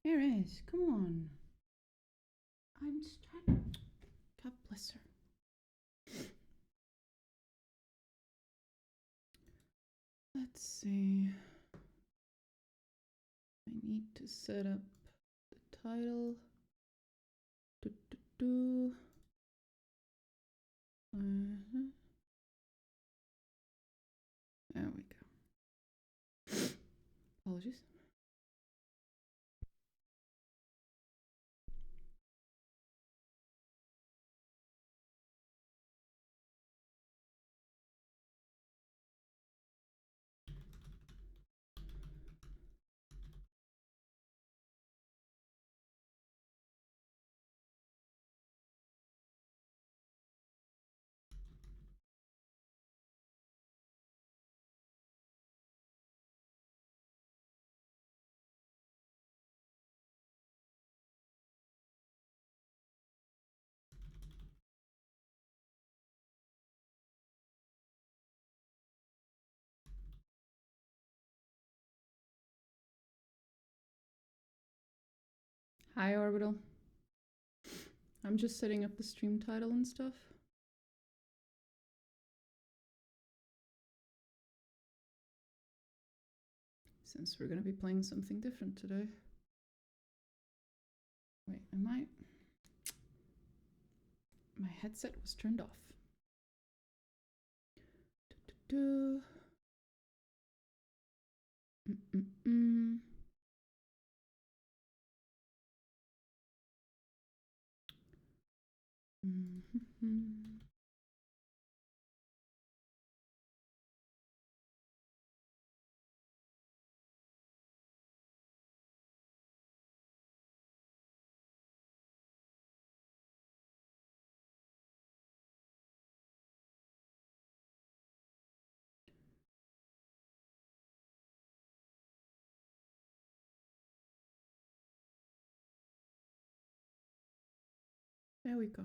Paris, come on. I'm just trying. God bless her. Let's see. I need to set up the title. There we go. Apologies. Hi, Orbital. I'm just setting up the stream title and stuff. Since we're gonna be playing something different today. Wait, my headset was turned off. There we go.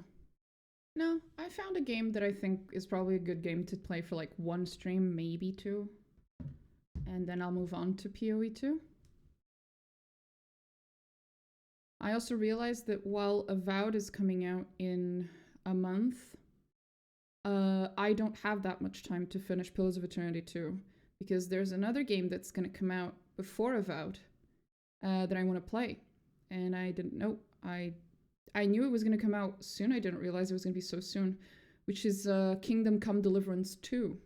No, I found a game that I think is probably a good game to play for like one stream, maybe two. And then I'll move on to PoE 2. I also realized that while Avowed is coming out in a month, I don't have that much time to finish Pillars of Eternity 2. Because there's another game that's going to come out before Avowed that I want to play. And I didn't know. I knew it was going to come out soon. I didn't realize it was going to be so soon. Which is Kingdom Come Deliverance 2.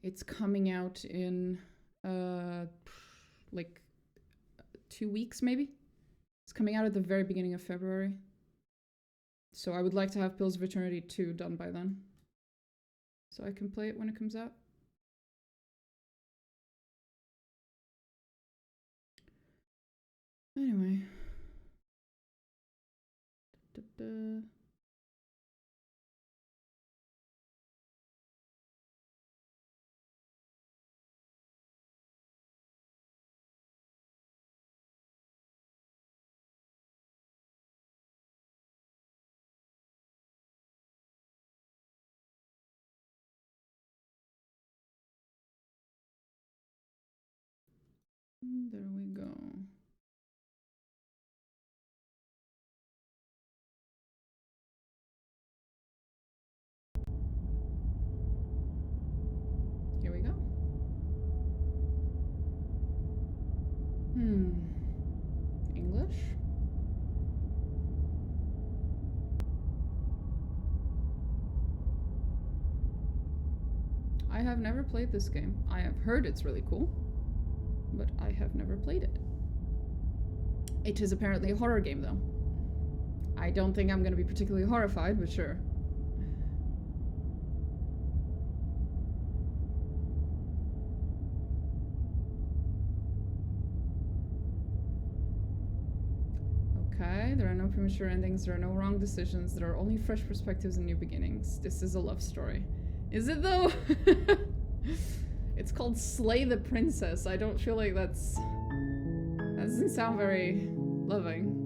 It's coming out in like 2 weeks maybe. It's coming out at the very beginning of February. So I would like to have Pillars of Eternity 2 done by then. So I can play it when it comes out. Anyway. There we go. Here we go. English? I have never played this game. I have heard it's really cool, but I have never played it. It is apparently a horror game, though. I don't think I'm going to be particularly horrified, but sure. Okay, there are no premature endings, there are no wrong decisions, there are only fresh perspectives and new beginnings. This is a love story. Is it, though? It's called Slay the Princess. I don't feel like that doesn't sound very loving.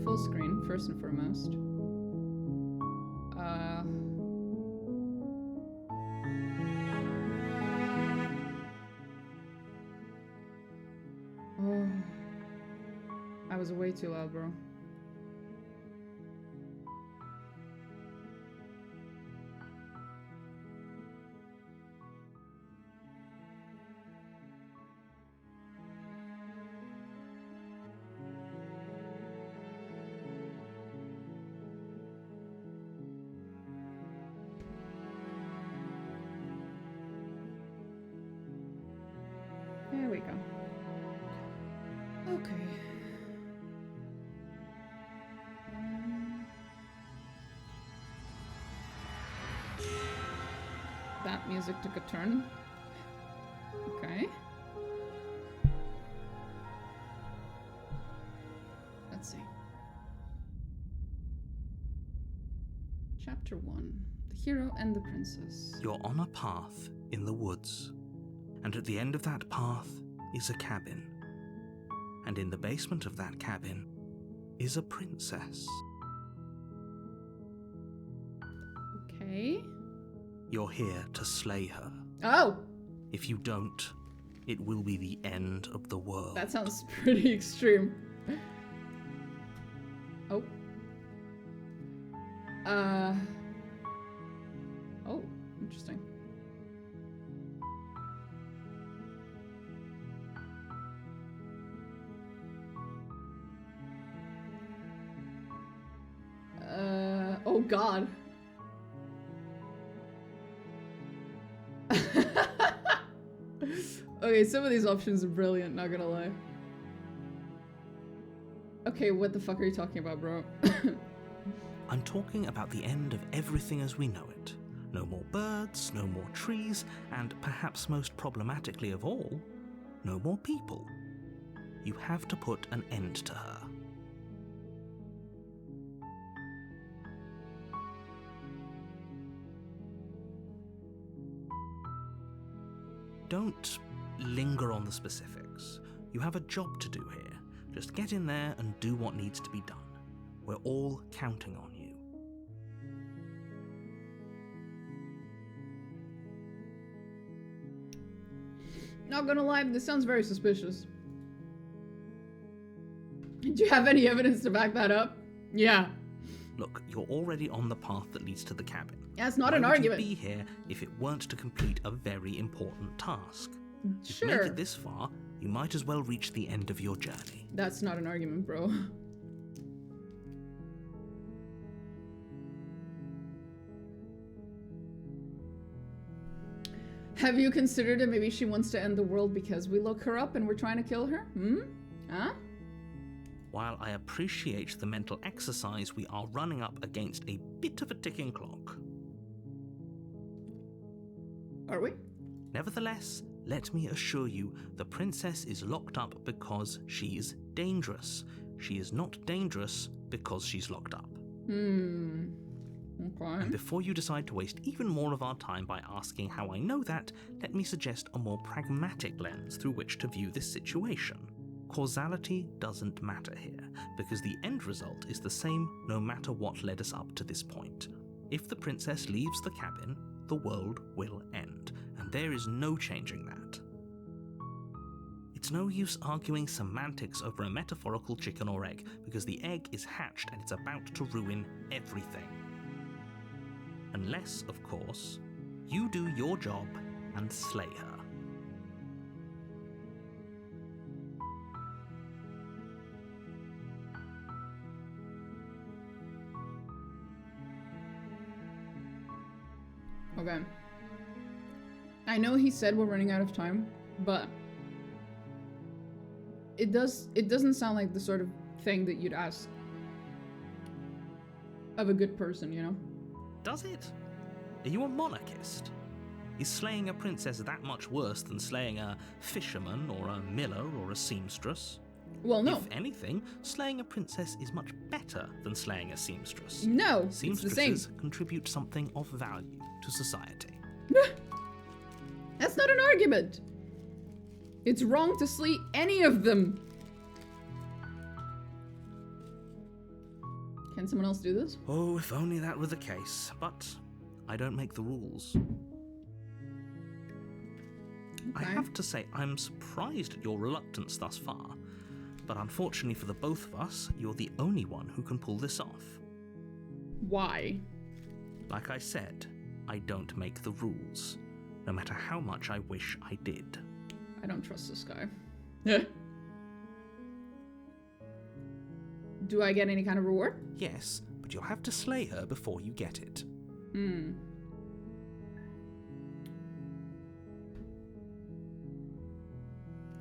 Full screen, first and foremost. Oh. I was way too loud, bro. There we go. Okay. That music took a turn. Okay. Let's see. Chapter 1. The Hero and the Princess. You're on a path in the woods, and at the end of that path is a cabin. And in the basement of that cabin is a princess. Okay. You're here to slay her. Oh! If you don't, it will be the end of the world. That sounds pretty extreme. Oh. Oh, interesting. Oh god. Okay, some of these options are brilliant, not gonna lie. Okay, what the fuck are you talking about, bro? I'm talking about the end of everything as we know it. No more birds, no more trees, and perhaps most problematically of all, no more people. You have to put an end to her. Don't linger on the specifics. You have a job to do here. Just get in there and do what needs to be done. We're all counting on you. Not gonna lie, this sounds very suspicious. Do you have any evidence to back that up? Yeah. Look, you're already on the path that leads to the cabin. That's not Why an would argument. You be here if it weren't to complete a very important task. If Sure. you make it this far, you might as well reach the end of your journey. That's not an argument, bro. Have you considered it? Maybe she wants to end the world because we look her up and we're trying to kill her? Hmm? Huh? While I appreciate the mental exercise, we are running up against a bit of a ticking clock. Are we? Nevertheless, let me assure you, the princess is locked up because she's dangerous. She is not dangerous because she's locked up. Okay. And before you decide to waste even more of our time by asking how I know that, let me suggest a more pragmatic lens through which to view this situation. Causality doesn't matter here, because the end result is the same no matter what led us up to this point. If the princess leaves the cabin, the world will end, and there is no changing that. It's no use arguing semantics over a metaphorical chicken or egg, because the egg is hatched and it's about to ruin everything. Unless, of course, you do your job and slay her. Okay. I know he said we're running out of time, but it doesn't sound like the sort of thing that you'd ask of a good person, you know? Does it? Are you a monarchist? Is slaying a princess that much worse than slaying a fisherman or a miller or a seamstress? Well, no. If anything, slaying a princess is much better than slaying a seamstress. No, it's the same. Seamstresses contribute something of value to society. That's not an argument. It's wrong to slay any of them. Can someone else do this? Oh, if only that were the case. But I don't make the rules. Okay. I have to say, I'm surprised at your reluctance thus far. But unfortunately for the both of us, you're the only one who can pull this off. Why? Like I said, I don't make the rules, no matter how much I wish I did. I don't trust this guy. Do I get any kind of reward? Yes, but you'll have to slay her before you get it. Hmm.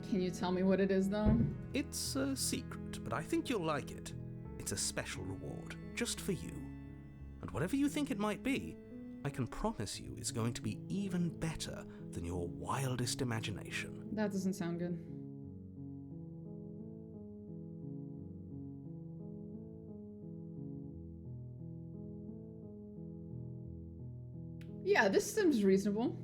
Can you tell me what it is, though? It's a secret, but I think you'll like it. It's a special reward, just for you. And whatever you think it might be, I can promise you it's going to be even better than your wildest imagination. That doesn't sound good. Yeah, this seems reasonable.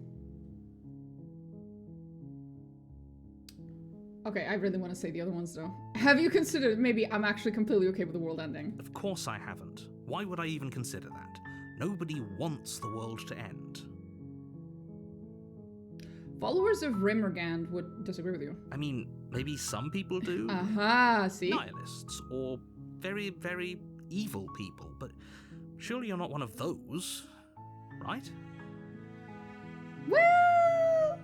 Okay, I really want to say the other ones, though. Have you considered maybe I'm actually completely okay with the world ending? Of course I haven't. Why would I even consider that? Nobody wants the world to end. Followers of Rimmergand would disagree with you. I mean, maybe some people do. Aha, see? Nihilists, or very, very evil people, but surely you're not one of those, right? Well,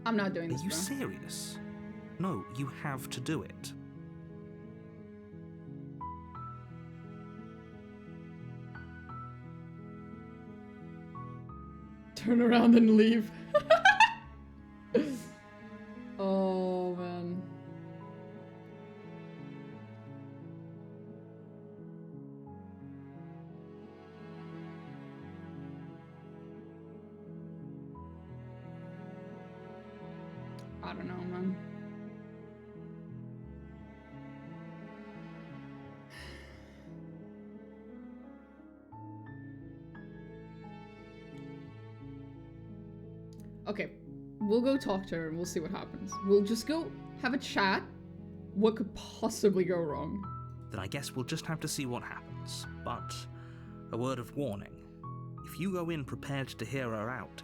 I'm not doing Are this, you bro. serious? No, you have to do it. Turn around and leave. Oh, man. I don't know, man. Okay, we'll go talk to her and we'll see what happens. We'll just go have a chat. What could possibly go wrong? Then I guess we'll just have to see what happens. But a word of warning. If you go in prepared to hear her out,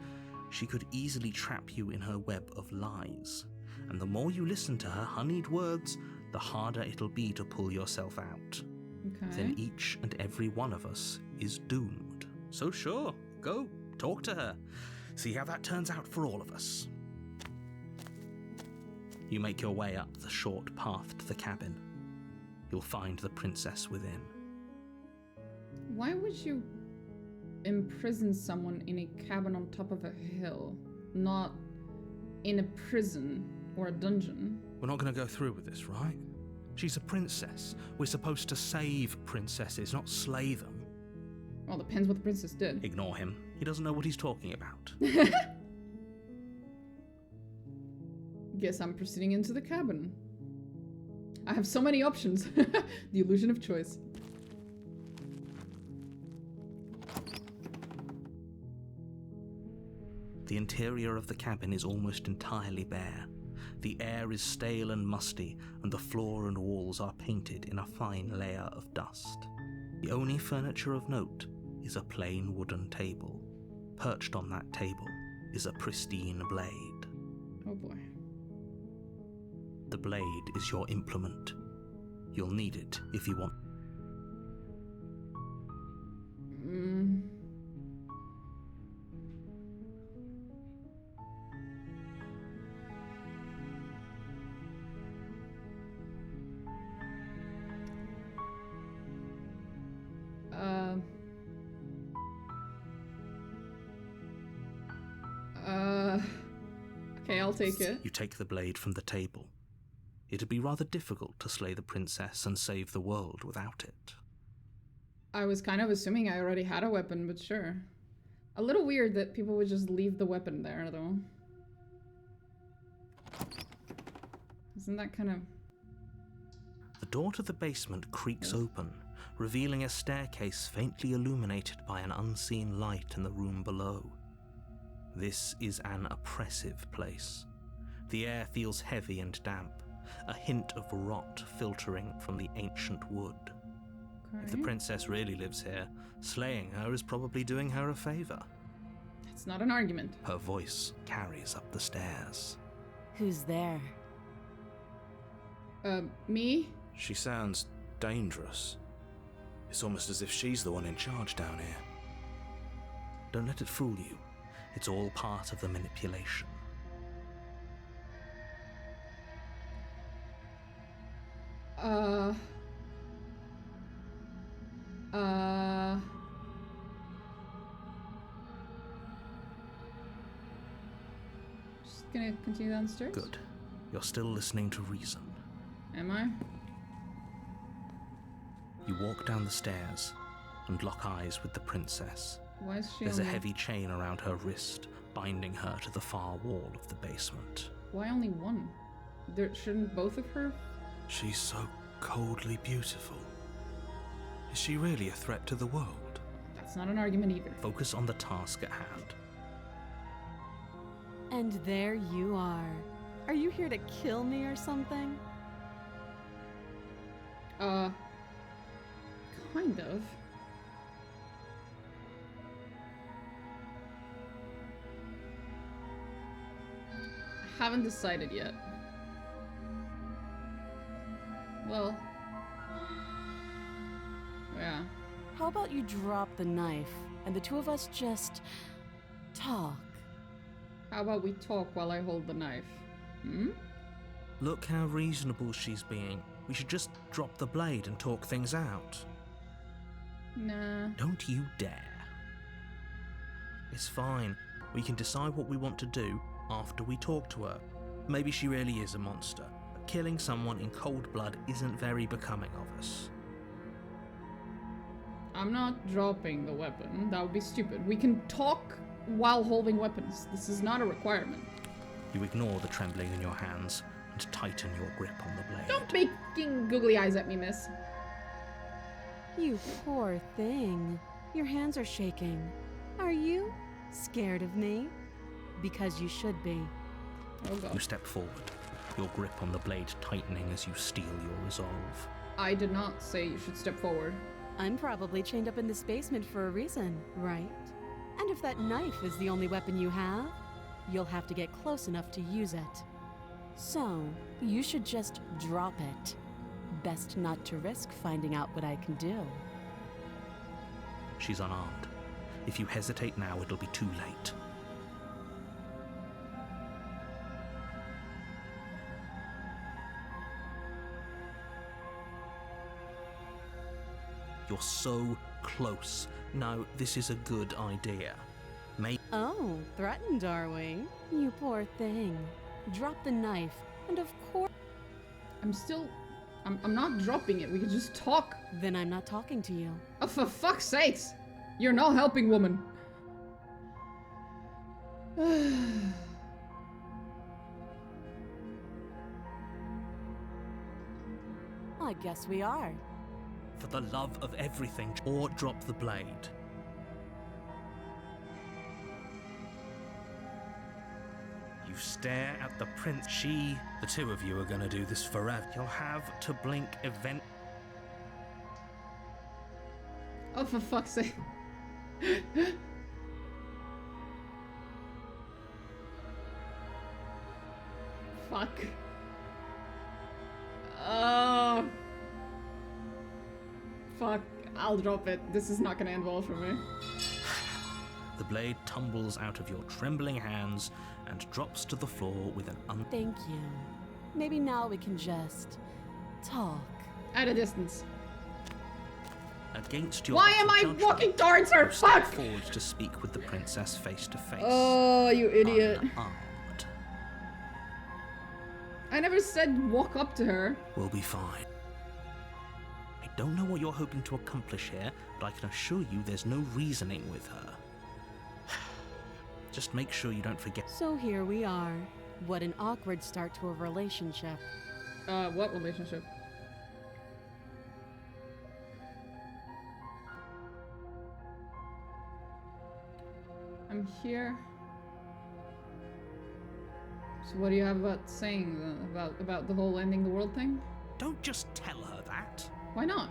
she could easily trap you in her web of lies. And the more you listen to her honeyed words, the harder it'll be to pull yourself out. Okay. Then each and every one of us is doomed. So sure, go, talk to her. See how that turns out for all of us. You make your way up the short path to the cabin. You'll find the princess within. Why would you imprison someone in a cabin on top of a hill, not in a prison or a dungeon? We're not going to go through with this, right? She's a princess. We're supposed to save princesses, not slay them. Well, depends what the princess did. Ignore him. He doesn't know what he's talking about. Guess I'm proceeding into the cabin. I have so many options. The illusion of choice. The interior of the cabin is almost entirely bare. The air is stale and musty, and the floor and walls are painted in a fine layer of dust. The only furniture of note is a plain wooden table. Perched on that table is a pristine blade. Oh boy. The blade is your implement. You'll need it if you want. Okay, I'll take it. You take the blade from the table. It'd be rather difficult to slay the princess and save the world without it. I was kind of assuming I already had a weapon, but sure. A little weird that people would just leave the weapon there, though. Isn't that kind of... The door to the basement creaks open, revealing a staircase faintly illuminated by an unseen light in the room below. This is an oppressive place. The air feels heavy and damp, a hint of rot filtering from the ancient wood. If the princess really lives here, slaying her is probably doing her a favor. It's not an argument. Her voice carries up the stairs. Who's there? Me? She sounds dangerous. It's almost as if she's the one in charge down here. Don't let it fool you. It's all part of the manipulation. Just gonna continue downstairs? Good. You're still listening to reason. Am I? You walk down the stairs and lock eyes with the princess. Why is she There's a only... heavy chain around her wrist, binding her to the far wall of the basement. Why only one? Shouldn't both of her? She's so coldly beautiful. Is she really a threat to the world? That's not an argument either. Focus on the task at hand. And there you are. Are you here to kill me or something? Kind of. I haven't decided yet. Well... yeah. How about you drop the knife and the two of us just talk? How about we talk while I hold the knife? Hmm? Look how reasonable she's being. We should just drop the blade and talk things out. Nah. Don't you dare. It's fine. We can decide what we want to do after we talk to her. Maybe she really is a monster, but killing someone in cold blood isn't very becoming of us. I'm not dropping the weapon. That would be stupid. We can talk while holding weapons. This is not a requirement. You ignore the trembling in your hands and tighten your grip on the blade. Don't making googly eyes at me, miss. You poor thing. Your hands are shaking. Are you scared of me? Because you should be. Oh god. You step forward, your grip on the blade tightening as you steel your resolve. I did not say you should step forward. I'm probably chained up in this basement for a reason, right? And if that knife is the only weapon you have, you'll have to get close enough to use it. So, you should just drop it. Best not to risk finding out what I can do. She's unarmed. If you hesitate now, it'll be too late. You're so close. No, this is a good idea. Oh, threatened, are we? You poor thing. Drop the knife, and of course... I'm not dropping it. We could just talk. Then I'm not talking to you. Oh, for fuck's sakes! You're not helping, woman. I guess we are. For the love of everything, or drop the blade. You stare at the prince. The two of you are gonna do this forever. You'll have to blink event. Oh, for fuck's sake. Fuck. Oh. Fuck. I'll drop it. This is not gonna end well for me. The blade tumbles out of your trembling hands and drops to the floor with an Thank you. Maybe now we can just talk. At a distance. Against your Why am I judgment, walking towards her? step Fuck! forward to speak with the princess face to face. Oh, you idiot. Unarmed. I never said walk up to her. We'll be fine. I don't know what you're hoping to accomplish here, but I can assure you there's no reasoning with her. Just make sure you don't forget. So here we are. What an awkward start to a relationship. What relationship? I'm here. So what do you have about saying about the whole ending the world thing? Don't just tell her that. Why not?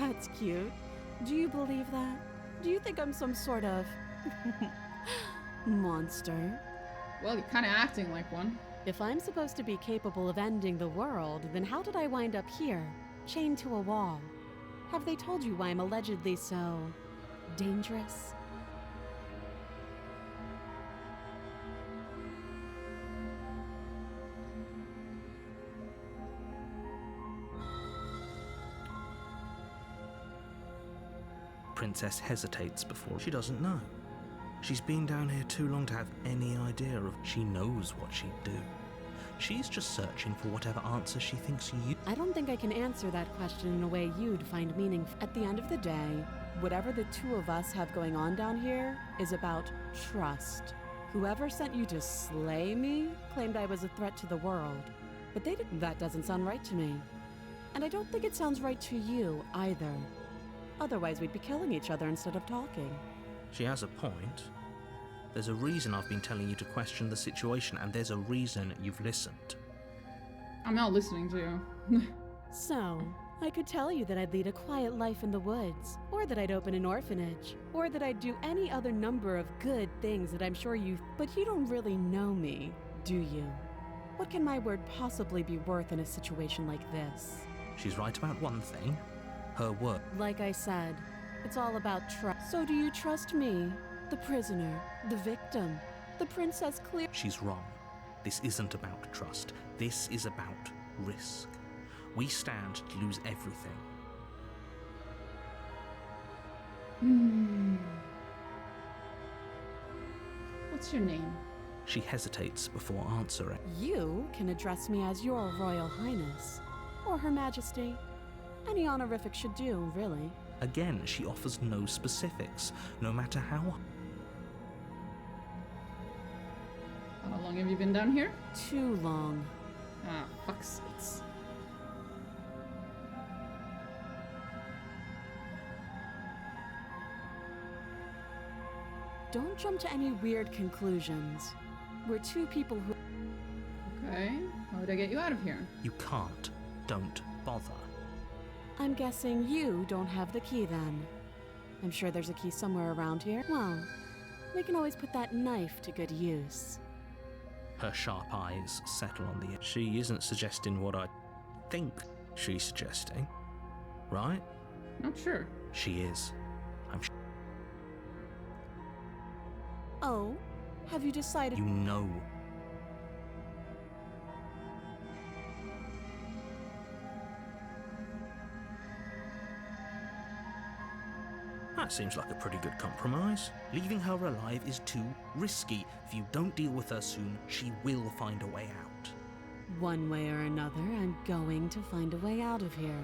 That's cute. Do you believe that? Do you think I'm some sort of monster? Well, you're kind of acting like one. If I'm supposed to be capable of ending the world, then how did I wind up here, chained to a wall? Have they told you why I'm allegedly so dangerous? Princess hesitates before. She doesn't know. She's been down here too long to have any idea of. She knows what she'd do. She's just searching for whatever answer she thinks you. I don't think I can answer that question in a way you'd find meaningful. At the end of the day, whatever the two of us have going on down here is about trust. Whoever sent you to slay me claimed I was a threat to the world, but they didn't. That doesn't sound right to me. And I don't think it sounds right to you either. Otherwise, we'd be killing each other instead of talking. She has a point. There's a reason I've been telling you to question the situation, and there's a reason you've listened. I'm not listening to you. So, I could tell you that I'd lead a quiet life in the woods, or that I'd open an orphanage, or that I'd do any other number of good things that I'm sure you... But you don't really know me, do you? What can my word possibly be worth in a situation like this? She's right about one thing. Her word. Like I said, it's all about trust. So do you trust me, the prisoner, the victim, the princess clear? She's wrong. This isn't about trust. This is about risk. We stand to lose everything. What's your name? She hesitates before answering. You can address me as your Royal Highness, or Her Majesty. Any honorific should do, really. Again, she offers no specifics, no matter how. How long have you been down here? Too long. Ah, fuck's sakes. Don't jump to any weird conclusions. We're two people who... Okay, how would I get you out of here? You can't. Don't bother. I'm guessing you don't have the key then. I'm sure there's a key somewhere around here. Well, we can always put that knife to good use. Her sharp eyes settle on the... She isn't suggesting what I think she's suggesting, right? Not sure. She is. I'm sure. Oh, have you decided... You know. That seems like a pretty good compromise. Leaving her alive is too risky. If you don't deal with her soon, she will find a way out. One way or another, I'm going to find a way out of here.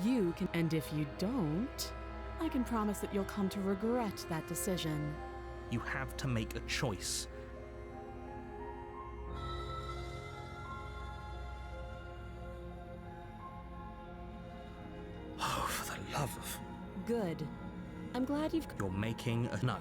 You can... And if you don't, I can promise that you'll come to regret that decision. You have to make a choice. Oh, for the love of... Good. I'm glad you've... You're making a... No.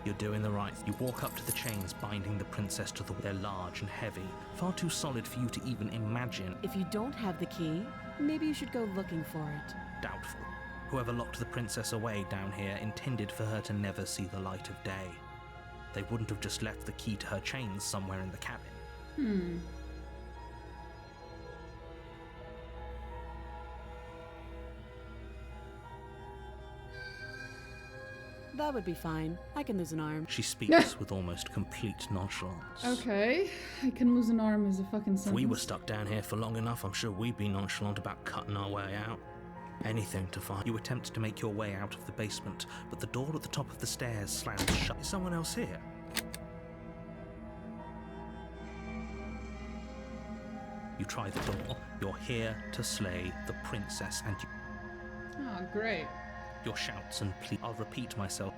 You're doing the right thing. You walk up to the chains binding the princess to the... They're large and heavy. Far too solid for you to even imagine. If you don't have the key, maybe you should go looking for it. Doubtful. Whoever locked the princess away down here intended for her to never see the light of day. They wouldn't have just left the key to her chains somewhere in the cabin. That would be fine. I can lose an arm. She speaks with almost complete nonchalance. Okay, I can lose an arm as a fucking sentence. If we were stuck down here for long enough, I'm sure we'd be nonchalant about cutting our way out. Anything to find. You attempt to make your way out of the basement, but the door at the top of the stairs slams shut. Is someone else here? You try the door. You're here to slay the princess, and you... Oh, great. Your shouts and pleas. I'll repeat myself.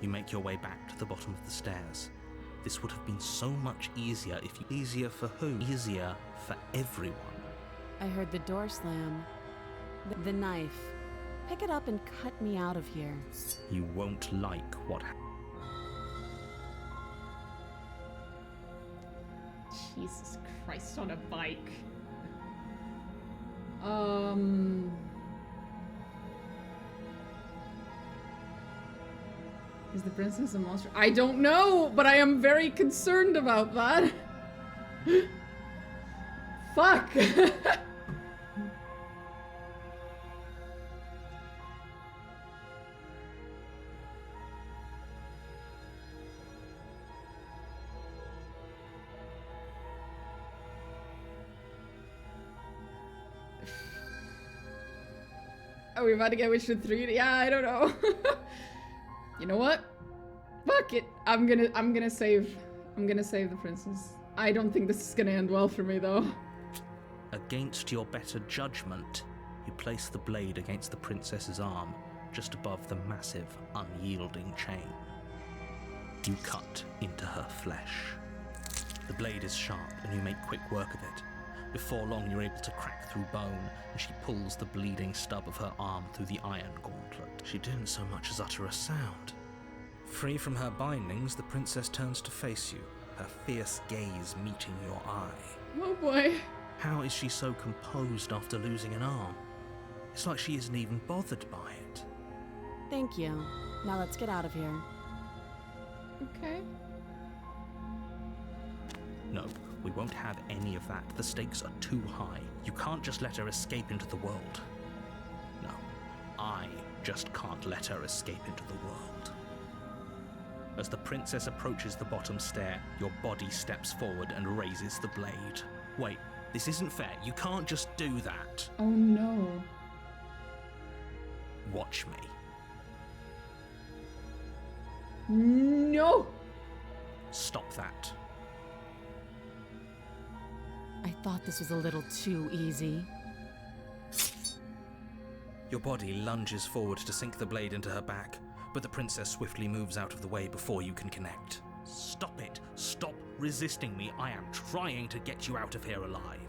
You make your way back to the bottom of the stairs. This would have been so much easier if you... Easier for who? Easier for everyone. I heard the door slam. The knife. Pick it up and cut me out of here. You won't like what happens. Jesus Christ on a bike. Is the princess a monster? I don't know, but I am very concerned about that. Fuck. Are we about to get Witcher 3? Yeah, I don't know. You know what? Fuck it. I'm gonna save the princess. I don't think this is gonna end well for me though. Against your better judgment, you place the blade against the princess's arm, just above the massive, unyielding chain. You cut into her flesh. The blade is sharp, and you make quick work of it. Before long, you're able to crack through bone, and she pulls the bleeding stub of her arm through the iron gauntlet. She didn't so much as utter a sound. Free from her bindings, the princess turns to face you, her fierce gaze meeting your eye. Oh boy. How is she so composed after losing an arm? It's like she isn't even bothered by it. Thank you. Now let's get out of here. Okay. No, we won't have any of that. The stakes are too high. You can't just let her escape into the world. No, I just can't let her escape into the world. As the princess approaches the bottom stair, your body steps forward and raises the blade. Wait, this isn't fair. You can't just do that. Oh no. Watch me. No! Stop that. I thought this was a little too easy. Your body lunges forward to sink the blade into her back, but the princess swiftly moves out of the way before you can connect. Stop it. Stop resisting me. I am trying to get you out of here alive.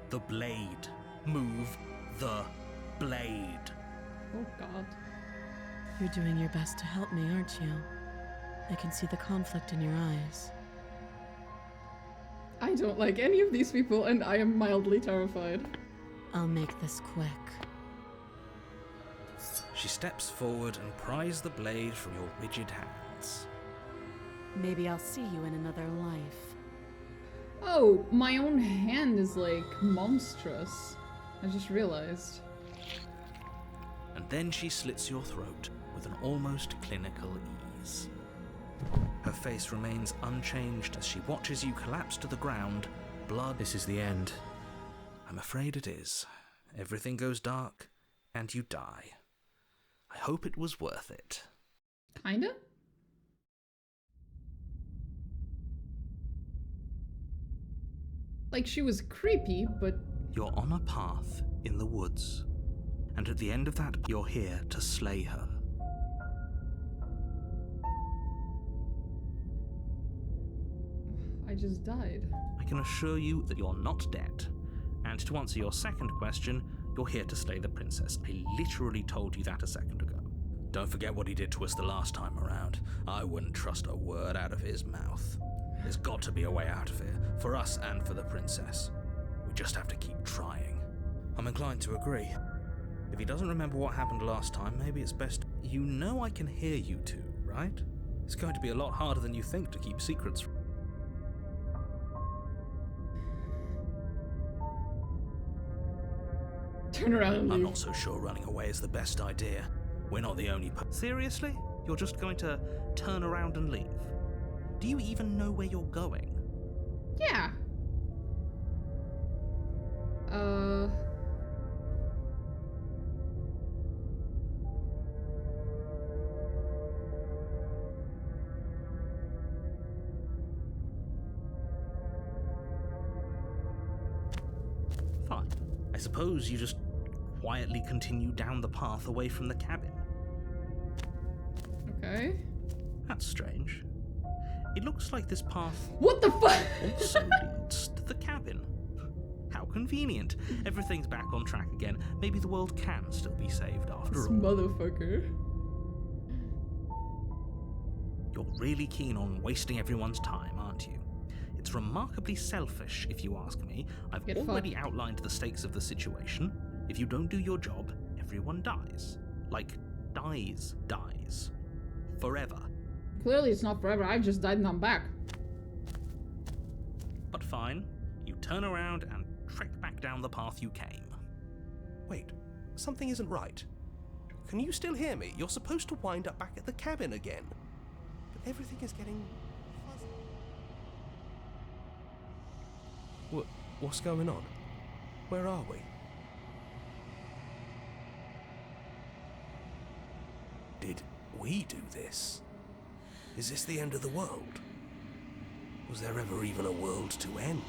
The blade. Move the blade. Oh god. You're doing your best to help me, aren't you? I can see the conflict in your eyes. I don't like any of these people and I am mildly terrified. I'll make this quick. She steps forward and pries the blade from your rigid hands. Maybe I'll see you in another life. Oh, my own hand is like monstrous. I just realized. And then she slits your throat with an almost clinical ease. Her face remains unchanged as she watches you collapse to the ground. Blood. This is the end. I'm afraid it is. Everything goes dark, and you die. I hope it was worth it. Kinda? Like, she was creepy, but... You're on a path in the woods, and at the end of that, you're here to slay her. I just died. I can assure you that you're not dead. And to answer your second question, you're here to slay the princess. I literally told you that a second ago. Don't forget what he did to us the last time around. I wouldn't trust a word out of his mouth. There's got to be a way out of here, for us and for the princess. We just have to keep trying. I'm inclined to agree. If he doesn't remember what happened last time, maybe it's best... You know I can hear you two, right? It's going to be a lot harder than you think to keep secrets from... Turn around and I'm leave. not so sure running away is the best idea. We're not the only... Seriously? You're just going to turn around and leave? Do you even know where you're going? Yeah. Fine. I suppose you just quietly continue down the path away from the cabin. Okay. That's strange. It looks like this path What the fuck? also leads to the cabin. How convenient. Everything's back on track again. Maybe the world can still be saved after This all. motherfucker. You're really keen on wasting everyone's time, aren't you? It's remarkably selfish, if you ask me. I've Get already fucked. outlined the stakes of the situation. If you don't do your job, everyone dies. Like, dies. Forever. Clearly it's not forever. I just died and I'm back. But fine, you turn around and trek back down the path you came. Wait, something isn't right. Can you still hear me? You're supposed to wind up back at the cabin again. But everything is getting fuzzy. What's going on? Where are we? Did we do this? Is this the end of the world? Was there ever even a world to end?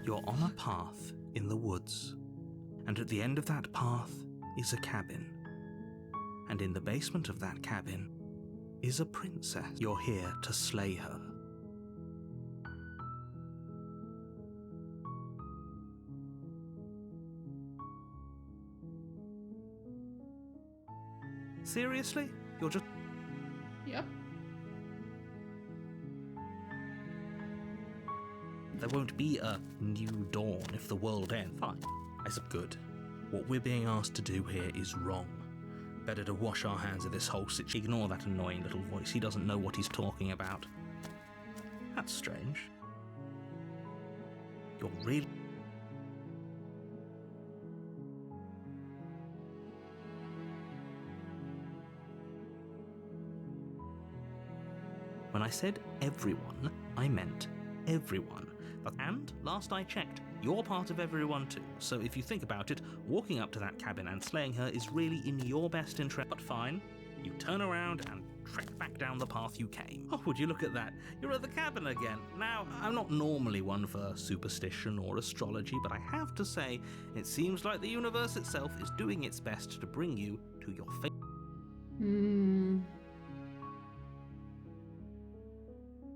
You're on a path in the woods, and at the end of that path is a cabin. And in the basement of that cabin is a princess. You're here to slay her. Seriously? You're just... Yep. There won't be a new dawn if the world ends. Fine. I said good. What we're being asked to do here is wrong. Better to wash our hands of this whole situation. Ignore that annoying little voice. He doesn't know what he's talking about. That's strange. You're really... When I said everyone, I meant everyone. And, last I checked, you're part of everyone too. So if you think about it, walking up to that cabin and slaying her is really in your best interest. But fine, you turn around and trek back down the path you came. Oh, would you look at that? You're at the cabin again. Now, I'm not normally one for superstition or astrology, but I have to say, it seems like the universe itself is doing its best to bring you to your fate.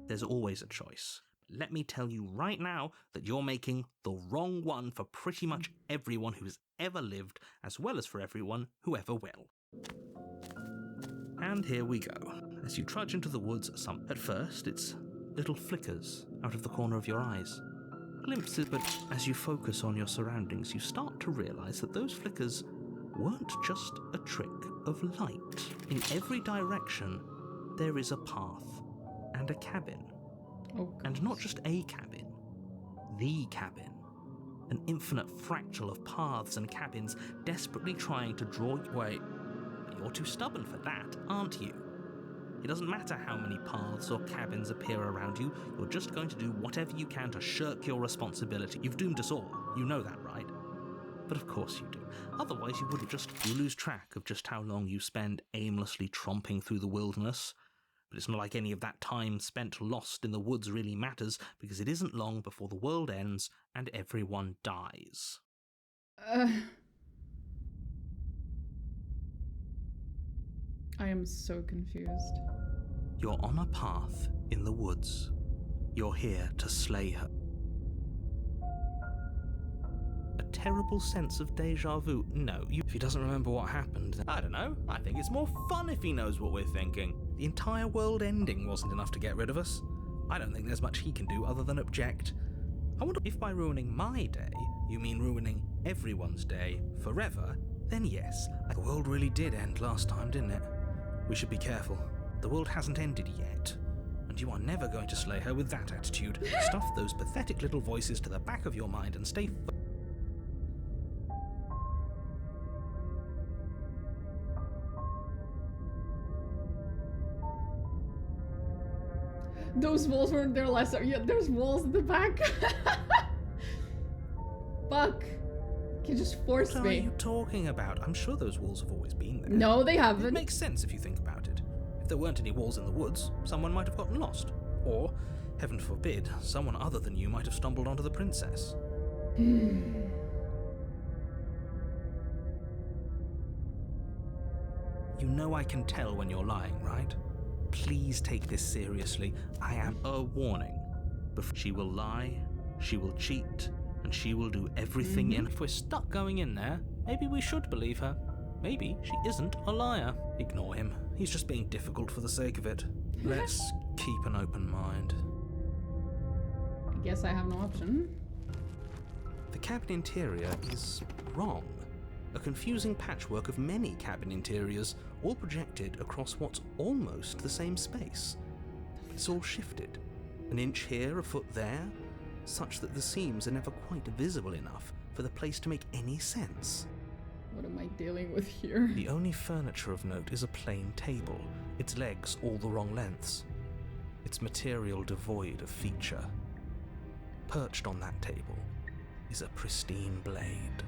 There's always a choice. Let me tell you right now that you're making the wrong one for pretty much everyone who's ever lived, as well as for everyone who ever will. And here we go. As you trudge into the woods, at first it's little flickers out of the corner of your eyes. Glimpses, but as you focus on your surroundings, you start to realize that those flickers weren't just a trick of light. In every direction, there is a path and a cabin. Oh, And not just a cabin, the cabin. An infinite fractal of paths and cabins desperately trying to draw you away. You're too stubborn for that, aren't you? It doesn't matter how many paths or cabins appear around you, you're just going to do whatever you can to shirk your responsibility. You've doomed us all, you know that, right? But of course you do. Otherwise you wouldn't just... You lose track of just how long you spend aimlessly tromping through the wilderness. But it's not like any of that time spent lost in the woods really matters, because it isn't long before the world ends and everyone dies. I am so confused. You're on a path in the woods. You're here to slay her. A terrible sense of deja vu. No, if he doesn't remember what happened, then I don't know. I think it's more fun if he knows what we're thinking. The entire world ending wasn't enough to get rid of us. I don't think there's much he can do other than object. I wonder if by ruining my day, you mean ruining everyone's day forever, then yes, the world really did end last time, didn't it? We should be careful. The world hasn't ended yet. And you are never going to slay her with that attitude. Stuff those pathetic little voices to the back of your mind and stay Those walls weren't there last time. Yeah, there's walls in the back. Fuck. You just forced What me. are you talking about? I'm sure those walls have always been there. No, they It haven't. makes sense if you think about it. If there weren't any walls in the woods, someone might have gotten lost. Or, heaven forbid, someone other than you might have stumbled onto the princess. You know I can tell when you're lying, right? Please take this seriously. I am a warning. She will lie, she will cheat, and she will do everything in. If we're stuck going in there, maybe we should believe her. Maybe she isn't a liar. Ignore him. He's just being difficult for the sake of it. Let's keep an open mind. I guess I have no option. The cabin interior is wrong. A confusing patchwork of many cabin interiors, all projected across what's almost the same space. It's all shifted. An inch here, a foot there, such that the seams are never quite visible enough for the place to make any sense. What am I dealing with here? The only furniture of note is a plain table, its legs all the wrong lengths, its material devoid of feature. Perched on that table is a pristine blade.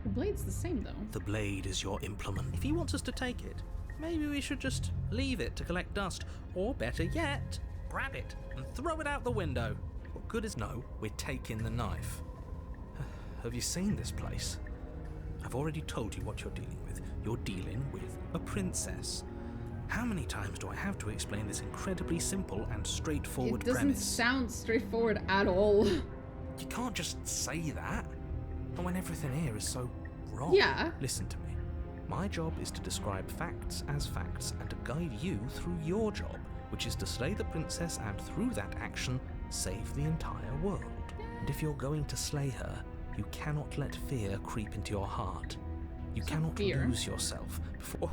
The blade's the same though. The blade is your implement. If he wants us to take it, maybe we should just leave it to collect dust, or better yet, grab it and throw it out the window. What good is no, we're taking the knife. Have you seen this place? I've already told you what you're dealing with. You're dealing with a princess. How many times do I have to explain this incredibly simple and straightforward It doesn't premise? sound straightforward at all. You can't just say that. And when everything here is so wrong. Yeah. Listen to me. My job is to describe facts as facts and to guide you through your job, which is to slay the princess and through that action, save the entire world. And if you're going to slay her, you cannot let fear creep into your heart. You It's not cannot fear. lose yourself before...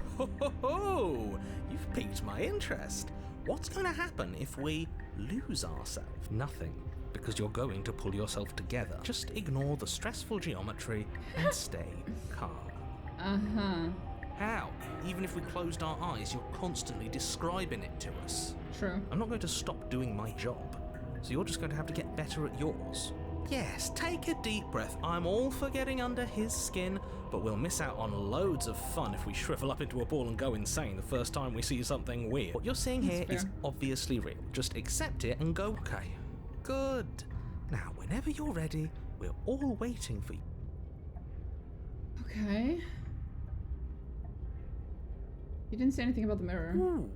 Oh, you've piqued my interest. What's going to happen if we lose ourselves? Nothing, because you're going to pull yourself together. Just ignore the stressful geometry and stay calm. Uh-huh. How? Even if we closed our eyes, you're constantly describing it to us. True. I'm not going to stop doing my job, so you're just going to have to get better at yours. Yes, take a deep breath. I'm all for getting under his skin, but we'll miss out on loads of fun if we shrivel up into a ball and go insane the first time we see something weird. What you're seeing here That's is fair. obviously real. Just accept it and go, okay, good. Now, whenever you're ready, we're all waiting for you. Okay. You didn't say anything about the mirror. Ooh,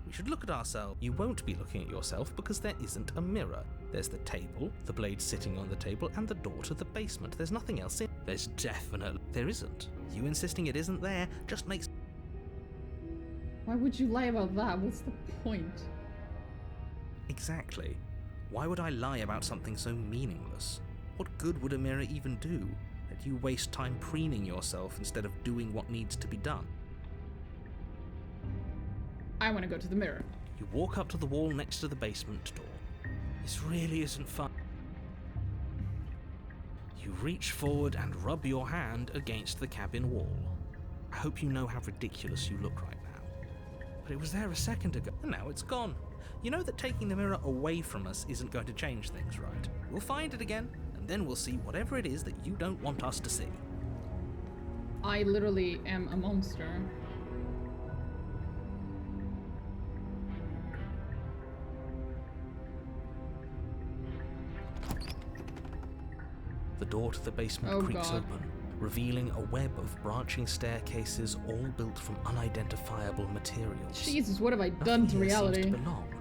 we should look at ourselves. You won't be looking at yourself because there isn't a mirror. There's the table, the blade sitting on the table, and the door to the basement. There's nothing else in. There's definitely... There isn't. You insisting it isn't there just makes... Why would you lie about that? What's the point? Exactly. Why would I lie about something so meaningless? What good would a mirror even do? That you waste time preening yourself instead of doing what needs to be done. I want to go to the mirror. You walk up to the wall next to the basement door. This really isn't fun. You reach forward and rub your hand against the cabin wall. I hope you know how ridiculous you look right now. But it was there a second ago, and now it's gone. You know that taking the mirror away from us isn't going to change things, right? We'll find it again, and then we'll see whatever it is that you don't want us to see. I literally am a monster. The door to the basement Oh, creaks God. open, revealing a web of branching staircases all built from unidentifiable materials. Jesus, what have I Nothing done to here seems reality? to belong.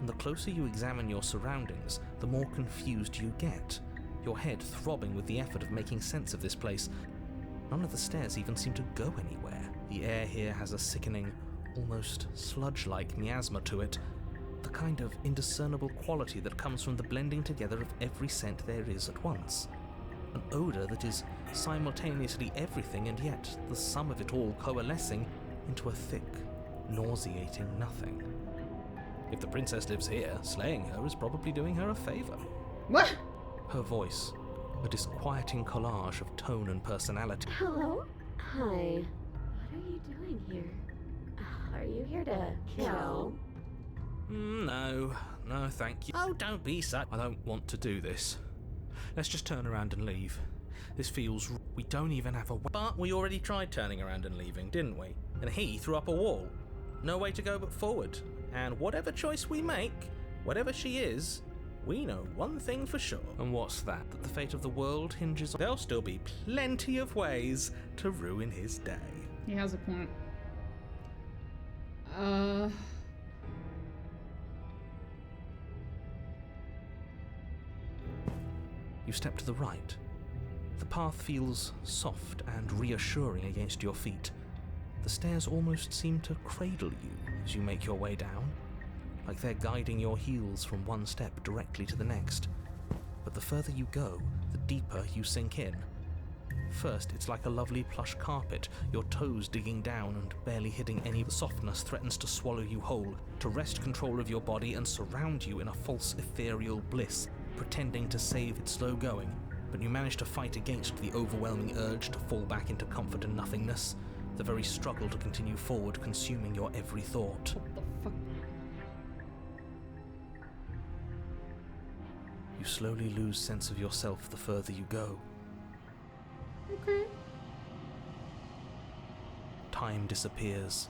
And the closer you examine your surroundings, the more confused you get, your head throbbing with the effort of making sense of this place. None of the stairs even seem to go anywhere. The air here has a sickening, almost sludge-like miasma to it, the kind of indiscernible quality that comes from the blending together of every scent there is at once. An odour that is simultaneously everything and yet the sum of it all coalescing into a thick, nauseating nothing. If the princess lives here, slaying her is probably doing her a favour. What? Her voice, a disquieting collage of tone and personality. Hello? Hi. What are you doing here? Are you here to kill? No, thank you. Oh, don't be such. I don't want to do this. Let's just turn around and leave. This feels... We don't even have a... But we already tried turning around and leaving, didn't we? And he threw up a wall. No way to go but forward. And whatever choice we make, whatever she is, we know one thing for sure. And what's that? That the fate of the world hinges on... There'll still be plenty of ways to ruin his day. He has a point. You step to the right. The path feels soft and reassuring against your feet. The stairs almost seem to cradle you as you make your way down, like they're guiding your heels from one step directly to the next. But the further you go, the deeper you sink in. First, it's like a lovely plush carpet, your toes digging down and barely hitting any. Softness threatens to swallow you whole, to wrest control of your body and surround you in a false ethereal bliss, pretending to save its slow going, but you manage to fight against the overwhelming urge to fall back into comfort and nothingness, the very struggle to continue forward consuming your every thought. What the fuck? You slowly lose sense of yourself the further you go. Okay. Time disappears,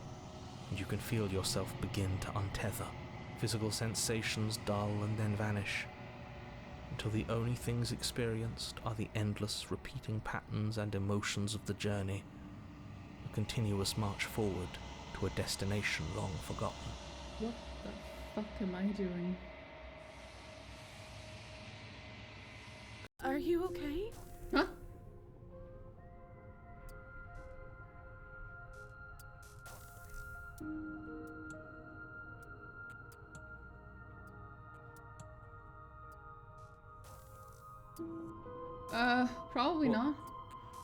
and you can feel yourself begin to untether. Physical sensations dull and then vanish, until the only things experienced are the endless repeating patterns and emotions of the journey, a continuous march forward to a destination long forgotten. What the fuck am I doing? Are you okay? Huh? Probably What? not.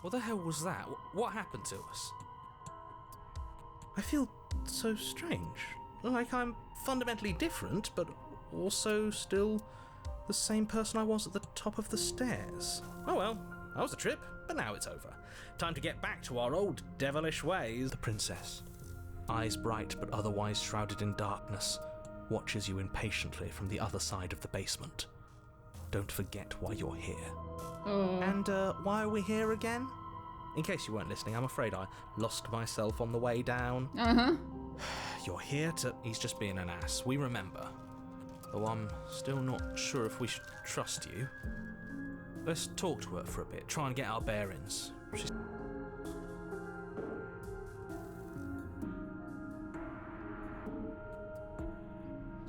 What the hell was that? What happened to us? I feel so strange. Like I'm fundamentally different, but also still the same person I was at the top of the stairs. Oh well, that was the trip, but now it's over. Time to get back to our old devilish ways. The princess, eyes bright but otherwise shrouded in darkness, watches you impatiently from the other side of the basement. Don't forget why you're here. Oh. And why are we here again? In case you weren't listening, I'm afraid I lost myself on the way down. Uh-huh. You're here to... He's just being an ass, we remember. Though I'm still not sure if we should trust you. Let's talk to her for a bit, try and get our bearings. She's... Do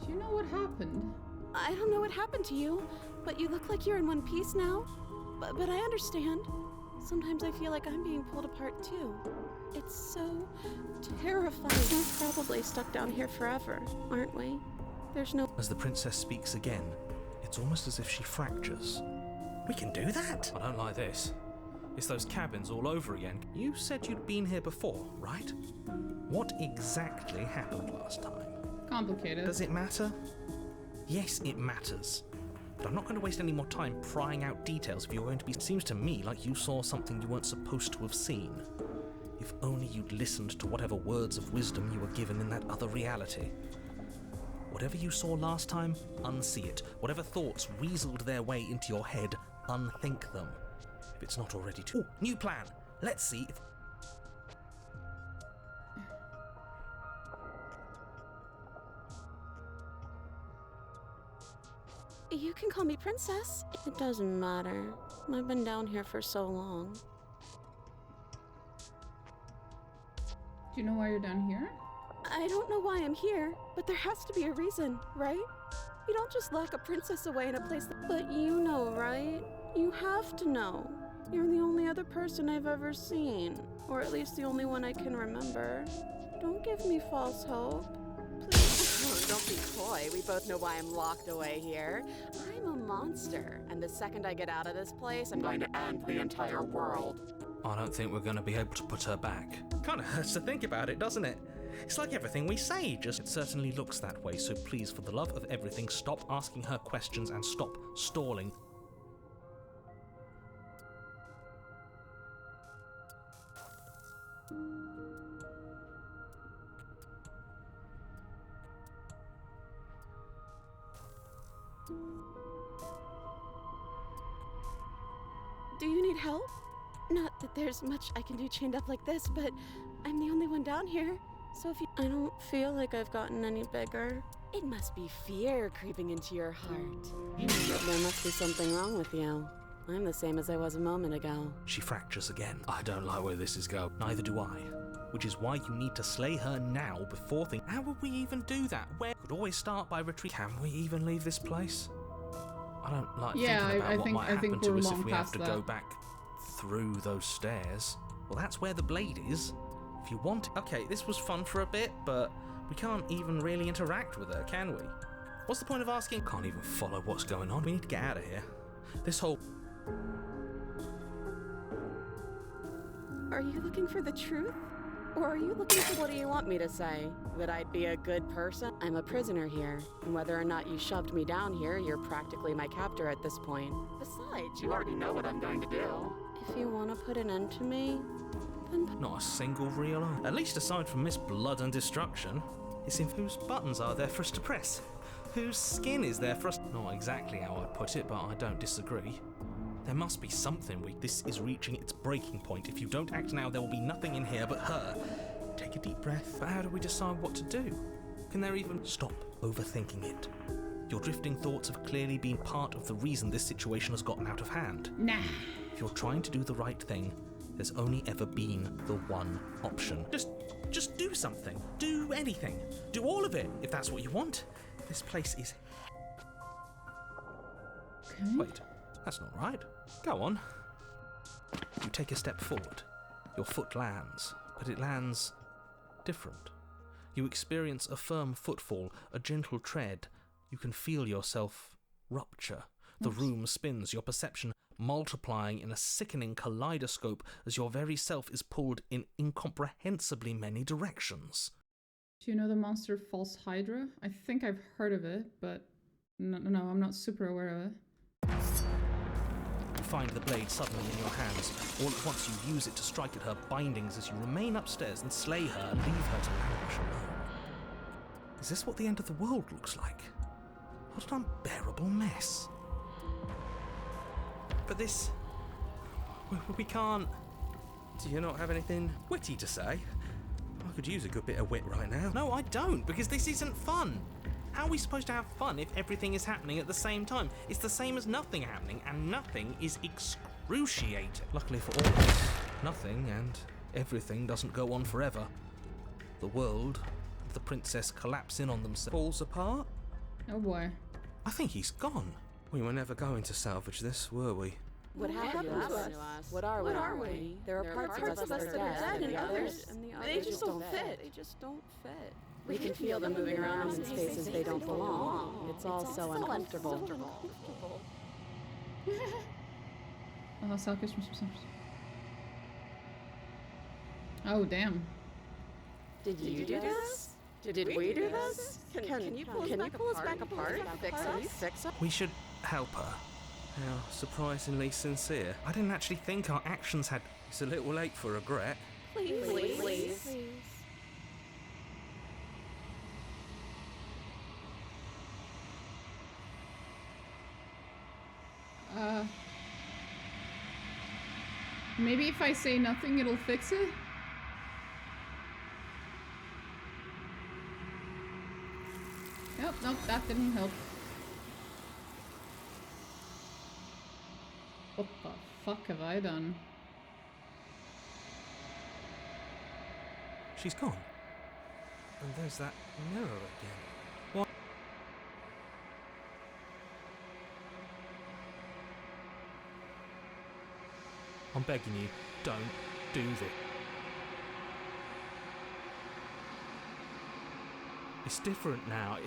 you know what happened? I don't know what happened to you, but you look like you're in one piece now. But I understand. Sometimes I feel like I'm being pulled apart too. It's so terrifying. We're probably stuck down here forever, aren't we? There's no... As the princess speaks again, it's almost as if she fractures. We can do that? I don't like this. It's those cabins all over again. You said you'd been here before, right? What exactly happened last time? Complicated. Does it matter? Yes, it matters. But I'm not going to waste any more time prying out details if you're going to be... It seems to me like you saw something you weren't supposed to have seen. If only you'd listened to whatever words of wisdom you were given in that other reality. Whatever you saw last time, unsee it. Whatever thoughts weaseled their way into your head, unthink them. If it's not already too... Ooh, new plan! Let's see if... You can call me Princess. It doesn't matter. I've been down here for so long. Do you know why you're down here? I don't know why I'm here, but there has to be a reason, right? You don't just lock a princess away in a place that... But you know, right? You have to know. You're the only other person I've ever seen. Or at least the only one I can remember. Don't give me false hope. Please. Oh, don't be coy. We both know why I'm locked away here. I'm a monster, and the second I get out of this place, I'm going to end the entire world. I don't think we're going to be able to put her back. Kind of hurts to think about it, doesn't it? It's like everything we say, just... It certainly looks that way, so please, for the love of everything, stop asking her questions and stop stalling. Do you need help? Not that there's much I can do chained up like this, but I'm the only one down here. So if you— I don't feel like I've gotten any bigger. It must be fear creeping into your heart. There must be something wrong with you. I'm the same as I was a moment ago. She fractures again. I don't like where this is going. Neither do I. Which is why you need to slay her now before How would we even do that? Where? Could always start by retreat. Can we even leave this place? I don't like Yeah, thinking about I what think- might I think happen to we're us long if we have past to that. go back through those stairs. Well, that's where the blade is. If you want... Okay, this was fun for a bit, but we can't even really interact with her, can we? What's the point of asking? Can't even follow what's going on. We need to get out of here. This whole... Are you looking for the truth? Or are you looking for— What do you want me to say? That I'd be a good person? I'm a prisoner here, and whether or not you shoved me down here, you're practically my captor at this point. Besides, you already know what I'm going to do. If you want to put an end to me, then— Not a single real eye. At least aside from this blood and destruction, it's in whose buttons are there for us to press? Whose skin is there for us? Not exactly how I'd put it, but I don't disagree. There must be something This is reaching its breaking point. If you don't act now, there will be nothing in here but her. Take a deep breath. But how do we decide what to do? Can there even... Stop overthinking it. Your drifting thoughts have clearly been part of the reason this situation has gotten out of hand. Nah. If you're trying to do the right thing, there's only ever been the one option. Just do something. Do anything. Do all of it, if that's what you want. This place is... Okay. Wait, that's not right. Go on. You take a step forward. Your foot lands, but it lands different. You experience a firm footfall, a gentle tread. You can feel yourself rupture. The room spins, your perception multiplying in a sickening kaleidoscope as your very self is pulled in incomprehensibly many directions. Do you know the monster False Hydra? I think I've heard of it, but no, I'm not super aware of it. You find the blade suddenly in your hands. All at once you use it to strike at her bindings as you remain upstairs and slay her, leave her to languish alone. Is this what the end of the world looks like? What an unbearable mess. But this... We can't... Do you not have anything witty to say? I could use a good bit of wit right now. No, I don't, because this isn't fun. How are we supposed to have fun if everything is happening at the same time? It's the same as nothing happening, and nothing is excruciating. Luckily for all of us, nothing and everything doesn't go on forever. The world and the princess collapse in on themselves. Falls apart? Oh boy. I think he's gone. We were never going to salvage this, were we? What happened to us? What are we? There are parts of us that are dead, and the others they just don't fit. They just don't fit. We can feel them moving around in spaces they don't belong. It's all so uncomfortable. Oh, damn. Did you do this? Did we do this? Can you pull us back apart? Fix us? We should help her. How surprisingly sincere. I didn't actually think our actions had... It's a little late for regret. Please. Maybe if I say nothing, it'll fix it? Nope, that didn't help. What the fuck have I done? She's gone. And there's that mirror again. What? I'm begging you, don't do this. It's different now.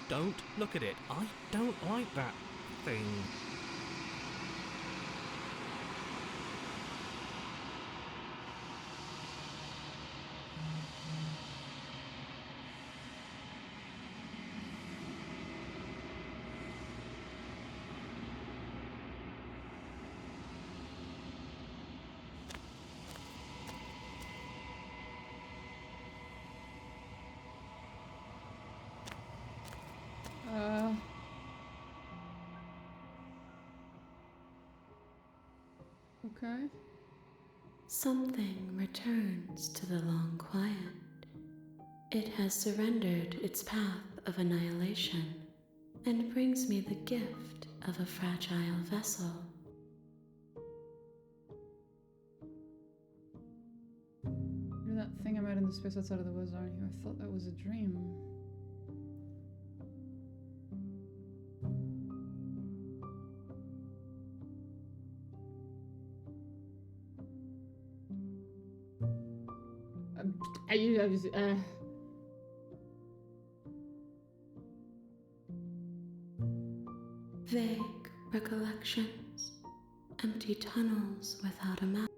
Don't look at it. I don't like that thing. Okay. Something returns to the long quiet. It has surrendered its path of annihilation and brings me the gift of a fragile vessel. You're that thing I met in the space outside of the woods, aren't you? I thought that was a dream. Vague recollections, empty tunnels without a map.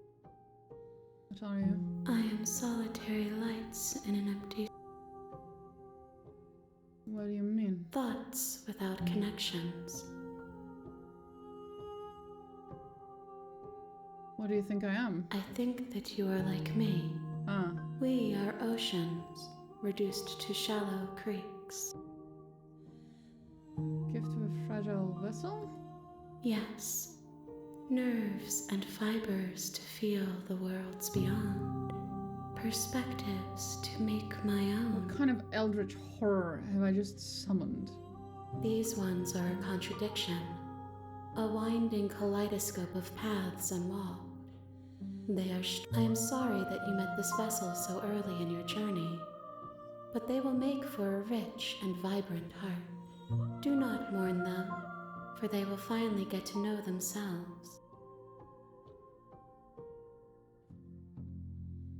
What are you? I am solitary lights in an empty What do you mean? thoughts without connections. What do you think I am? I think that you are like me. Ah. We are oceans, reduced to shallow creeks. Gift of a fragile vessel? Yes, nerves and fibers to feel the worlds beyond, perspectives to make my own. What kind of eldritch horror have I just summoned? These ones are a contradiction, a winding kaleidoscope of paths and walls. They are I am sorry that you met this vessel so early in your journey, but they will make for a rich and vibrant heart. Do not mourn them, for they will finally get to know themselves.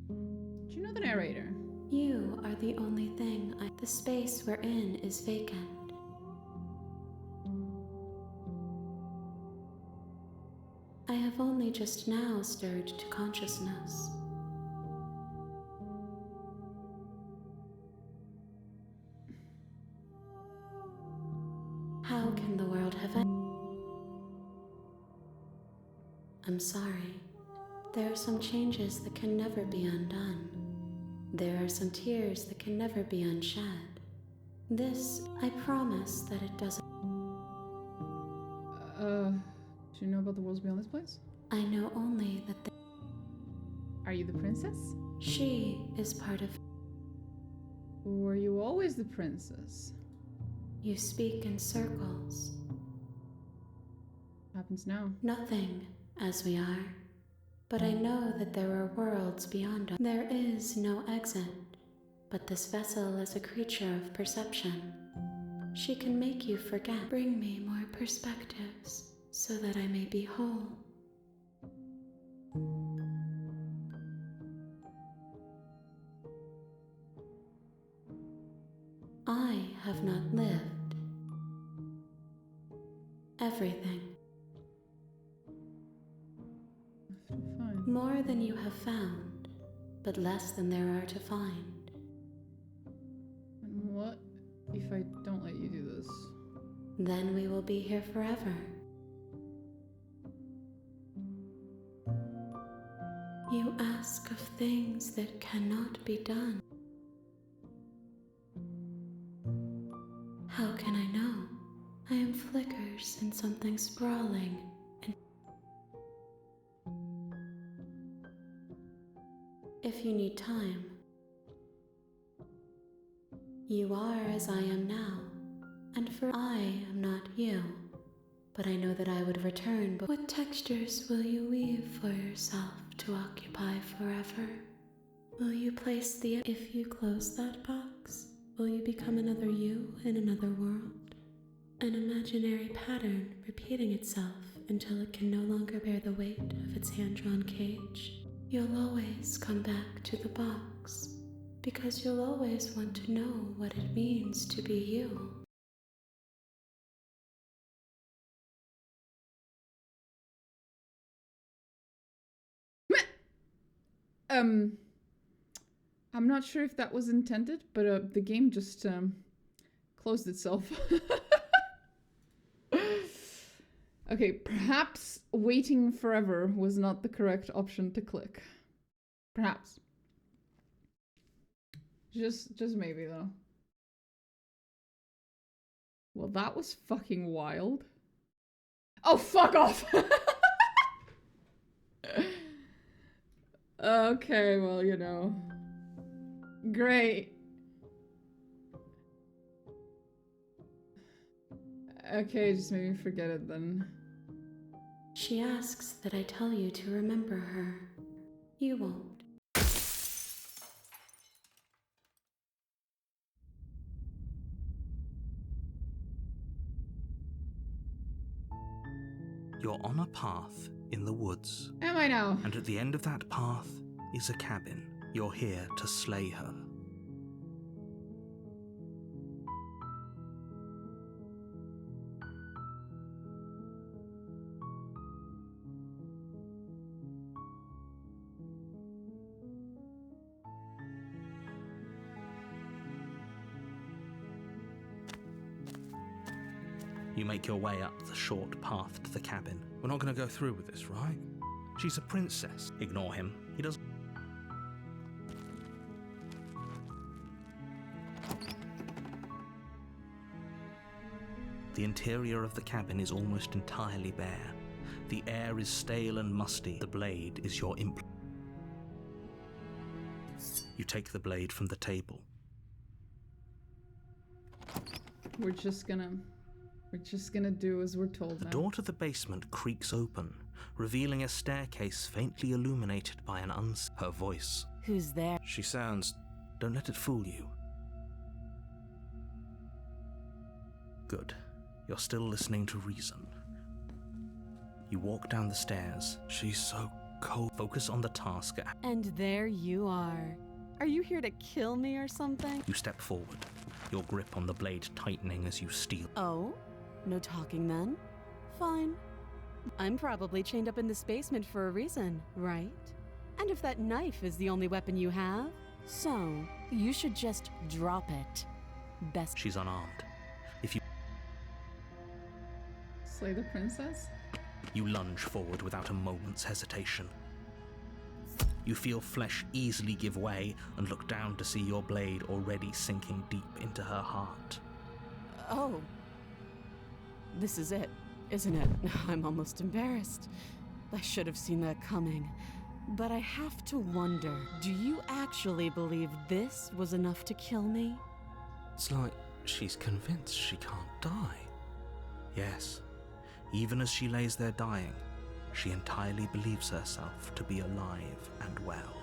Do you know the narrator? You are the only thing the space we're in is vacant. I have only just now stirred to consciousness. How can the world have I'm sorry. There are some changes that can never be undone. There are some tears that can never be unshed. This, I promise that it doesn't. Do you know about the worlds beyond this place? I know only that Are you the princess? she is part of. Were you always the princess? You speak in circles. Happens now. Nothing, as we are. But I know that there are worlds beyond us. There is no exit, but this vessel is a creature of perception. She can make you forget. Bring me more perspectives, so that I may be whole. I have not lived everything. Fine. More than you have found, but less than there are to find. And what if I don't let you do this? Then we will be here forever. You ask of things that cannot be done. How can I know? I am flickers in something sprawling and if you need time. You are as I am now, and for I am not you, but I know that I would return. But what textures will you weave for yourself to occupy forever? Will you place the... If you close that box, will you become another you in another world? An imaginary pattern repeating itself until it can no longer bear the weight of its hand-drawn cage. You'll always come back to the box, because you'll always want to know what it means to be you. I'm not sure if that was intended, but the game just closed itself. Okay, perhaps waiting forever was not the correct option to click. Perhaps. Just maybe though. Well, that was fucking wild. Oh, fuck off! Okay, well, you know. Great. Okay, just made me forget it then. She asks that I tell you to remember her. You won't. You're on a path in the woods, Am I now? and at the end of that path is a cabin. You're here to slay her. You make your way up the short path to the cabin. We're not going to go through with this, right? She's a princess. Ignore him. He doesn't. The interior of the cabin is almost entirely bare. The air is stale and musty. The blade is your implement. You take the blade from the table. We're just gonna do as we're told The now. door to the basement creaks open, revealing a staircase faintly illuminated by an her voice. Who's there? She sounds... Don't let it fool you. Good. You're still listening to reason. You walk down the stairs. She's so cold. Focus on the task at hand. And there you are. Are you here to kill me or something? You step forward, your grip on the blade tightening as you steal. Oh? No talking then? Fine. I'm probably chained up in this basement for a reason, right? And if that knife is the only weapon you have, so you should just drop it. Best. She's unarmed. If you Slay the princess? lunge forward without a moment's hesitation. You feel flesh easily give way and look down to see your blade already sinking deep into her heart. Oh. This is it, isn't it? I'm almost embarrassed. I should have seen that coming. But I have to wonder, do you actually believe this was enough to kill me? It's like she's convinced she can't die. Yes, even as she lays there dying, she entirely believes herself to be alive and well.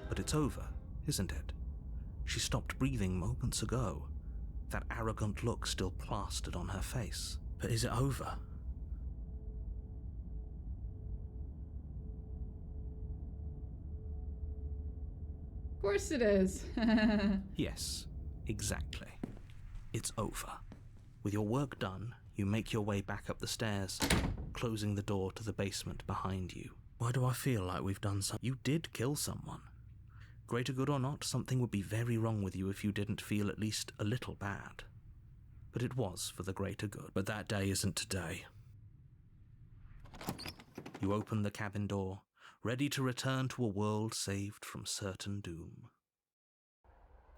But it's over, isn't it? She stopped breathing moments ago, that arrogant look still plastered on her face. But is it over? Of course it is. Yes, exactly. It's over. With your work done, you make your way back up the stairs, closing the door to the basement behind you. Why do I feel like we've done something? You did kill someone. Greater good or not, something would be very wrong with you if you didn't feel at least a little bad. But it was for the greater good. But that day isn't today. You open the cabin door, ready to return to a world saved from certain doom.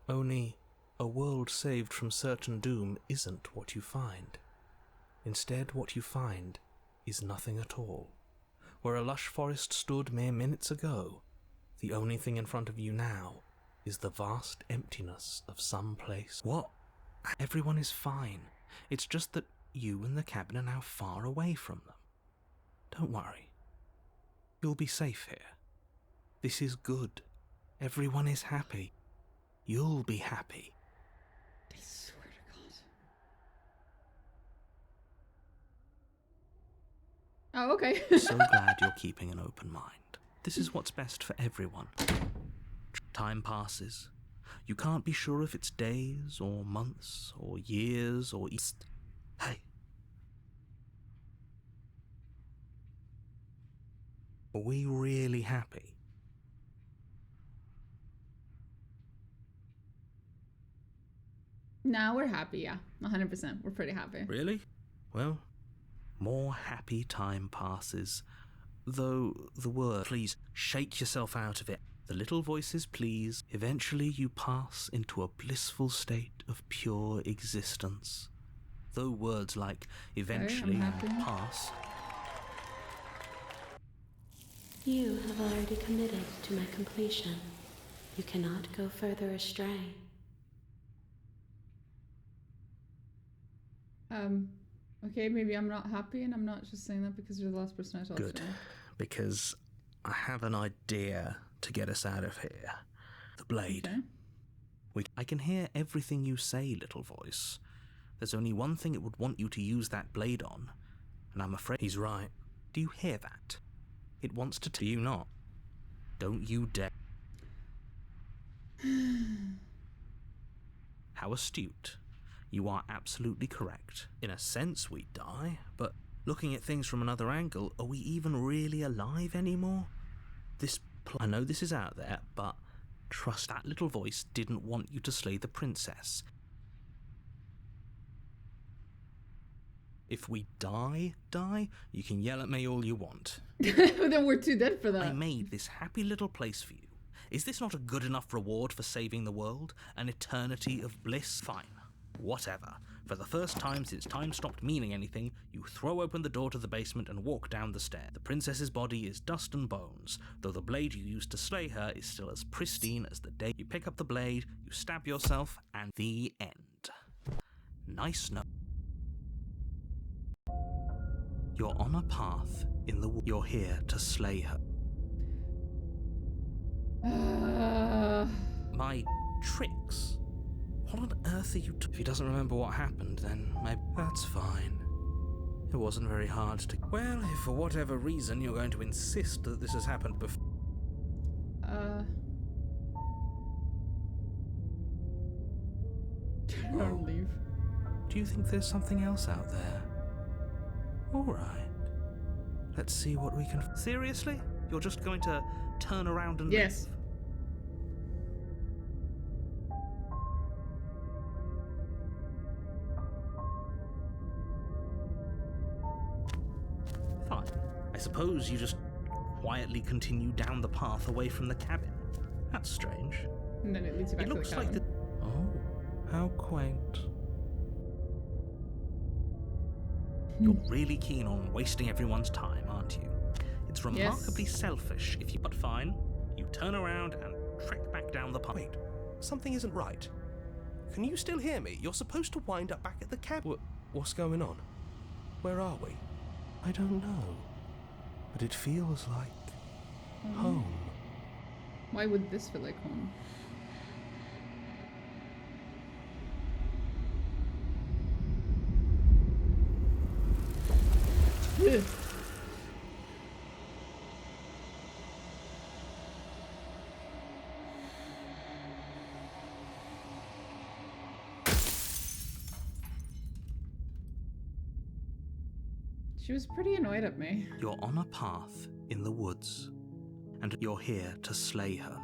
Only, a world saved from certain doom isn't what you find. Instead, what you find is nothing at all. Where a lush forest stood mere minutes ago, the only thing in front of you now is the vast emptiness of some place. What? Everyone is fine. It's just that you and the cabin are now far away from them. Don't worry. You'll be safe here. This is good. Everyone is happy. You'll be happy. I swear to God. Oh, okay. So glad you're keeping an open mind. This is what's best for everyone. Time passes. You can't be sure if it's days or months or years or Hey. Are we really happy? Now we're happy, yeah. 100%. We're pretty happy. Really? Well, more happy time passes. Though the word, please shake yourself out of it. The little voices please. Eventually you pass into a blissful state of pure existence. Though words like eventually I'm and happy. pass You have already committed to my completion. You cannot go further astray. Okay, maybe I'm not happy and I'm not just saying that because you're the last person I talked Good, to. because I have an idea to get us out of here. The blade. Okay. I can hear everything you say, little voice. There's only one thing it would want you to use that blade on, and I'm afraid he's right. Do you hear that? It wants to tell you not. Don't you dare. How astute. You are absolutely correct. In a sense, we die, but looking at things from another angle, are we even really alive anymore? I know this is out there, but trust that little voice didn't want you to slay the princess. If we die, you can yell at me all you want. Then we're too dead for that. I made this happy little place for you. Is this not a good enough reward for saving the world? An eternity of bliss? Fine. Whatever. For the first time since time stopped meaning anything, you throw open the door to the basement and walk down the stair. The princess's body is dust and bones, though the blade you used to slay her is still as pristine as the day you pick up the blade, you stab yourself, and the end. Nice note. You're on a path in the You're here to slay her. My tricks? What on earth are you If he doesn't remember what happened, then maybe that's fine. It wasn't very hard to... Well, if for whatever reason you're going to insist that this has happened before... Don't leave. Do you think there's something else out there? Alright. Let's see what we can... Seriously? You're just going to turn around and Yes. leave? Fine. I suppose you just quietly continue down the path away from the cabin. That's strange. And then it leads you back It to the looks cabin. like the... Oh, how quaint. You're really keen on wasting everyone's time, aren't you? It's remarkably selfish if you... But fine. You turn around and trek back down the path. Wait, something isn't right. Can you still hear me? You're supposed to wind up back at the cabin. What's going on? Where are we? I don't know. But it feels like... home. Why would this feel like home? Ugh. She was pretty annoyed at me. You're on a path in the woods, and you're here to slay her.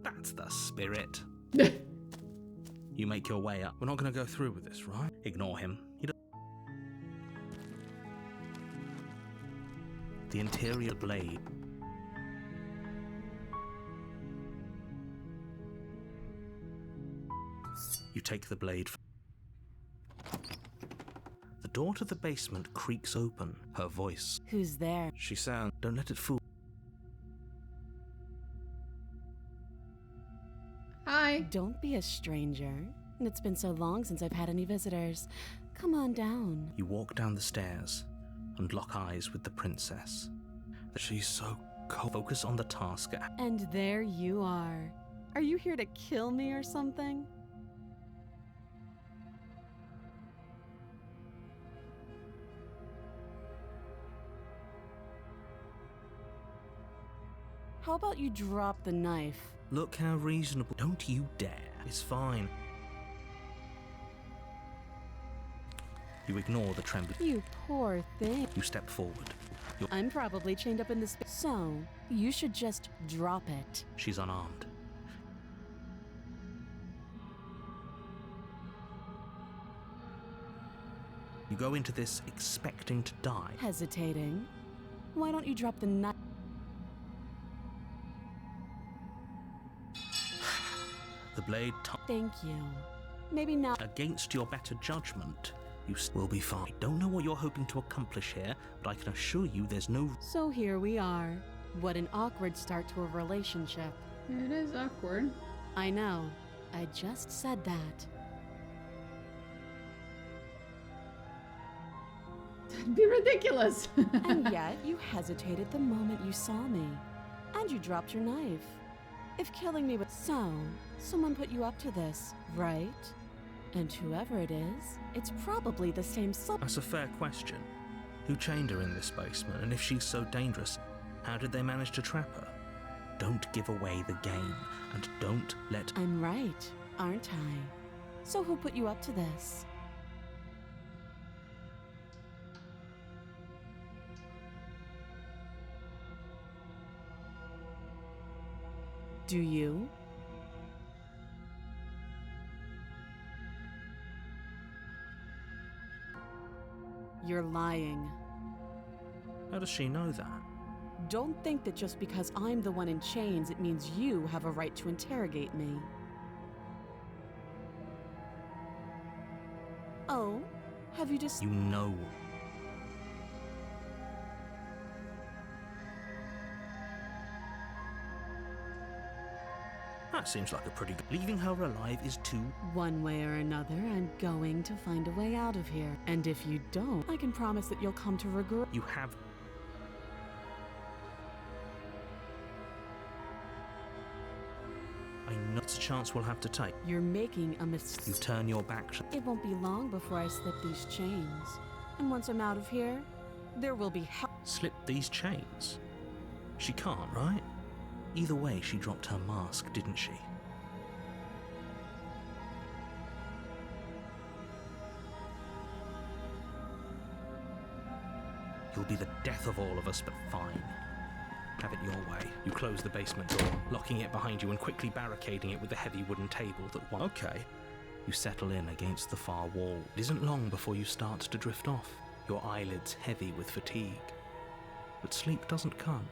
That's the spirit. You make your way up. We're not going to go through with this, right? Ignore him. The interior blade. You take the blade. The door to the basement creaks open. Her voice. Who's there? She sounds. Don't let it fool. Hi. Don't be a stranger. It's been so long since I've had any visitors. Come on down. You walk down the stairs and lock eyes with the princess. She's so cold. Focus on the task. And there you are. Are you here to kill me or something? How about you drop the knife? Look how reasonable. Don't you dare. It's fine. You ignore the trembling. You poor thing. You step forward. I'm probably chained up in this. So, you should just drop it. She's unarmed. You go into this expecting to die. Hesitating? Why don't you drop the knife? The blade Thank you. Maybe now. against your better judgment, you will be fine. I don't know what you're hoping to accomplish here, but I can assure you there's no... So here we are. What an awkward start to a relationship. It is awkward. I know. I just said that. That'd be ridiculous. And yet, you hesitated the moment you saw me. And you dropped your knife. If killing me was... So, someone put you up to this, right? And whoever it is, it's probably the same That's a fair question. Who chained her in this basement, and if she's so dangerous, how did they manage to trap her? Don't give away the game, and don't let... I'm right, aren't I? So who put you up to this? Do you? You're lying. How does she know that? Don't think that just because I'm the one in chains, it means you have a right to interrogate me. Oh, have you just... You know. That seems like a pretty good... Leaving her alive is too... One way or another, I'm going to find a way out of here. And if you don't, I can promise that you'll come to regret... You have... I know it's a chance we'll have to take. You're making a You mistake. turn your back to... It won't be long before I slip these chains. And once I'm out of here, there will be hell. Slip these chains? She can't, right? Either way, she dropped her mask, didn't she? You'll be the death of all of us, but fine. Have it your way. You close the basement door, locking it behind you and quickly barricading it with the heavy wooden table that one... Okay. You settle in against the far wall. It isn't long before you start to drift off, your eyelids heavy with fatigue. But sleep doesn't come.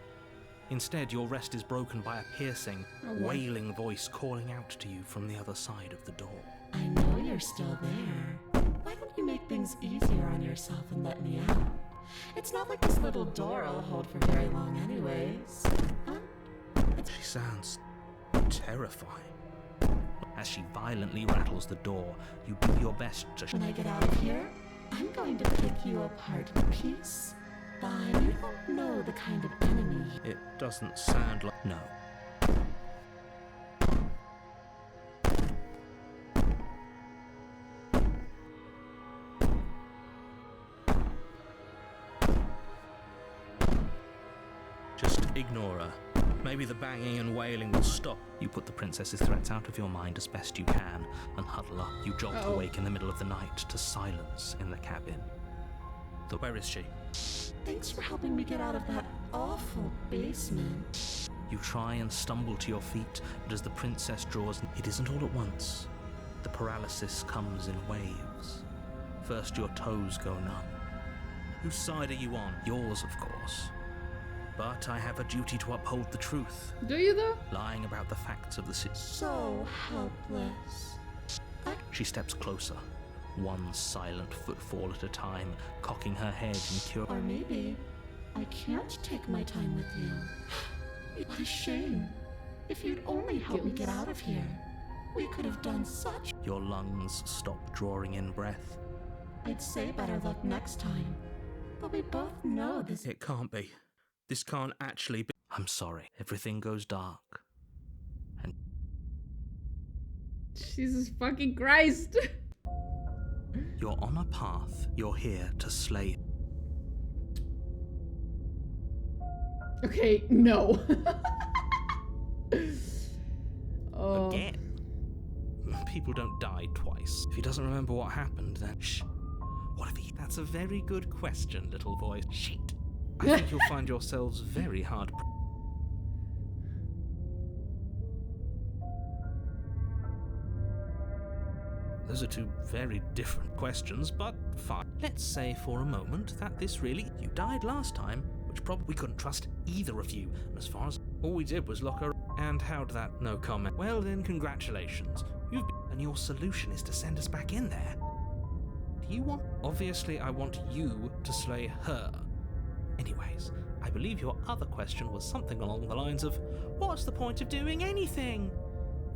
Instead, your rest is broken by a piercing, wailing voice calling out to you from the other side of the door. I know you're still there. Why don't you make things easier on yourself and let me out? It's not like this little door will hold for very long anyways. Huh? She sounds terrifying. As she violently rattles the door, you do your best to... When I get out of here, I'm going to pick you apart in peace. But you don't know the kind of enemy. It doesn't sound like... No. Just ignore her. Maybe the banging and wailing will stop. You put the princess's threats out of your mind as best you can and huddle up. You jolt awake in the middle of the night to silence in the cabin. Where is she? Thanks for helping me get out of that awful basement. You try and stumble to your feet, but as the princess draws, it isn't all at once. The paralysis comes in waves. First your toes go numb. Whose side are you on? Yours, of course. But I have a duty to uphold the truth. Do you though? Lying about the facts of the situation. So helpless. She steps closer, one silent footfall at a time, cocking her head in cure. Or maybe I can't take my time with you. What a shame. If you'd only helped me get out of here, we could have done such. Your lungs stop drawing in breath. I'd say better luck next time. But we both know this. It can't be. This can't actually be. I'm sorry. Everything goes dark. And Jesus fucking Christ. you're on a path. You're here to slay. Okay, no. Oh. Again. People don't die twice. If he doesn't remember what happened, then shh. What if he... That's a very good question, little voice. Shit. I think you'll find yourselves very hard... Those are two very different questions, but fine. Let's say for a moment that this really... You died last time, which probably we couldn't trust either of you. And as far as all we did was lock her. And how'd that? No comment. Well then, congratulations. And your solution is to send us back in there. Do you want? Obviously, I want you to slay her. Anyways, I believe your other question was something along the lines of, what's the point of doing anything?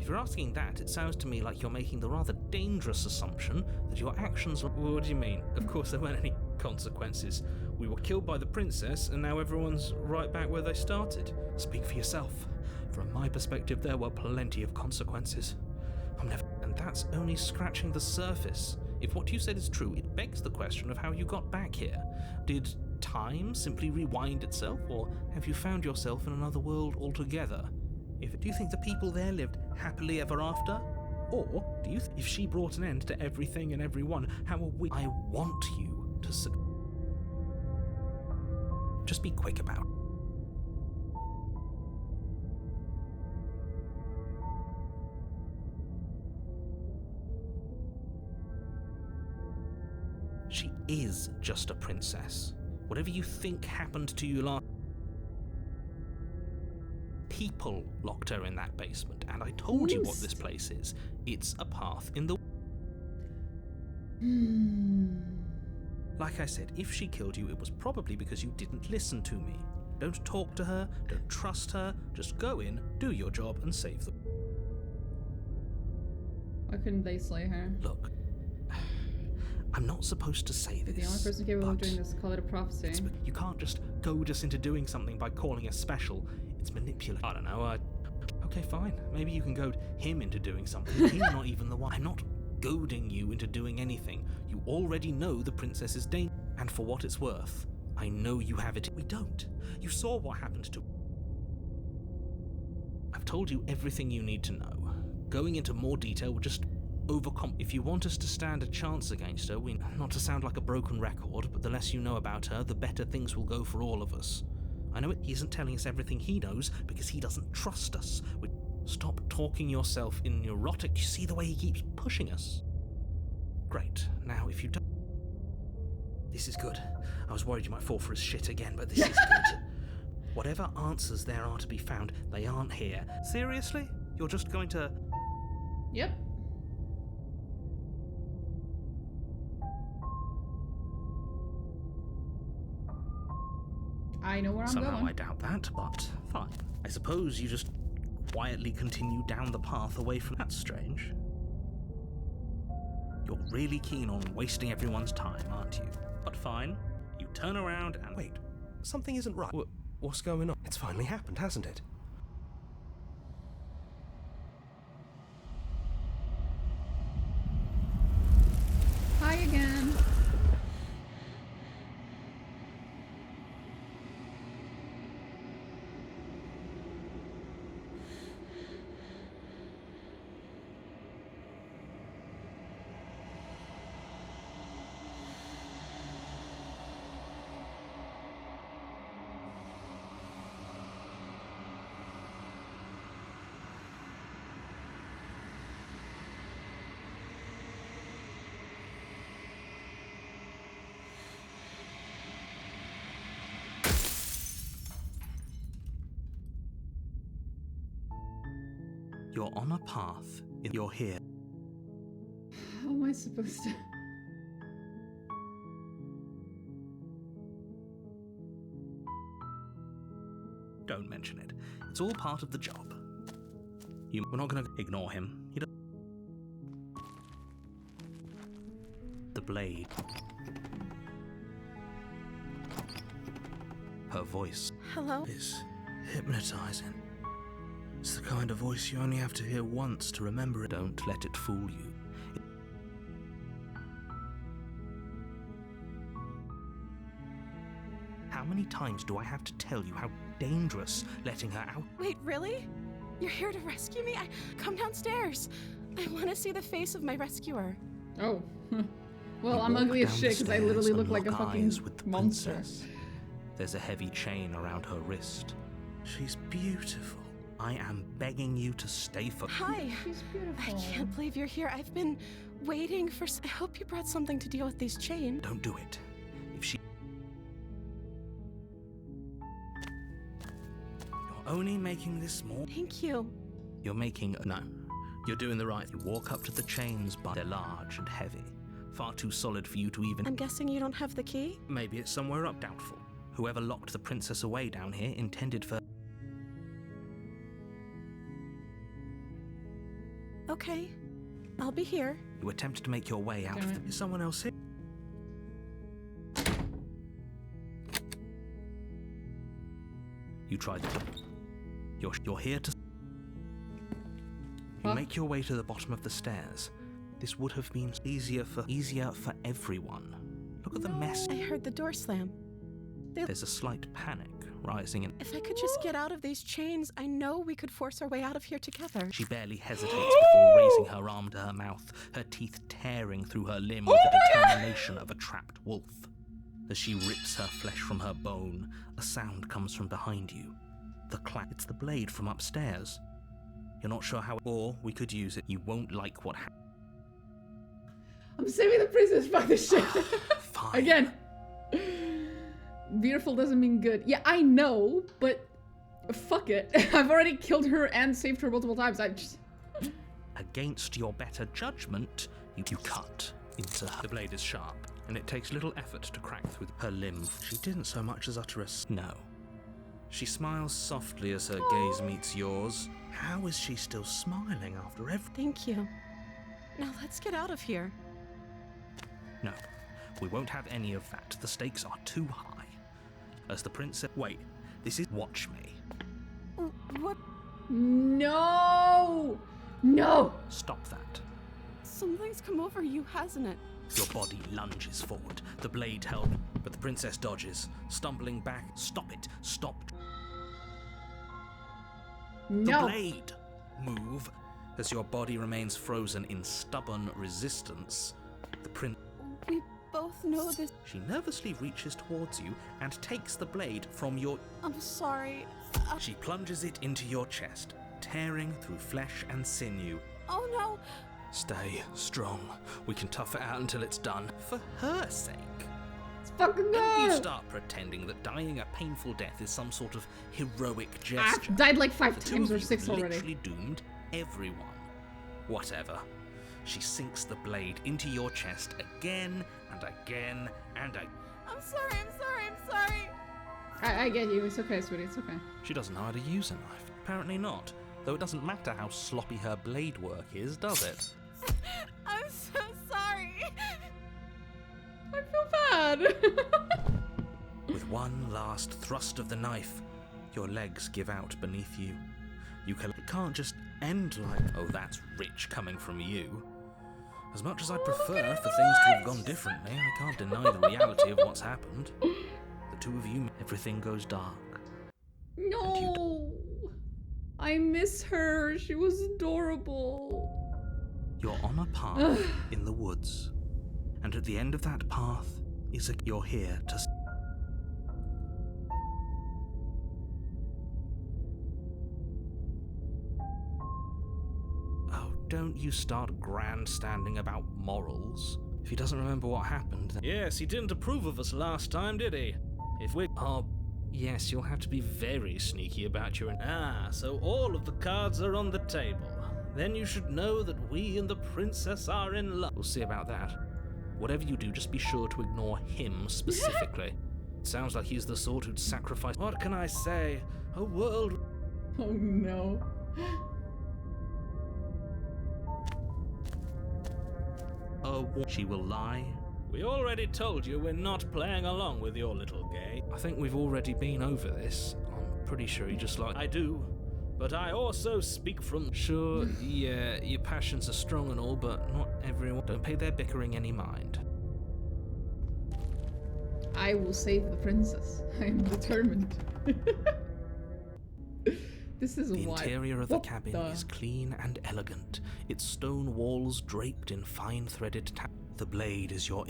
If you're asking that, it sounds to me like you're making the rather dangerous assumption that your actions... What do you mean? Of course there weren't any consequences. We were killed by the princess, and now everyone's right back where they started. Speak for yourself. From my perspective, there were plenty of consequences. And that's only scratching the surface. If what you said is true, it begs the question of how you got back here. Did time simply rewind itself, or have you found yourself in another world altogether? Do you think the people there lived happily ever after? Or do you if she brought an end to everything and everyone, how are we? I want you to just be quick about it. She is just a princess. Whatever you think happened to you last... People locked her in that basement, and I told you what this place is. It's a path in the... Like I said, if she killed you, it was probably because you didn't listen to me. Don't talk to her, don't trust her, just go in, do your job, and save them. Why couldn't they slay her? Look, I'm not supposed to say this. The only person capable of doing this, call it a prophecy. You can't just goad us into doing something by calling us special. It's manipulative. I don't know, okay, fine. Maybe you can goad him into doing something. He's not even the one. I'm not goading you into doing anything. You already know the princess is dangerous. And for what it's worth, I know you have it. We don't. You saw what happened to... I've told you everything you need to know. Going into more detail will just overcome. If you want us to stand a chance against her, not to sound like a broken record, but the less you know about her, the better things will go for all of us. I know he isn't telling us everything he knows because he doesn't trust us. Stop talking yourself in neurotic. You see the way he keeps pushing us? Great. Now, if you don't... This is good. I was worried you might fall for his shit again, but this is good. Whatever answers there are to be found, they aren't here. Seriously? You're just going to... Yep. I know where I'm Somehow going. I doubt that, but fine. I suppose you just quietly continue down the path away from... That's strange. You're really keen on wasting everyone's time, aren't you? But fine. You turn around and... Wait, something isn't right. What's going on? It's finally happened, hasn't it? Hi again. You're on a path. You're here. How am I supposed to... Don't mention it. It's all part of the job. We're not going to ignore him. The blade. Her voice. Hello? Is hypnotizing. It's the kind of voice you only have to hear once to remember it. Don't let it fool you. How many times do I have to tell you how dangerous letting her out? Wait, really? You're here to rescue me? Come downstairs. I want to see the face of my rescuer. Oh. Well, You I'm walk ugly as down shit the because I literally stairs look and like a lock fucking eyes with the monster. princess. There's a heavy chain around her wrist. She's beautiful. I am begging you to stay for... Hi. She's beautiful. I can't believe you're here. I've been waiting for... I hope you brought something to deal with these chains. Don't do it. If she... only making this more. Thank you. You're making. No. You're doing the right. You walk up to the chains, but they're large and heavy. Far too solid for you to even. I'm guessing you don't have the key? Maybe it's somewhere up. Doubtful. Whoever locked the princess away down here intended for. Okay. I'll be here. You attempt to make your way out Damn of it. the. Is someone else here? You tried to. You're here to. You Huh? make your way to the bottom of the stairs. This would have been easier for everyone. Look at the mess. I heard the door slam. There's a slight panic rising in. If I could just get out of these chains, I know we could force our way out of here together. She barely hesitates before raising her arm to her mouth, her teeth tearing through her limb with the determination of a trapped wolf. As she rips her flesh from her bone, a sound comes from behind you. The clack. It's the blade from upstairs. You're not sure how, or we could use it. You won't like what happens. I'm saving the princess by the shit. Fine. Again. Beautiful doesn't mean good. Yeah, I know, but fuck it. I've already killed her and saved her multiple times. I just... Against your better judgment, you cut into her. The blade is sharp, and it takes little effort to crack through her limb. She didn't so much as utter a no. She smiles softly as her gaze meets yours. How is she still smiling after everything? Thank you. Now let's get out of here. No, we won't have any of that. The stakes are too high. As the princess... Wait, this is... Watch me. What? No! No! Stop that. Something's come over you, hasn't it? Your body lunges forward, the blade held, but the princess dodges, stumbling back. Stop it. Stop. No! The blade! Move. As your body remains frozen in stubborn resistance, the prince... We both know this. She nervously reaches towards you and takes the blade from your... I'm sorry. She plunges it into your chest, tearing through flesh and sinew. Oh no! Stay strong. We can tough it out until it's done. For her sake. It's fucking Don't you no! start pretending that dying a painful death is some sort of heroic I've gesture. died like 5 The two times of or you 6 have already. literally doomed everyone. Whatever. She sinks the blade into your chest again and again and again. I'm sorry, I'm sorry, I'm sorry. I get you. It's okay, sweetie. It's okay. She doesn't know how to use a knife. Apparently not. Though it doesn't matter how sloppy her blade work is, does it? I'm so sorry. I feel bad. With one last thrust of the knife, your legs give out beneath you. It can't just end like, oh, that's rich coming from you. As much as I'd prefer for things to have gone differently, I can't deny the reality of what's happened. The two of you, everything goes dark. No! I miss her. She was adorable. You're on a path in the woods, and at the end of that path is you're here to... Oh, don't you start grandstanding about morals. If he doesn't remember what happened, then... Yes, he didn't approve of us last time, did he? If we... Oh, yes, you'll have to be very sneaky about your... Ah, so all of the cards are on the table. Then you should know that we and the princess are in love. We'll see about that. Whatever you do, just be sure to ignore him specifically. It sounds like he's the sort who'd sacrifice... What can I say? A world... Oh no. She will lie. We already told you we're not playing along with your little game. I think we've already been over this. I'm pretty sure he just like... I do, but I also speak from... Sure, yeah, your passions are strong and all, but not everyone. Don't pay their bickering any mind. I will save the princess. I am determined. This is The wild. interior of the What cabin the- is clean and elegant, its stone walls draped in fine threaded The blade is your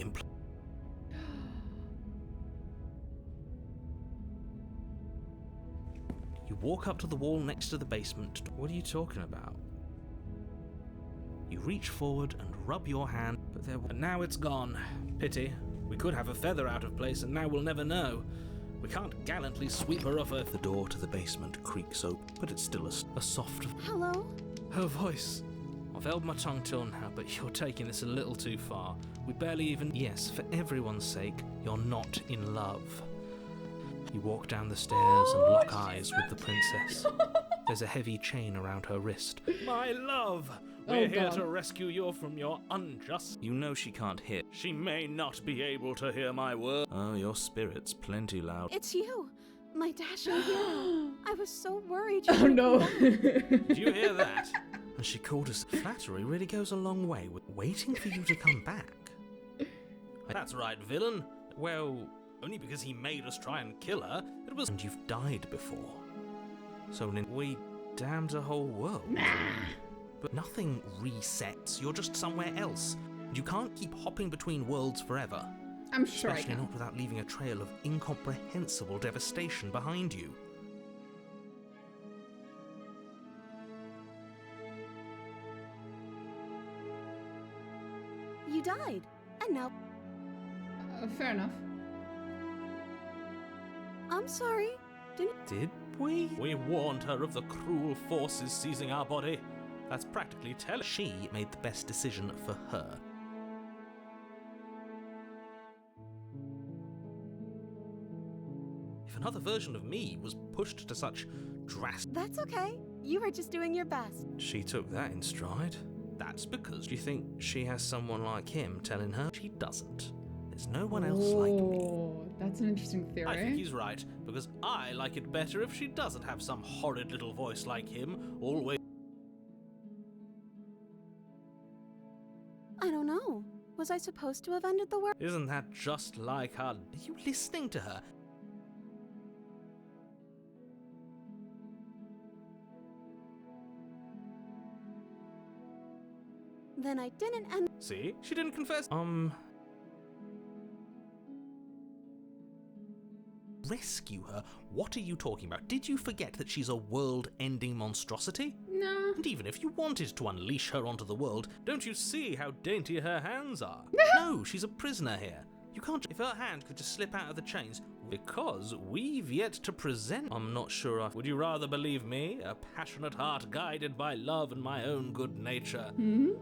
You walk up to the wall next to the basement. What are you talking about? You reach forward and rub your hand, And now it's gone. Pity. We could have a feather out of place and now we'll never know. We can't gallantly sweep her off her... The door to the basement creaks open, but it's still a soft... Hello? Her voice. I've held my tongue till now, but you're taking this a little too far. We barely even... Yes, for everyone's sake, you're not in love. You walk down the stairs and lock eyes with the princess. There's a heavy chain around her wrist. My love! Oh, We're here God. to rescue you from your unjust... You know she can't hear. She may not be able to hear my word. Oh, your spirit's plenty loud. It's you, my dashing hero. I was so worried. Oh no. Did you hear that? And she called us. Flattery really goes a long way with waiting for you to come back. That's right, villain. Well, only because he made us try and kill her. It was... And you've died before. So we damned a whole world. But nothing resets. You're just somewhere else. You can't keep hopping between worlds forever. I'm sure I Especially can. not without leaving a trail of incomprehensible devastation behind you. You died, and now Fair enough. I'm sorry. Did we? We warned her of the cruel forces seizing our body. That's practically telling. She made the best decision for her. If another version of me was pushed to such drastic... That's okay. You were just doing your best. She took that in stride. That's because Do you think she has someone like him telling her? She doesn't. There's no one else like me. Oh, that's an interesting theory. I think he's right, because I like it better if she doesn't have some horrid little voice like him, always... I don't know. Was I supposed to have ended the world? Isn't that just like her? Are you listening to her? Then I didn't end. See? She didn't confess. Rescue her? What are you talking about? Did you forget that she's a world-ending monstrosity? No. And even if you wanted to unleash her onto the world, Don't you see how dainty her hands are? no, she's a prisoner here. You can't. If her hand could just slip out of the chains, Because we've yet to present. I'm not sure I. would you rather believe me, a passionate heart guided by love and my own good nature?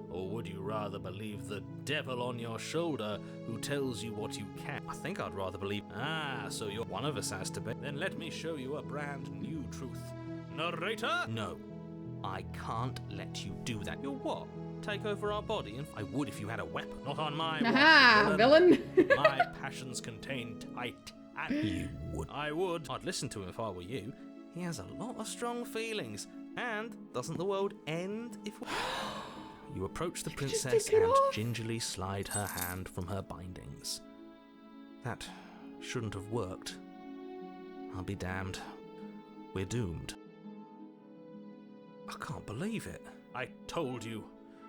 Or would you rather believe the devil on your shoulder who tells you what you can? I think I'd rather believe. Ah, so you're One of us has to be. Then let me show you a brand new truth. Narrator? No, I can't let you do that. You'll what? Take over our body and... I would if you had a weapon. Not on my Aha, watch, villain. My passions contain tight and... You would. I would. I'd listen to him if I were you. He has a lot of strong feelings. And doesn't the world end if... You approach the just princess take it and off. gingerly slide her hand from her bindings. That shouldn't have worked. I'll be damned. We're doomed. I can't believe it. I told you.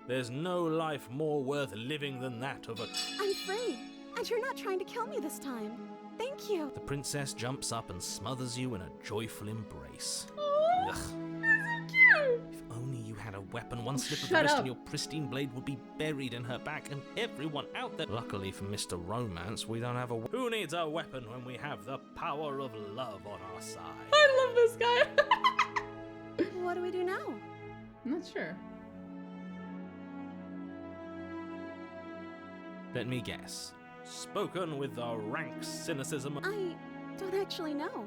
There's no life more worth living than that of a... I'm free, and you're not trying to kill me this time. Thank you. The princess jumps up and smothers you in a joyful embrace. Oh, Ugh. that's so cute. If only you had a weapon, one slip of the shut wrist up. and your pristine blade would be buried in her back and everyone out there. Luckily for Mr. Romance, we don't have a Who needs a weapon when we have the power of love on our side? I love this guy. What do we do now? I'm not sure. Let me guess. Spoken with the rank cynicism... I don't actually know.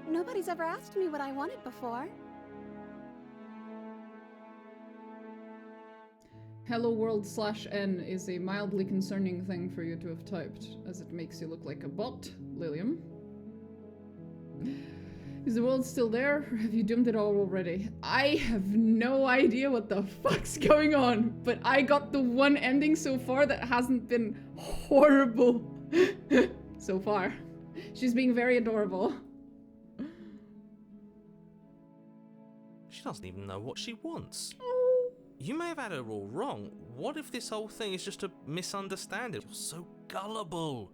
Nobody's ever asked me what I wanted before. Hello world /n is a mildly concerning thing for you to have typed, as it makes you look like a bot, Lilium. Is the world still there, or have you doomed it all already? I have no idea what the fuck's going on, but I got the one ending so far that hasn't been horrible so far. She's being very adorable. She doesn't even know what she wants. Oh. You may have had her all wrong. What if this whole thing is just a misunderstanding? You're so gullible.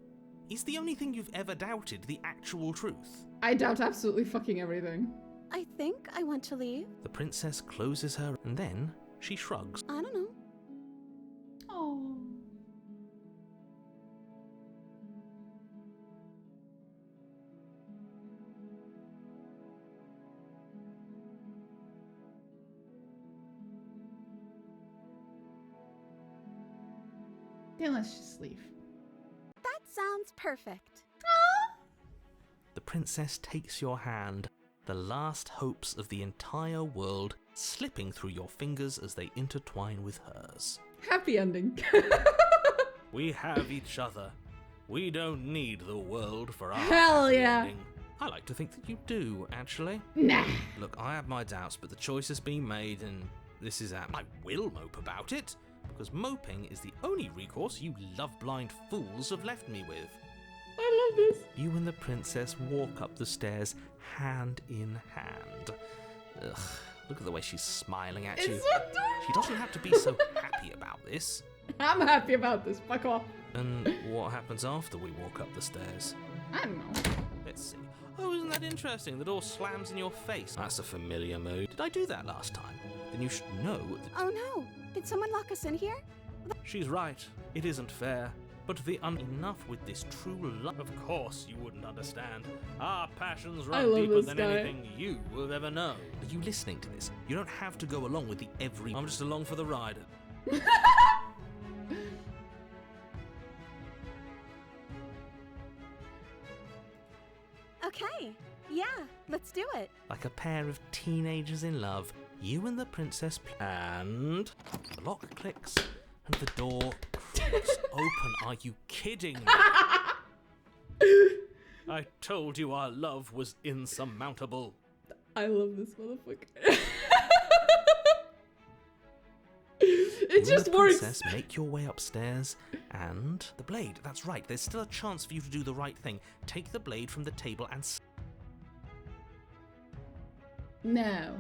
Is the only thing you've ever doubted the actual truth? I doubt absolutely fucking everything. I think I want to leave. The princess closes her and then she shrugs. I don't know. Oh. Then let's just leave. That sounds perfect. The princess takes your hand, the last hopes of the entire world slipping through your fingers as they intertwine with hers. Happy ending. We have each other. We don't need the world for our Hell happy yeah. ending. I like to think that you do, actually. Nah. Look, I have my doubts, but the choice has been made, and this is I will mope about it, because moping is the only recourse you love-blind fools have left me with. I love this. You and the princess walk up the stairs, hand in hand. Ugh, look at the way she's smiling at you. It's so adorable. She doesn't have to be so happy about this. I'm happy about this. Fuck off. And what happens after we walk up the stairs? I don't know. Let's see. Oh, isn't that interesting? The door slams in your face. That's a familiar mood. Did I do that last time? Then you should know that Oh no! Did someone lock us in here? She's right. It isn't fair. But enough with this true love. Of course you wouldn't understand. Our passions I run love deeper this than guy. anything you will ever know. Are you listening to this? You don't have to go along with the every. I'm just along for the ride. Okay, yeah, let's do it. Like a pair of teenagers in love, you and the princess and the lock clicks and the door creaks open. Are you kidding me? I told you our love was insurmountable. I love this motherfucker. It You and just the works. princess make your way upstairs and the blade. That's right. There's still a chance for you to do the right thing. Take the blade from the table and No.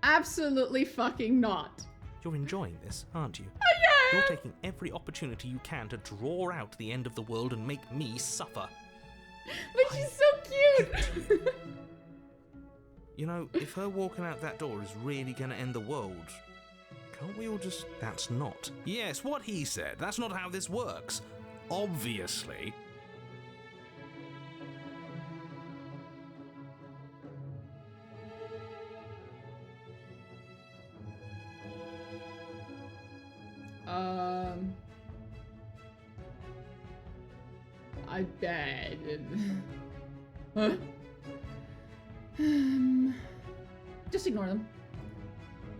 Absolutely fucking not. you're enjoying this, aren't you? Yeah. You're taking every opportunity you can to draw out the end of the world and make me suffer. But she's so cute. You know, if her walking out that door is really gonna end the world, can't we all just... That's not. Yes, what he said. That's not how this works. Obviously. I bet. Huh? Just ignore them.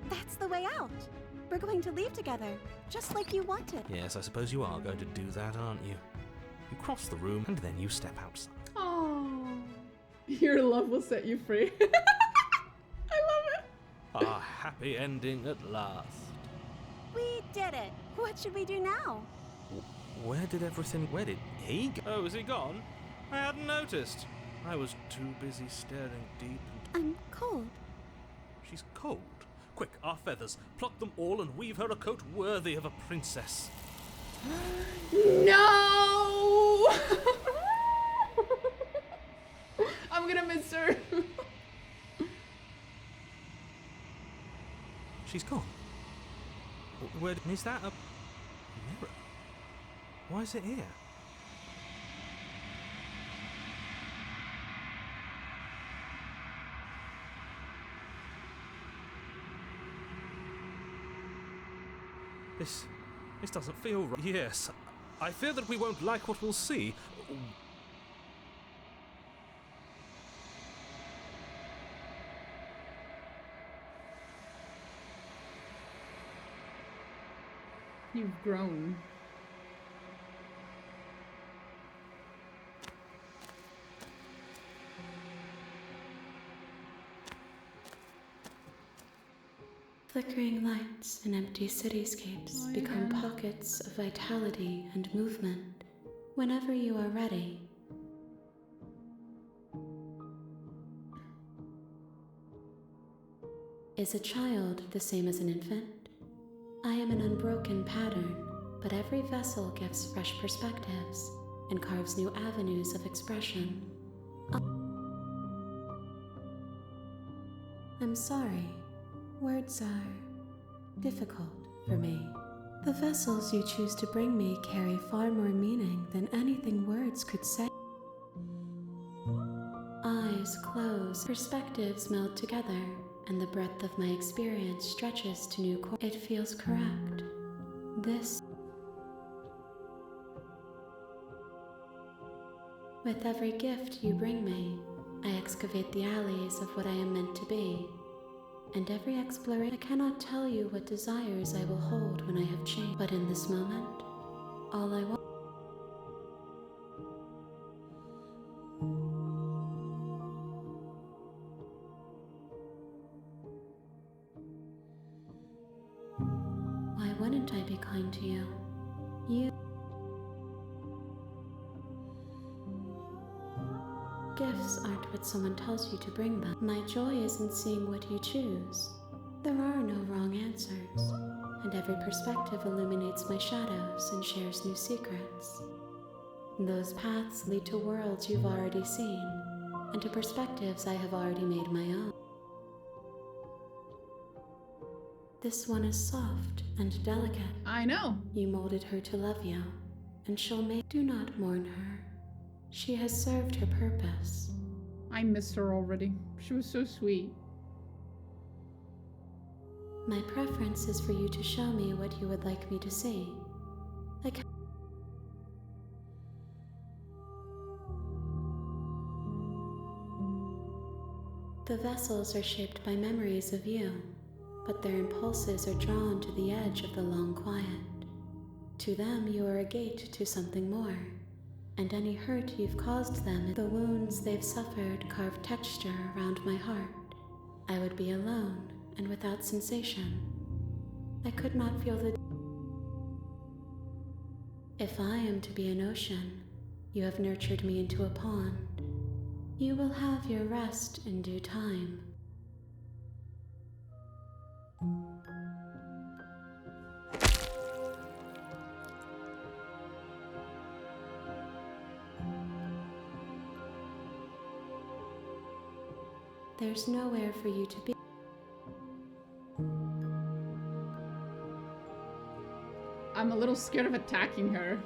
That's the way out. We're going to leave together, just like you wanted. Yes, I suppose you are going to do that, aren't you? You cross the room and then you step outside. Oh, your love will set you free. I love it. A happy ending at last. We did it. What should we do now? Where did he go? Oh, is he gone? I hadn't noticed. I was too busy staring deep into... I'm cold. She's cold. Quick, our feathers. Pluck them all and weave her a coat worthy of a princess. No! I'm gonna miss her. She's gone. Where is that a mirror? Why is it here? This doesn't feel right. Yes, I fear that we won't like what we'll see. You've grown. Flickering lights in empty cityscapes become pockets of vitality and movement. Whenever you are ready, is a child the same as an infant? I am an unbroken pattern, but every vessel gives fresh perspectives and carves new avenues of expression. I'm sorry. Words are difficult for me. The vessels you choose to bring me carry far more meaning than anything words could say. Eyes close, perspectives meld together, and the breadth of my experience stretches to new It feels correct. This With every gift you bring me, I excavate the alleys of what I am meant to be. And every exploration, I cannot tell you what desires I will hold when I have changed. But in this moment, all I want. Why wouldn't I be kind to you? You. Gifts aren't what someone tells you to bring them. My joy is in seeing what you choose. There are no wrong answers, and every perspective illuminates my shadows and shares new secrets. Those paths lead to worlds you've already seen, and to perspectives I have already made my own. This one is soft and delicate. I know. You molded her to love you, and she'll make. Do not mourn her. She has served her purpose. I missed her already. She was so sweet. My preference is for you to show me what you would like me to see. Like the vessels are shaped by memories of you, but their impulses are drawn to the edge of the long quiet. To them, you are a gate to something more, and any hurt you've caused them, the wounds they've suffered carve texture around my heart. I would be alone and without sensation. I could not feel the. If I am to be an ocean, you have nurtured me into a pond. You will have your rest in due time. There's nowhere for you to be. I'm a little scared of attacking her.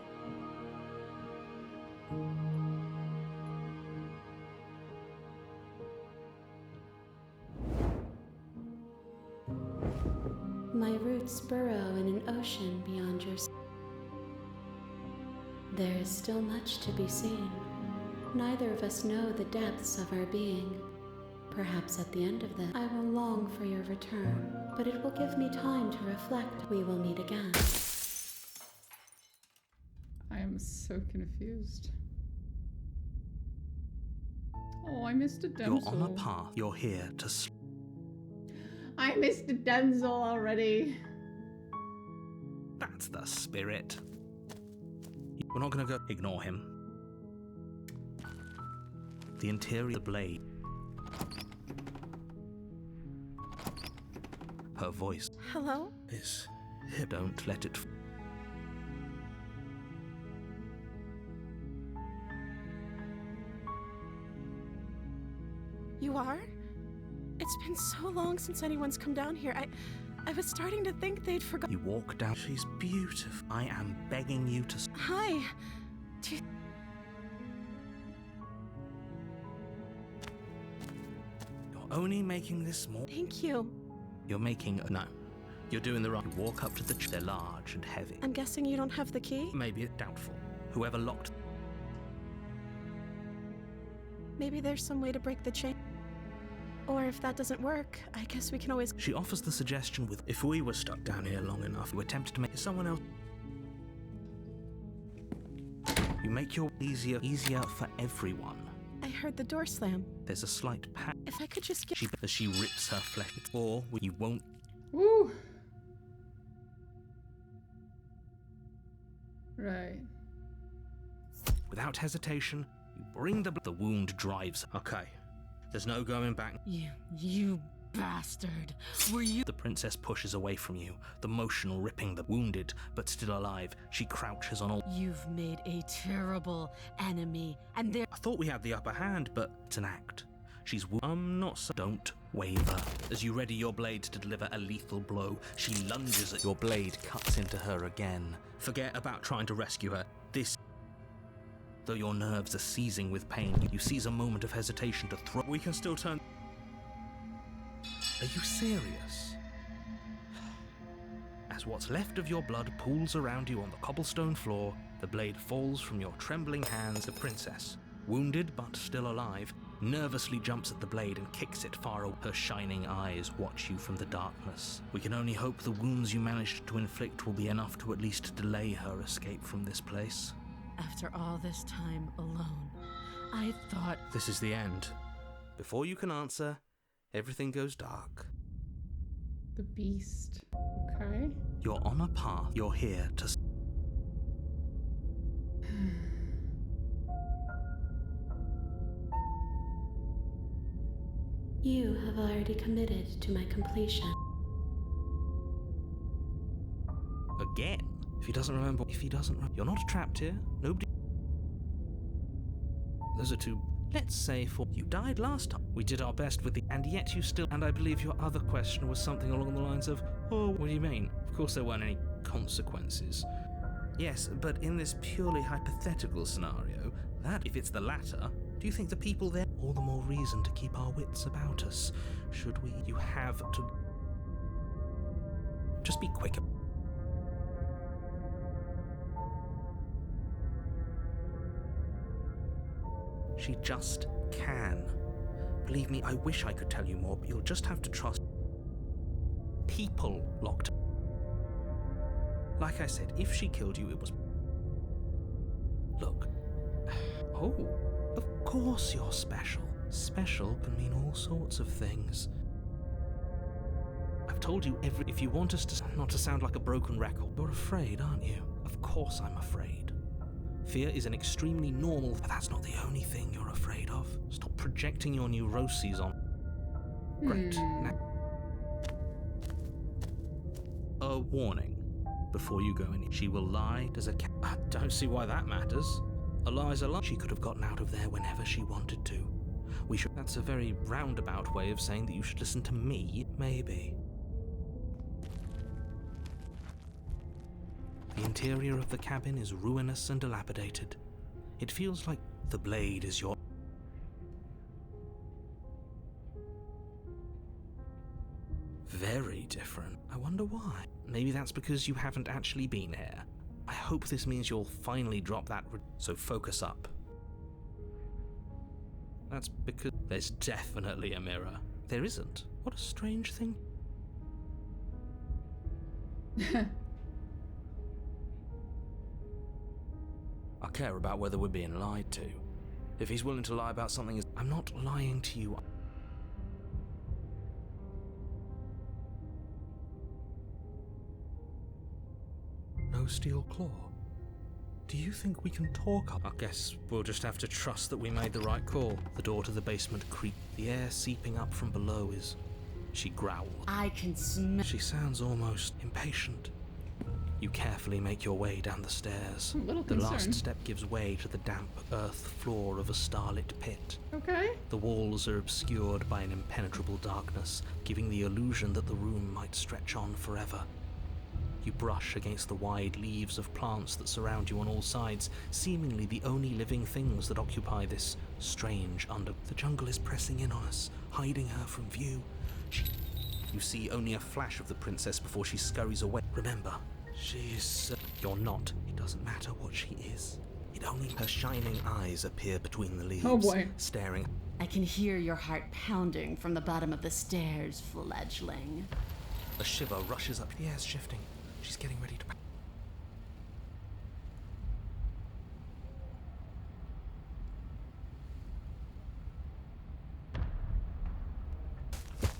My roots burrow in an ocean beyond your. There is still much to be seen. Neither of us know the depths of our being. Perhaps at the end of this, I will long for your return, but it will give me time to reflect. We will meet again. I am so confused. Oh, I missed a damsel. You're on a path. You're here to. I missed a damsel already. That's the spirit. We're not gonna go. Ignore him. The interior blade. Her voice Hello? is. Don't let it. You are? It's been so long since anyone's come down here. I was starting to think they'd forgotten. You walk down. She's beautiful. I am begging you to. Hi. Do you... You're only making this more. Thank you. You're making. No. You're doing the right. You walk up to the. They're large and heavy. I'm guessing you don't have the key? Maybe it's doubtful. Whoever locked. Maybe there's some way to break the chain. Or if that doesn't work, I guess we can always... She offers the suggestion with, if we were stuck down here long enough, you attempt to make someone else. You make your easier for everyone. I heard the door slam. There's a slight pat. If I could just get... She rips her flesh, or you won't. Woo. Right. Without hesitation, you bring the wound drives. Okay. There's no going back. You bastard. Were you... The princess pushes away from you, the motion ripping the wounded, but still alive. She crouches on all. You've made a terrible enemy, and there... I thought we had the upper hand, but it's an act. She's not so. Don't waver. As you ready your blade to deliver a lethal blow, she lunges at your blade, cuts into her again. Forget about trying to rescue her. This... Though your nerves are seizing with pain, you seize a moment of hesitation to throw. We can still turn. Are you serious? As what's left of your blood pools around you on the cobblestone floor, the blade falls from your trembling hands. The princess Wounded but still alive, nervously jumps at the blade and kicks it far away. Her shining eyes watch you from the darkness. We can only hope the wounds you managed to inflict will be enough to at least delay her escape from this place. After all this time alone, I thought... This is the end. Before you can answer, everything goes dark. The beast. Okay. You're on a path. You're here to... You have already committed to my completion. Again? If he doesn't remember... You're not trapped here. Nobody... Those are two... Let's say for... You died last time. We did our best with the... And yet you still... And I believe your other question was something along the lines of... Oh, what do you mean? Of course there weren't any consequences. Yes, but in this purely hypothetical scenario, that... If it's the latter... Do you think the people there... All the more reason to keep our wits about us. Should we... You have to... Just be quick. She just can. Believe me, I wish I could tell you more, but you'll just have to trust... People locked. Like I said, if she killed you, it was... Look. Oh, of course you're special. Special can mean all sorts of things. I've told you if you want us to... Not to sound like a broken record. You're afraid, aren't you? Of course I'm afraid. Fear is an extremely normal... But that's not the only thing you're afraid of. Stop projecting your neuroses on... Great. Now... A warning. Before you go in, she will lie. Does a cat... I don't see why that matters. A lie's a lie. She could have gotten out of there whenever she wanted to. We should... That's a very roundabout way of saying that you should listen to me. Maybe. The interior of the cabin is ruinous and dilapidated. It feels like the blade is your... Very different. I wonder why. Maybe that's because you haven't actually been here. I hope this means you'll finally drop that... So focus up. That's because there's definitely a mirror. There isn't. What a strange thing. I care about whether we're being lied to. If he's willing to lie about something... I'm not lying to you. No steel claw. Do you think we can talk up? I guess we'll just have to trust that we made the right call. The door to the basement creaked. The air seeping up from below is... She growls. I can smell... She sounds almost impatient. You carefully make your way down the stairs. I'm a little The concerned. last step gives way to the damp earth floor of a starlit pit. Okay. The walls are obscured by an impenetrable darkness, giving the illusion that the room might stretch on forever. You brush against the wide leaves of plants that surround you on all sides, seemingly the only living things that occupy this strange The jungle is pressing in on us, hiding her from view. You see only a flash of the princess before she scurries away. Remember, she's... You're not. It doesn't matter what she is. It only... Her shining eyes appear between the leaves, Oh boy. staring... I can hear your heart pounding from the bottom of the stairs, fledgling. A shiver rushes up. The air's shifting. She's getting ready to...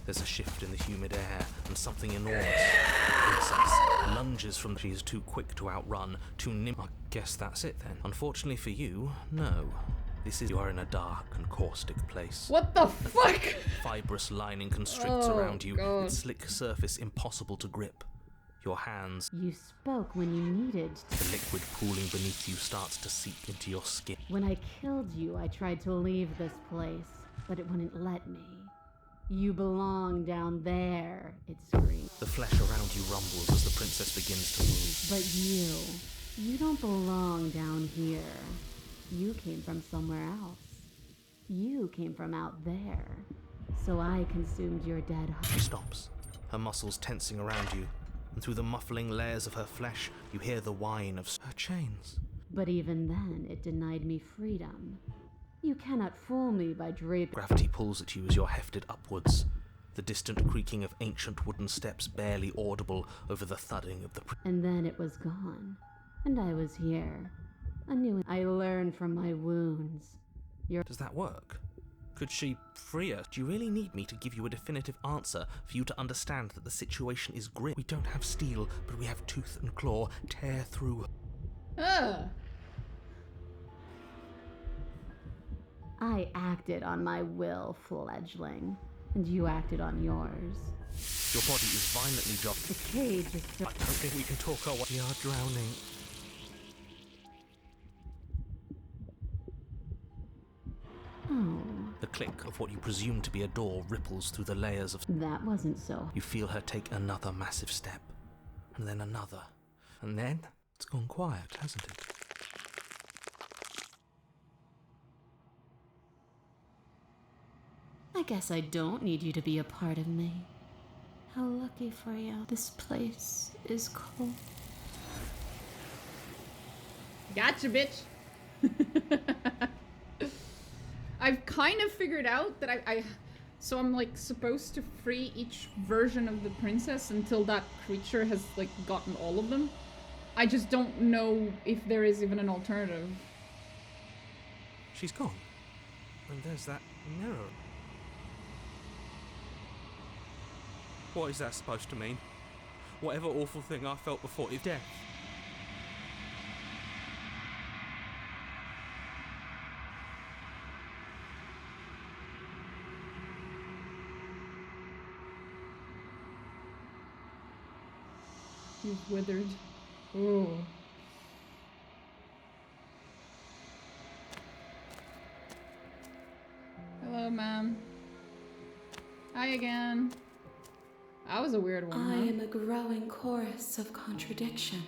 There's a shift in the humid air, and something enormous. The princess lunges from... She is too quick to outrun, too nimble. I guess that's it then. Unfortunately for you, no. This is... You are in a dark and caustic place. What the fuck? Fibrous lining constricts Oh, around you, God. its slick surface impossible to grip. Your hands... You spoke when you needed to. The liquid pooling beneath you starts to seep into your skin. When I killed you, I tried to leave this place, but it wouldn't let me. You belong down there, it screamed. The flesh around you rumbles as the princess begins to move. But you don't belong down here. You came from somewhere else. You came from out there. So I consumed your dead heart. She stops, her muscles tensing around you, and through the muffling layers of her flesh, you hear the whine of her chains. But even then, it denied me freedom. You cannot fool me by draping. Gravity pulls at you as you're hefted upwards, the distant creaking of ancient wooden steps barely audible over the thudding of the... And then it was gone. And I was here. I learned from my wounds. Does that work? Could she free us? Do you really need me to give you a definitive answer for you to understand that the situation is grim? We don't have steel, but we have tooth and claw. Tear through. Ugh. I acted on my will, fledgling. And you acted on yours. Your body is violently jogged. The cage is still... I don't think we can talk our way. We are drowning. Oh, The click of what you presume to be a door ripples through the layers of... that wasn't so... You feel her take another massive step, and then another, and then it's gone quiet, hasn't it? I guess I don't need you to be a part of me. How lucky for you. This place is cold. Gotcha, bitch. I've kind of figured out that so I'm like supposed to free each version of the princess until that creature has like gotten all of them. I just don't know if there is even an alternative. She's gone. And there's that mirror. What is that supposed to mean? Whatever awful thing I felt before is death. You've withered. Ooh. Hello, ma'am. Hi again. That was a weird one, I huh? am a growing chorus of contradiction.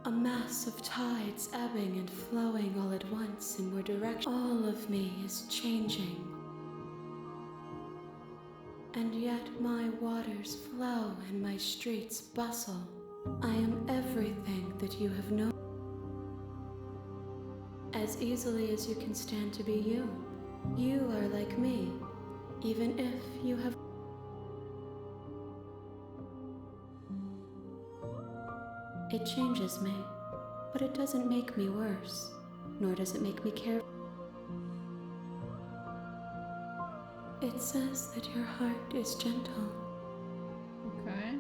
A mass of tides ebbing and flowing all at once in more directions. All of me is changing. And yet my waters flow and my streets bustle. I am everything that you have known. As easily as you can stand to be you. You are like me, even if you have... It changes me, but it doesn't make me worse, nor does it make me care. It says that your heart is gentle. Okay.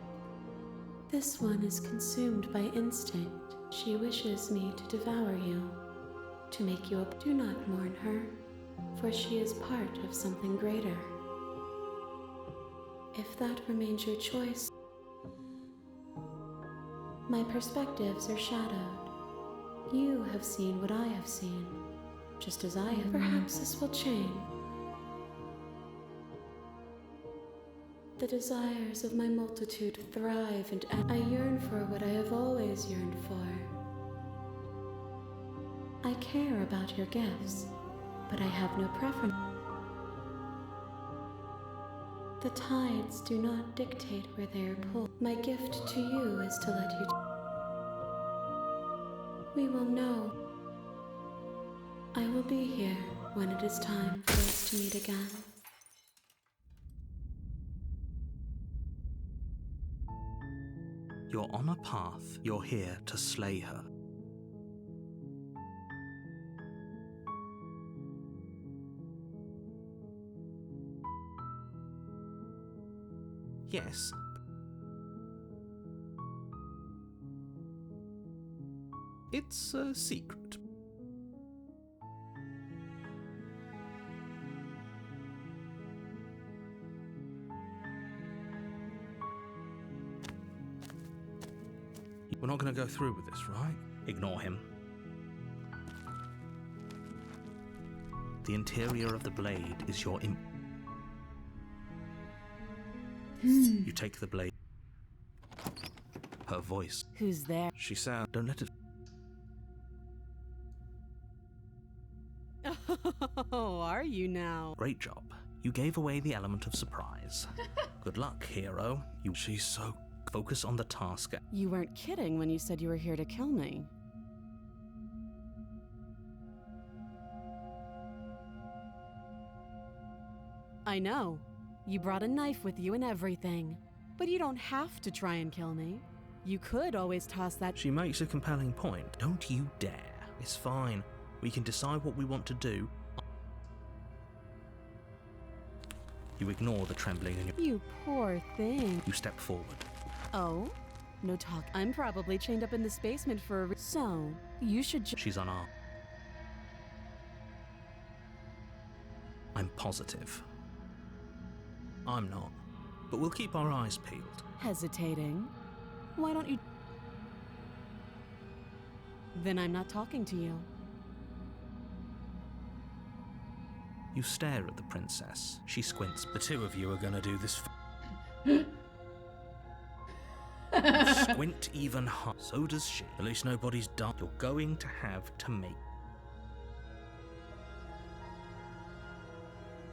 This one is consumed by instinct. She wishes me to devour you, to make you a... Do not mourn her, for she is part of something greater. If that remains your choice... My perspectives are shadowed. You have seen what I have seen, just as I have. Perhaps this will change. The desires of my multitude thrive and I yearn for what I have always yearned for. I care about your gifts, but I have no preference. The tides do not dictate where they are pulled. My gift to you is to let you... We will know. I will be here when it is time for us to meet again. You're on a path. You're here to slay her. Yes. It's a secret. We're not going to go through with this, right? Ignore him. The interior of the blade is your You take the blade. Her voice. Who's there? She sounds... Don't let it... Oh, are you now? Great job. You gave away the element of surprise. Good luck, hero. She's so... Focus on the task. You weren't kidding when you said you were here to kill me. I know. You brought a knife with you and everything. But you don't have to try and kill me. You could always toss that. She makes a compelling point. Don't you dare. It's fine. We can decide what we want to do. You ignore the trembling in your... You poor thing. You step forward. Oh? No talk. I'm probably chained up in this basement for a So, you should She's unarmed. I'm positive. I'm not. But we'll keep our eyes peeled. Hesitating. Why don't you... Then I'm not talking to you. You stare at the princess. She squints. The two of you are gonna do this. Squint even harder. So does she. At least nobody's done. You're going to have to make...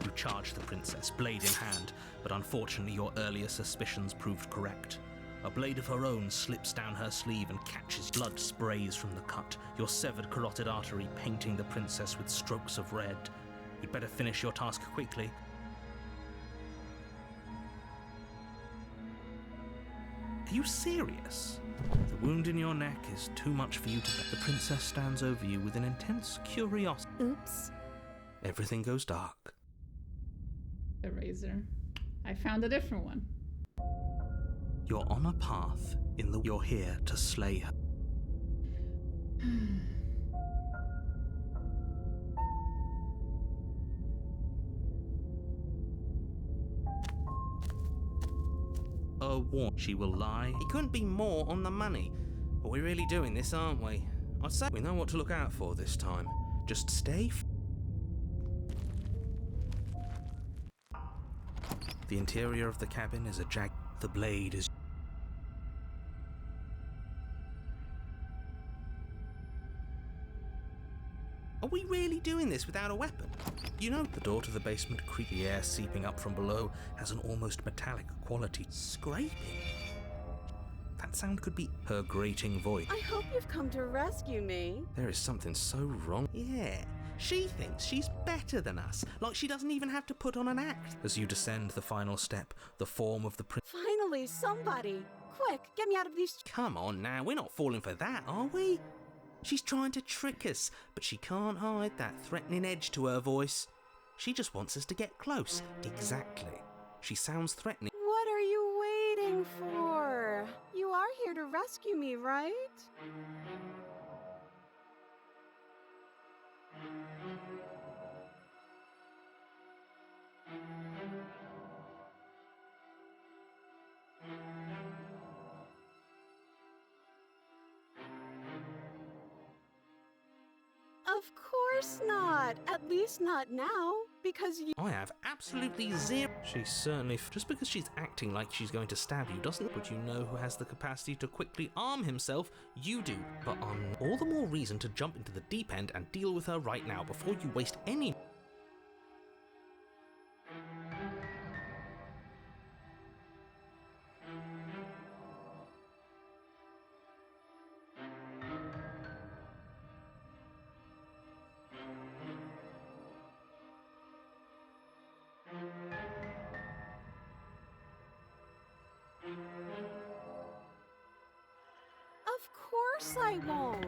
You charge the princess, blade in hand, but unfortunately your earlier suspicions proved correct. A blade of her own slips down her sleeve and catches. Blood sprays from the cut, your severed carotid artery painting the princess with strokes of red. You'd better finish your task quickly. Are you serious? The wound in your neck is too much for you to bear. The princess stands over you with an intense curiosity. Oops. Everything goes dark. Eraser. I found a different one. You're on a path in the... You're here to slay her. She will lie. It couldn't be more on the money. But we're really doing this, aren't we? I'd say we know what to look out for this time. Just stay. The interior of the cabin is a jag. The blade is... Are we really doing this without a weapon? You know, The door to the basement creaks. The air seeping up from below has an almost metallic quality. scraping. That sound could be her grating voice. I hope you've come to rescue me. There is something so wrong. Yeah, she thinks she's better than us. Like she doesn't even have to put on an act. As you descend the final step, the form of the prince... Finally, somebody. Quick, get me out of these... Come on now, we're not falling for that, are we? She's trying to trick us, but she can't hide that threatening edge to her voice. She just wants us to get close. Exactly. She sounds threatening. What are you waiting for? You are here to rescue me, right? Of course not. At least not now, because you... I have absolutely zero... She's certainly... Just because she's acting like she's going to stab you doesn't... But you know who has the capacity to quickly arm himself? You do. But all the more reason to jump into the deep end and deal with her right now before you waste any... Of course I won't.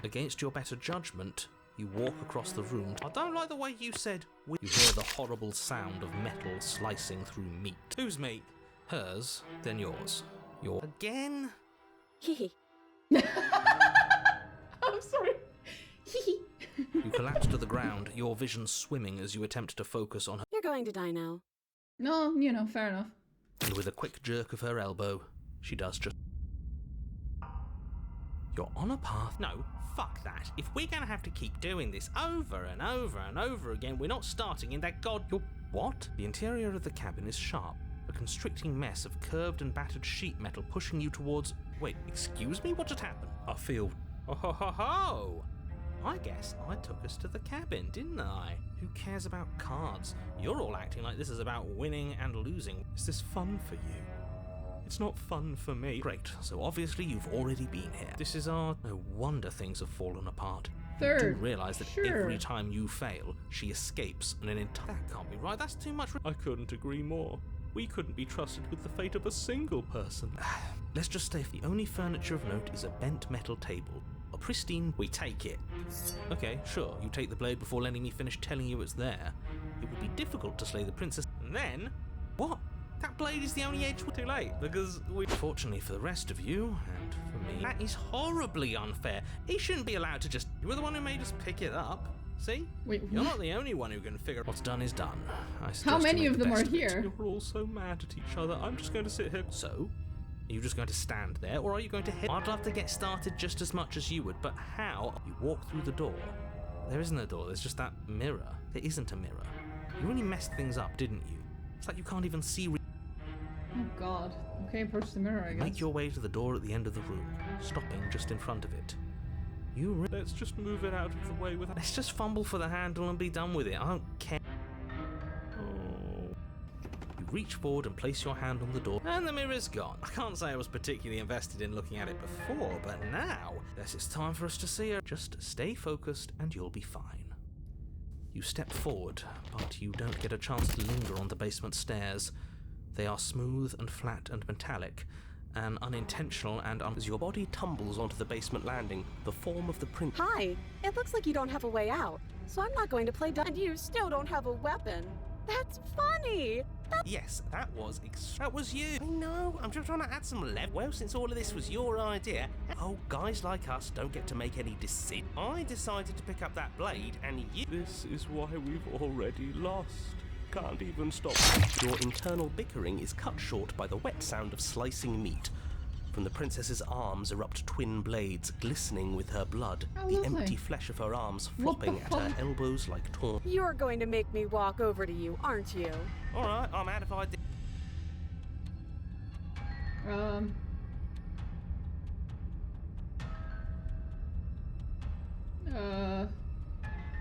Against your better judgment, you walk across the room. I don't like the way you said... You hear the horrible sound of metal slicing through meat. Whose meat? Hers, then yours. Your... Again? Hehe. I'm sorry. You collapse to the ground, your vision swimming as you attempt to focus on her. You're going to die now. No, fair enough. And with a quick jerk of her elbow, she does just... You're on a path... No, fuck that. If we're gonna have to keep doing this over and over and over again, we're not starting in that You're... What? The interior of the cabin is sharp. A constricting mess of curved and battered sheet metal pushing you towards... Wait, excuse me? What just happened? I feel... Oh ho ho ho! I guess I took us to the cabin, didn't I? Who cares about cards? You're all acting like this is about winning and losing. Is this fun for you? It's not fun for me. Great, so obviously you've already been here. This is our... No wonder things have fallen apart. Third. You do realise that Sure. every time you fail, she escapes, and an entire... That can't be right, that's too much... I couldn't agree more. We couldn't be trusted with the fate of a single person. Let's just say if the only furniture of note is a bent metal table, a pristine... We take it. Okay, sure, you take the blade before letting me finish telling you it's there. It would be difficult to slay the princess, and then... What? That blade is the only edge we're too late, because we... Fortunately for the rest of you, and for me, that is horribly unfair. He shouldn't be allowed to just... You were the one who made us pick it up. See? Wait, You're what? not the only one who can figure what's done is done. I How suggest you many make of the them are best of it. here? You're all so mad at each other. I'm just going to sit here. So? Are you just going to stand there, or are you going to head? I'd love to get started just as much as you would, but how? You walk through the door. There isn't a door, there's just that mirror. There isn't a mirror. You really messed things up, didn't you? It's like you can't even see... Oh god. Okay, approach the mirror, I guess. Make your way to the door at the end of the room, stopping just in front of it. Let's just move it out of the way without... Let's just fumble for the handle and be done with it. I don't care. Oh. You reach forward and place your hand on the door, and the mirror's gone. I can't say I was particularly invested in looking at it before, but now, guess it's time for us to see her. Just stay focused and you'll be fine. You step forward, but you don't get a chance to linger on the basement stairs. They are smooth and flat and metallic, and unintentional and As your body tumbles onto the basement landing, the form of the prince... Hi, it looks like you don't have a way out, so I'm not going to play dumb. And you still don't have a weapon. That's funny. Yes, that was you. I know, I'm just trying to add some level. Well, since all of this was your idea, oh, guys like us don't get to make any decisions. I decided to pick up that blade, and you... This is why we've already lost. Can't even stop. Your internal bickering is cut short by the wet sound of slicing meat. From the princess's arms erupt twin blades, glistening with her blood, Oh, the lovely. empty flesh of her arms What the flopping at her fuck? elbows like torn... You're going to make me walk over to you, aren't you? Alright, I'm out of ideas. I'm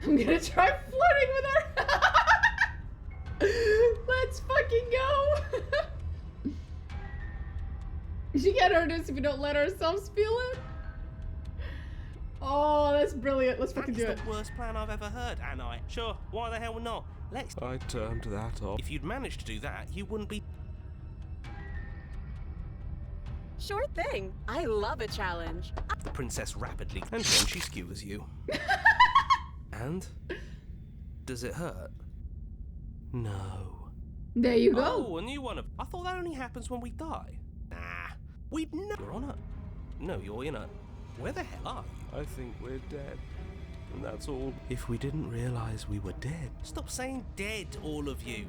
gonna try flirting with her. Let's fucking go. She can't hurt us if we don't let ourselves feel it. Oh, that's brilliant. Let's fucking do it. That's the worst plan I've ever heard, and sure, why the hell not? Let's... I turned that off. If you'd managed to do that, you wouldn't be... Sure thing. I love a challenge. The princess rapidly, and then she skewers you. And? Does it hurt? No. There you go. Oh, a new one of... I thought that only happens when we die. Nah. We'd know... You're on it. No, you're in it. Where the hell are you? I think we're dead. And that's all. If we didn't realise we were dead. Stop saying dead, all of you.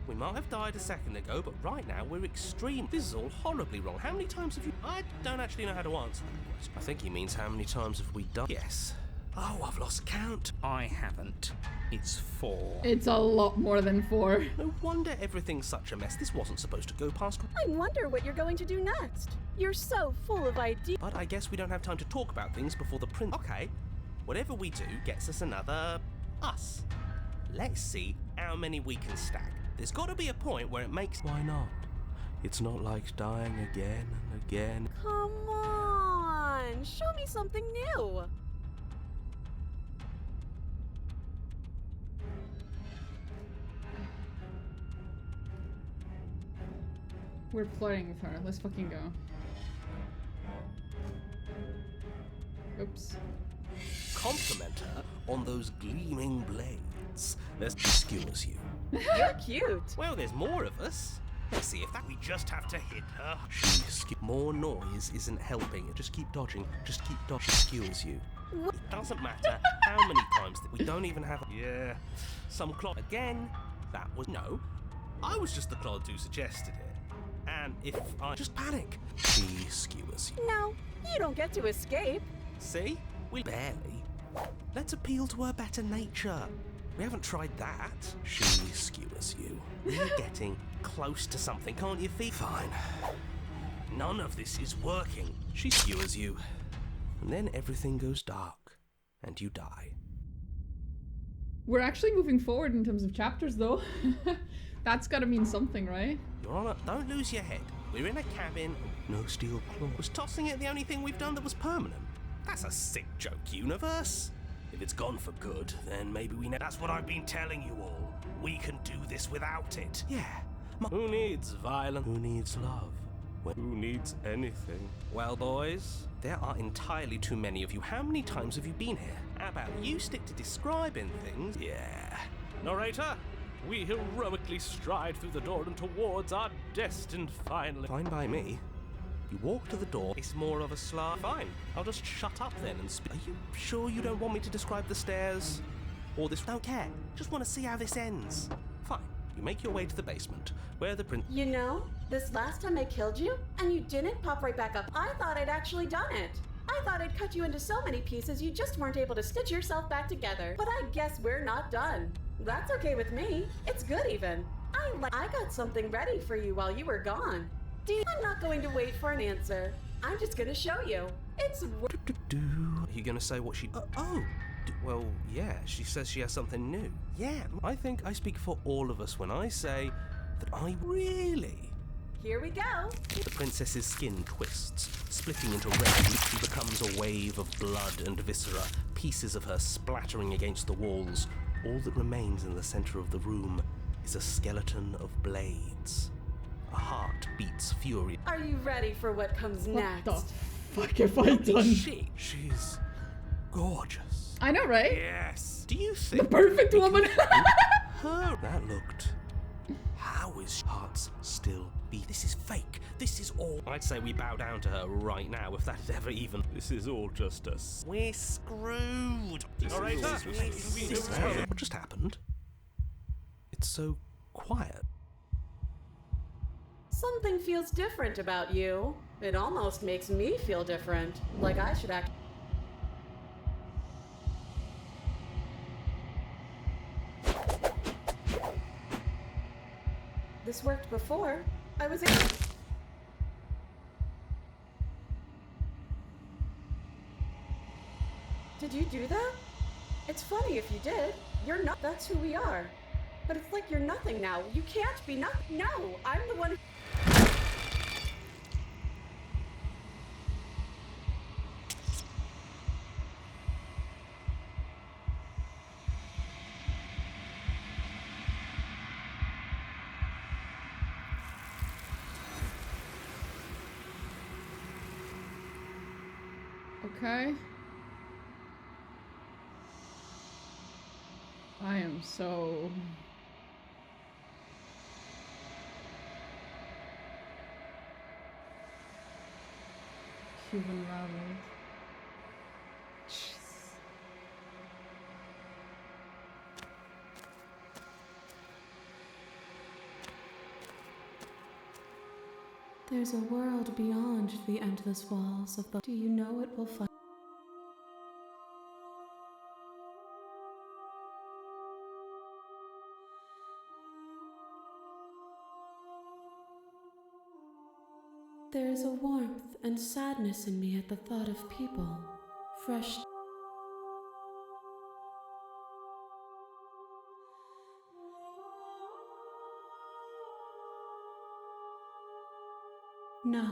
We might have died a second ago, but right now we're extreme. This is all horribly wrong. How many times have you... I don't actually know how to answer that question. I think he means how many times have we died? Yes. Oh, I've lost count. I haven't. It's 4. It's a lot more than 4. No wonder everything's such a mess. This wasn't supposed to go past... I wonder what you're going to do next. You're so full of ideas. But I guess we don't have time to talk about things before the prince... Okay. Whatever we do gets us another... us. Let's see how many we can stack. There's got to be a point where it makes... Why not? It's not like dying again and again. Come on, show me something new. We're flirting with her. Let's fucking go. Oops. Compliment her on those gleaming blades. There's... She skewers you. You're cute. Well, there's more of us. Let's see if that... We just have to hit her. She more noise isn't helping. Just keep dodging. Just keep dodging. She skewers you. It doesn't matter how many times that we don't even have... Yeah. Some clod... Again. That was... No. I was just the clod who suggested it. And if I... Just panic. She skewers you. No, you don't get to escape. See? We barely. Let's appeal to her better nature. We haven't tried that. She skewers you. We're getting close to something, can't you feel? Fine. None of this is working. She skewers you. And then everything goes dark. And you die. We're actually moving forward in terms of chapters, though. That's gotta mean something, right? Your Honor, don't lose your head. We're in a cabin. No steel claw. Was tossing it the only thing we've done that was permanent? That's a sick joke, universe. If it's gone for good, then maybe we That's what I've been telling you all. We can do this without it. Yeah. Who needs violence? Who needs love? Who needs anything? Well, boys, there are entirely too many of you. How many times have you been here? How about you stick to describing things? Yeah. Narrator, we heroically stride through the door and towards our destined final. Fine by me. You walk to the door, it's more of a slide. Fine, I'll just shut up then and speak. Are you sure you don't want me to describe the stairs? Or this? Don't care. Just want to see how this ends. Fine. You make your way to the basement, where the prince. You know, this last time I killed you, and you didn't pop right back up, I thought I'd actually done it. I thought I'd cut you into so many pieces you just weren't able to stitch yourself back together. But I guess we're not done. That's okay with me. It's good even. I got something ready for you while you were gone. I'm not going to wait for an answer. I'm just gonna show you. It's Are you gonna say what she... well, yeah, she says she has something new. Yeah, I think I speak for all of us when I say that I really... Here we go. The princess's skin twists, splitting into red. She becomes a wave of blood and viscera, pieces of her splattering against the walls. All that remains in the center of the room is a skeleton of blades. A heart beats fury. Are you ready for what comes next? What the fuck have I done? She's gorgeous. I know, right? Yes. Do you think... The perfect woman. Her... That looked... How is hearts still beat? This is fake. This is all... I'd say we bow down to her right now, if that is ever even... This is all just a... We're screwed. Narrator, What just happened? It's so quiet. Something feels different about you. It almost makes me feel different. Like I should act. This worked before. I was able... Did you do that? It's funny if you did. You're not. That's who we are. But it's like you're nothing now. You can't be nothing. No, I'm the one. Okay. I am so... Cuban raveled. There's a world beyond the endless walls of the... Do you know it will find... There is a warmth and sadness in me at the thought of people, fresh... No,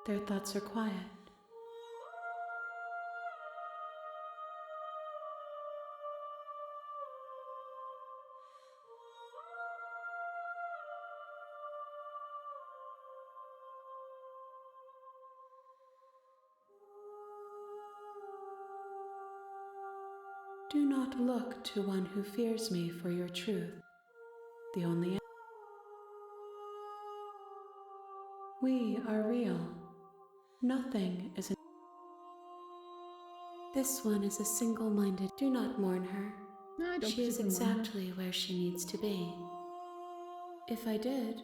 their thoughts are quiet. Do not look to one who fears me for your truth. The only... We are real. Nothing is an... This one is a single-minded... Do not mourn her. No, I don't She is particularly want her. exactly where she needs to be. If I did...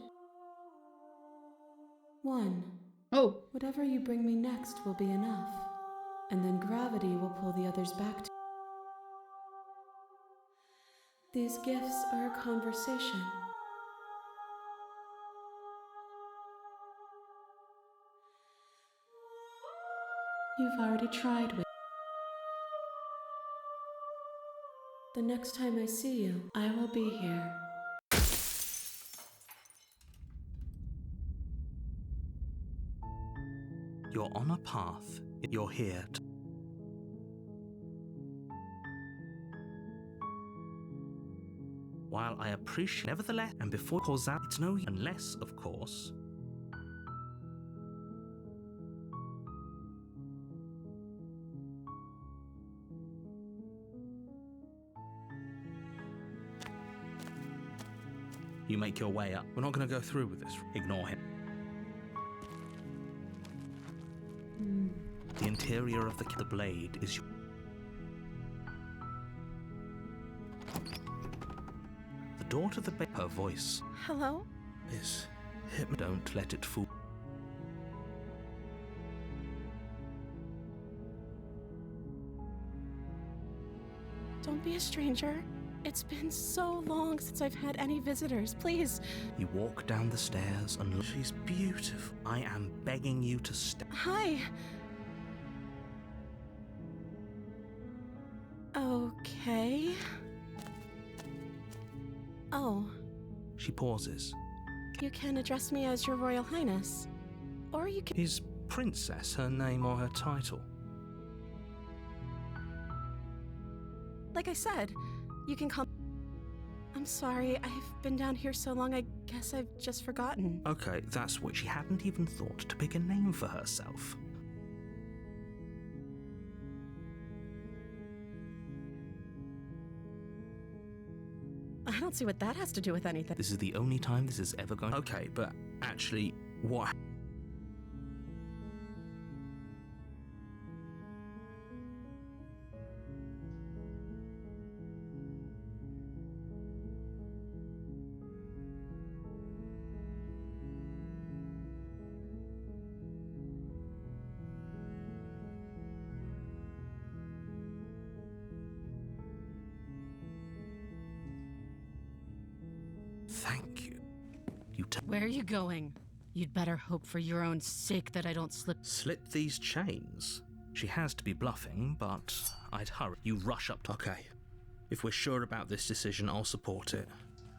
1. Oh, Whatever you bring me next will be enough. And then gravity will pull the others back to... These gifts are a conversation. You've already tried with... The next time I see you, I will be here. You're on a path. You're here. While I appreciate, nevertheless, and before causality, it's no unless, of course. You make your way up. We're not going to go through with this. Ignore him. The interior of the blade is your... The door to the bed. Her voice Hello? Is Don't let it fool. Don't be a stranger. It's been so long since I've had any visitors. Please. You walk down the stairs and look. She's beautiful. I am begging you to stay. Hi. Okay. Oh, She pauses. you can address me as Your Royal Highness. Or you can. Is Princess her name or her title? Like I said, you can call. I'm sorry, I've been down here so long, I guess I've just forgotten. Okay, that's what she hadn't even thought to pick a name for herself. I don't see what that has to do with anything. This is the only time this is ever going. Okay, but actually, what? Thank you. Where are you going? You'd better hope for your own sake that I don't Slip these chains. She has to be bluffing, but I'd hurry. You rush up to... Okay. If we're sure about this decision, I'll support it.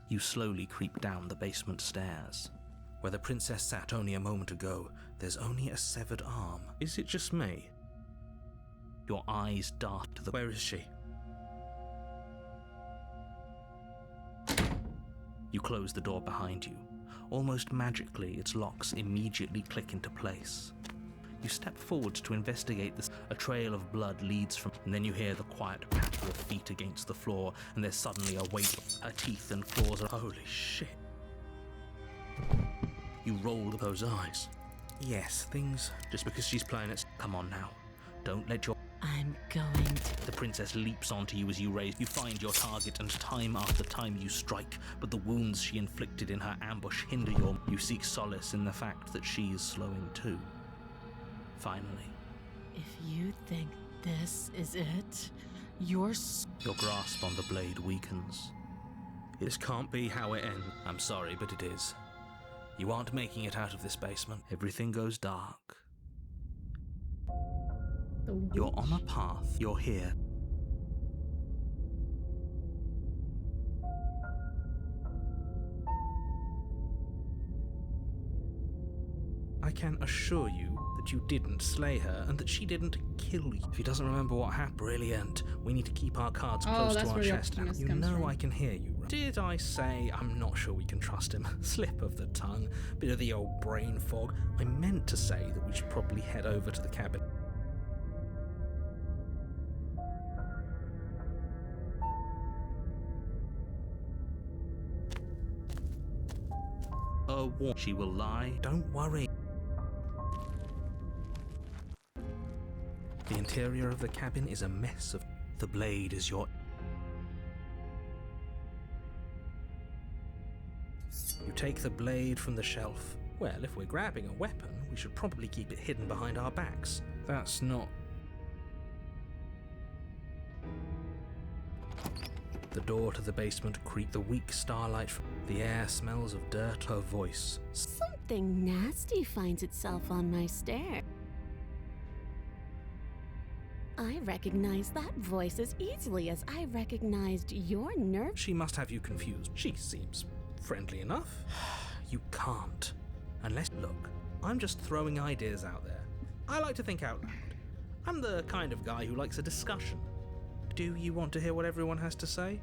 You slowly creep down the basement stairs. Where the princess sat only a moment ago, there's only a severed arm. Is it just me? Your eyes dart to the... Where is she? You close the door behind you. Almost magically, its locks immediately click into place. You step forward to investigate this. A trail of blood leads from... And then you hear the quiet patter of feet against the floor, and there's suddenly a weight. Her teeth and claws are... Holy shit. You roll those eyes. Yes, things... Just because she's playing it... Come on now. Don't let your... I'm going to... The princess leaps onto you as you raise. You find your target, and time after time you strike, but the wounds she inflicted in her ambush hinder your... You seek solace in the fact that she's slowing too. Finally. If you think this is it, you're... Your grasp on the blade weakens. This can't be how it ends. I'm sorry, but it is. You aren't making it out of this basement. Everything goes dark. The You're on a witch. path. You're here. I can assure you that you didn't slay her and that she didn't kill you. If he doesn't remember what happened, brilliant. We need to keep our cards Oh, close that's to our where the chest. optimist You comes know from. I can hear you. Did I say I'm not sure we can trust him? Slip of the tongue, bit of the old brain fog. I meant to say that we should probably head over to the cabin. She will lie. Don't worry. The interior of the cabin is a mess of... The blade is your... You take the blade from the shelf. Well, if we're grabbing a weapon, we should probably keep it hidden behind our backs. That's not... The door to the basement creaks. The weak starlight from the air smells of dirt. Her voice. Something nasty finds itself on my stair. I recognize that voice as easily as I recognized your nerve. She must have you confused. She seems friendly enough. You can't. Unless... Look, I'm just throwing ideas out there. I like to think out loud. I'm the kind of guy who likes a discussion. Do you want to hear what everyone has to say?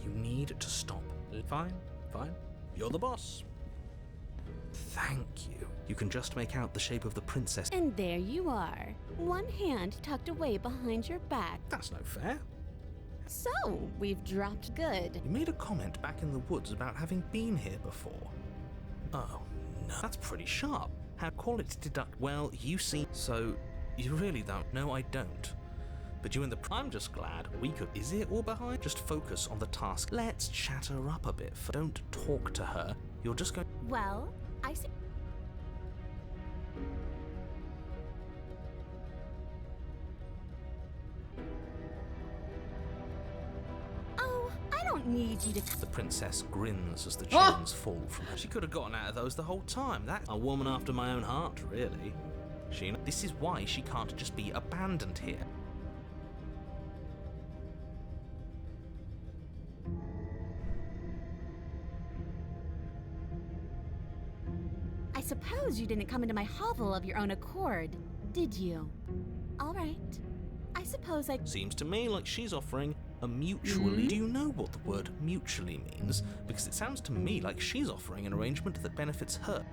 You need to stop Fine, fine. You're the boss. Thank you. You can just make out the shape of the princess. And there you are, one hand tucked away behind your back. That's no fair. So, we've dropped good. You made a comment back in the woods about having been here before. Oh, no. That's pretty sharp. How call it deduct? Well, you see. So, you really don't? No, I don't. But you and the. I'm just glad we could. Is it all behind? Just focus on the task. Let's chat her up a bit. Don't talk to her. You're just going. Well, I see. Oh, I don't need you to. The princess grins as the chains fall from her. She could have gotten out of those the whole time. That's a woman after my own heart, really. This is why she can't just be abandoned here. I suppose you didn't come into my hovel of your own accord, did you? All right. I suppose I. Seems to me like she's offering a mutually. Do you know what the word mutually means? Because it sounds to me like she's offering an arrangement that benefits her.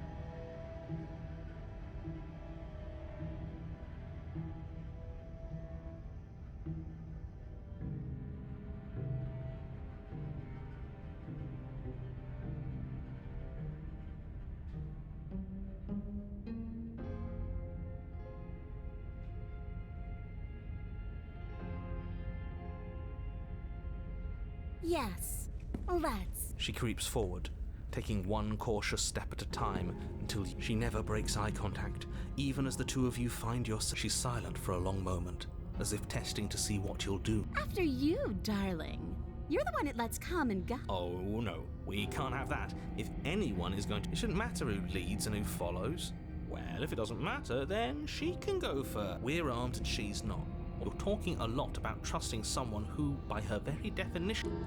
Yes. Let's. She creeps forward, taking one cautious step at a time until she never breaks eye contact, even as the two of you find yourself. She's silent for a long moment, as if testing to see what you'll do. After you, darling. You're the one it lets come and go. Oh no, we can't have that. If anyone is going to. It shouldn't matter who leads and who follows. Well, if it doesn't matter, then she can go first. We're armed and she's not. You're talking a lot about trusting someone who, by her very definition.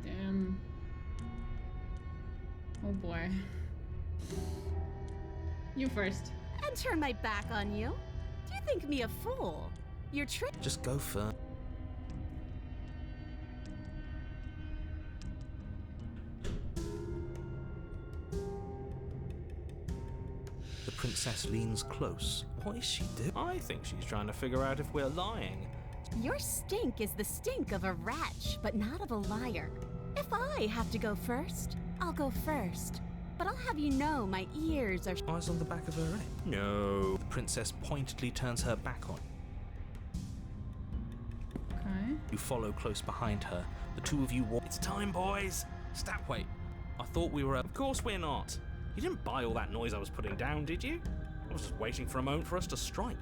Damn. Oh boy. You first. And turn my back on you? Do you think me a fool? You're Just go first. The princess leans close. What is she doing? I think she's trying to figure out if we're lying. Your stink is the stink of a wretch, but not of a liar. If I have to go first, I'll go first. But I'll have you know my ears are. Eyes on the back of her head. No. The princess pointedly turns her back on. Okay. You follow close behind her. The two of you walk. It's time, boys. Stop, wait. I thought we were. Of course we're not. You didn't buy all that noise I was putting down, did you? I was just waiting for a moment for us to strike.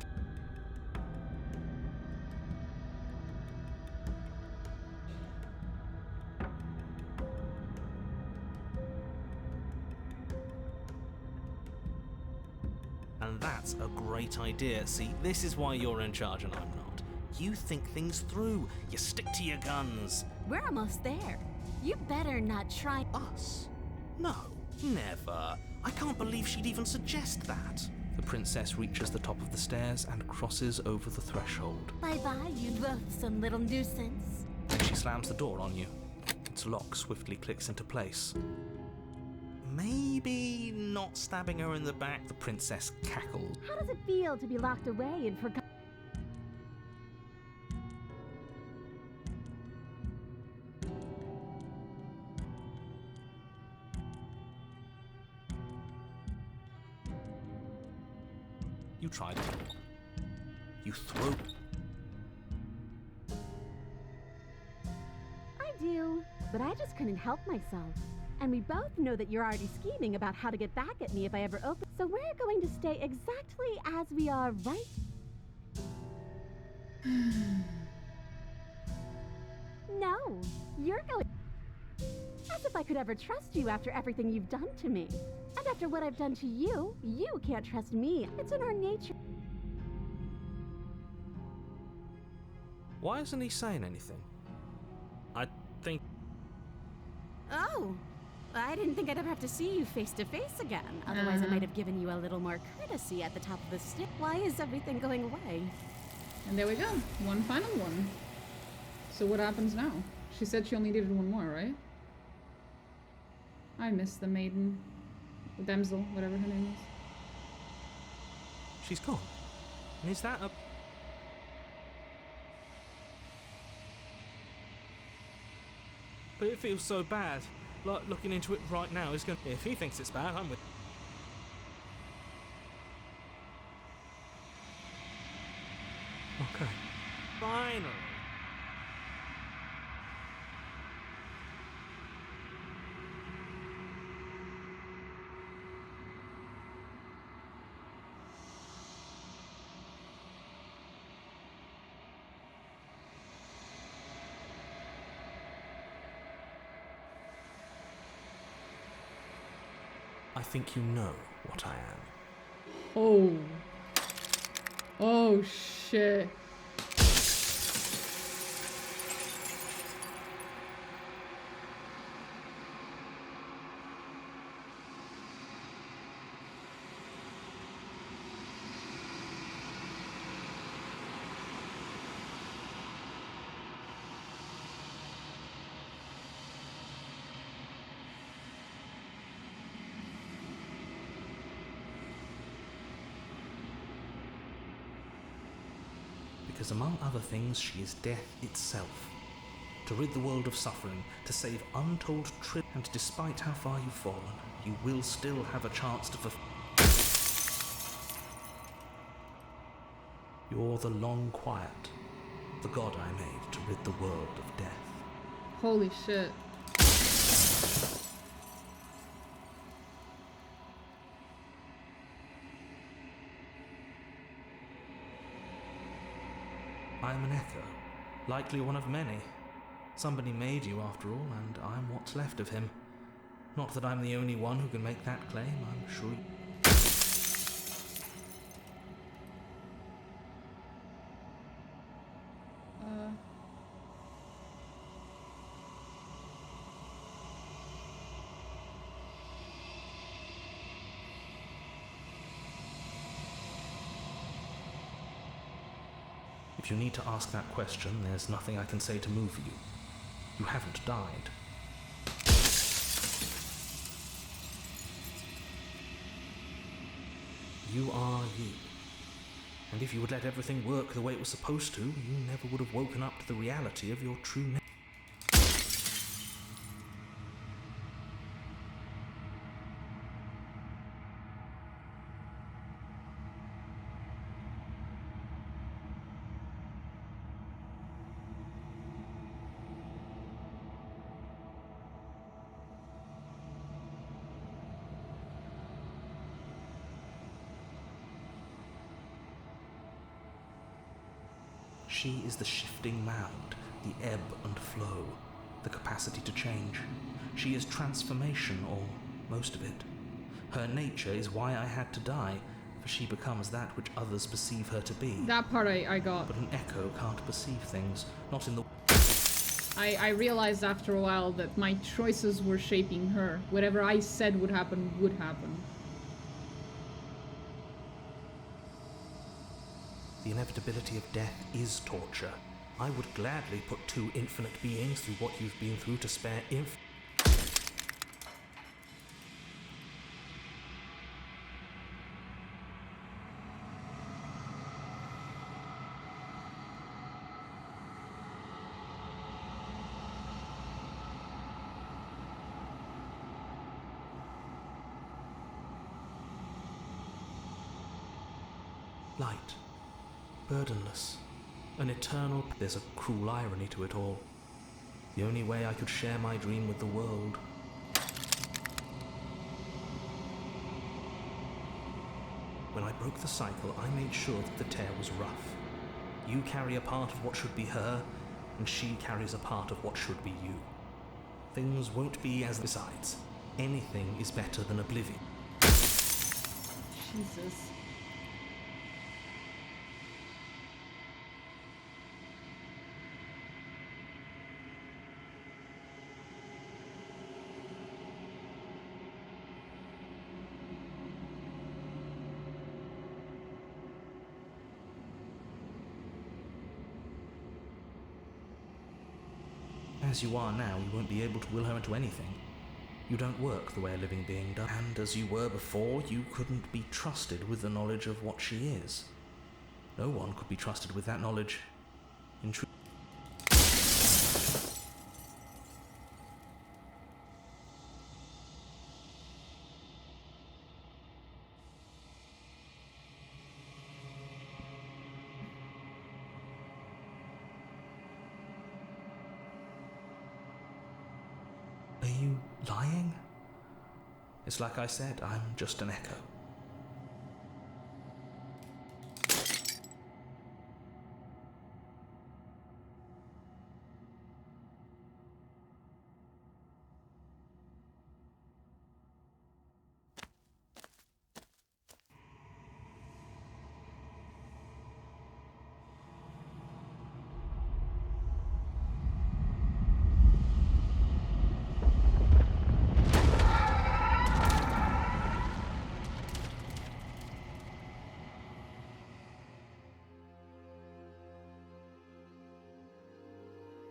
And that's a great idea. See, this is why you're in charge and I'm not. You think things through. You stick to your guns. We're almost there. You better not try. Us? No, never. I can't believe she'd even suggest that. The princess reaches the top of the stairs and crosses over the threshold. Bye-bye, you loathsome little nuisance. Then she slams the door on you. Its lock swiftly clicks into place. Maybe not stabbing her in the back, the princess cackled. How does it feel to be locked away and forgotten? You tried it. You throw. I do, but I just couldn't help myself. And we both know that you're already scheming about how to get back at me if I ever open. So we're going to stay exactly as we are, right? No, you're going. As if I could ever trust you after everything you've done to me. And after what I've done to you, you can't trust me. It's in our nature. Why isn't he saying anything? I think. Oh, I didn't think I'd ever have to see you face to face again. Otherwise, I might have given you a little more courtesy at the top of the stick. Why is everything going away? And there we go. One final one. So what happens now? She said she only needed one more, right? I miss the maiden. The damsel, whatever her name is. She's gone. And is that a... But it feels so bad. Like, looking into it right now is going to... If he thinks it's bad, I'm with... Okay. Finally. I think you know what I am. Oh. Oh, shit. Because among other things, she is death itself. To rid the world of suffering, to save untold and despite how far you've fallen, you will still have a chance to You're the long quiet, the god I made to rid the world of death. Holy shit. I am an echo, likely one of many. Somebody made you after all, and I'm what's left of him. Not that I'm the only one who can make that claim, I'm sure. If you need to ask that question, there's nothing I can say to move you. You haven't died. You are you. And if you would let everything work the way it was supposed to, you never would have woken up to the reality of your true nature. She is the shifting mound, the ebb and flow, the capacity to change. She is transformation, or most of it. Her nature is why I had to die, for she becomes that which others perceive her to be. That part I got. But an echo can't perceive things, not in the... I realized after a while that my choices were shaping her. Whatever I said would happen, would happen. The inevitability of death is torture. I would gladly put two infinite beings through what you've been through to spare light. Burdenless, an eternal... There's a cruel irony to it all. The only way I could share my dream with the world. When I broke the cycle, I made sure that the tear was rough. You carry a part of what should be her, and she carries a part of what should be you. Things won't be as... Besides, anything is better than oblivion. Jesus. As you are now, you won't be able to will her into anything. You don't work the way a living being does. And as you were before, you couldn't be trusted with the knowledge of what she is. No one could be trusted with that knowledge. In truth. Are you lying? It's like I said, I'm just an echo.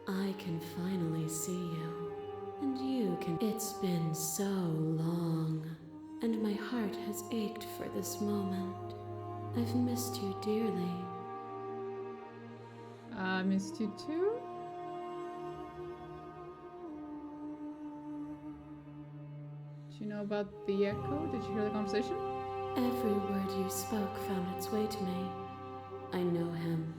I can finally see you, and you can. It's been so long, and my heart has ached for this moment. I've missed you dearly. I missed you too? Do you know about the echo? Did you hear the conversation? Every word you spoke found its way to me. I know him.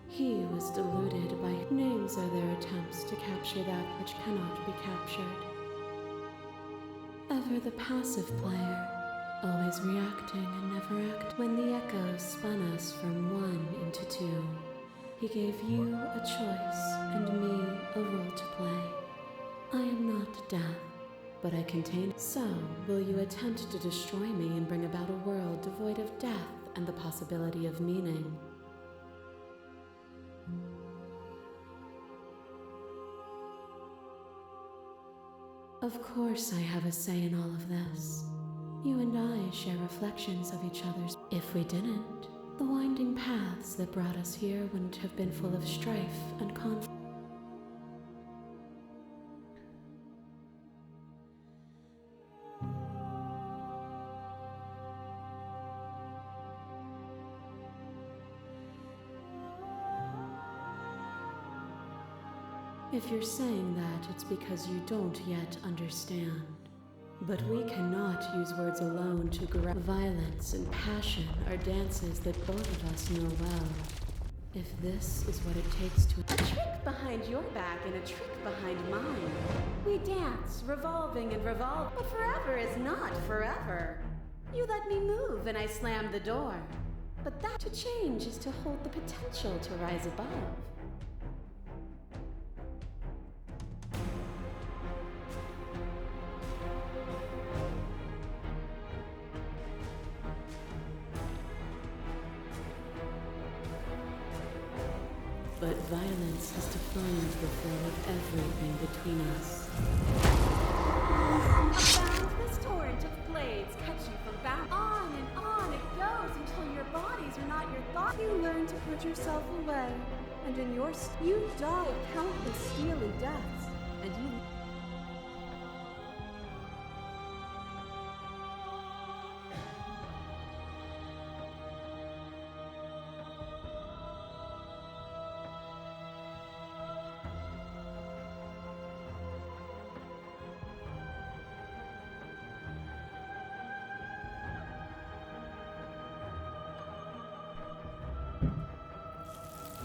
He was deluded by names are their attempts to capture that which cannot be captured. Ever the passive player, always reacting and never act. When the echoes spun us from one into two, he gave you a choice and me a role to play. I am not death, but I contain. So, will you attempt to destroy me and bring about a world devoid of death and the possibility of meaning? Of course I have a say in all of this. You and I share reflections of each other's. If we didn't, the winding paths that brought us here wouldn't have been full of strife and conflict. If you're saying that, it's because you don't yet understand. But we cannot use words alone to grasp. Violence and passion are dances that both of us know well. If this is what it takes to— A trick behind your back and a trick behind mine. We dance, revolving and revolve, but forever is not forever. You let me move and I slam the door. But that to change is to hold the potential to rise above. But violence has defined the flow of everything between us. Abound this torrent of blades cut you from bound. On it goes until your bodies are not your thoughts. You learn to put yourself away, and in your you die countless steely deaths, and you.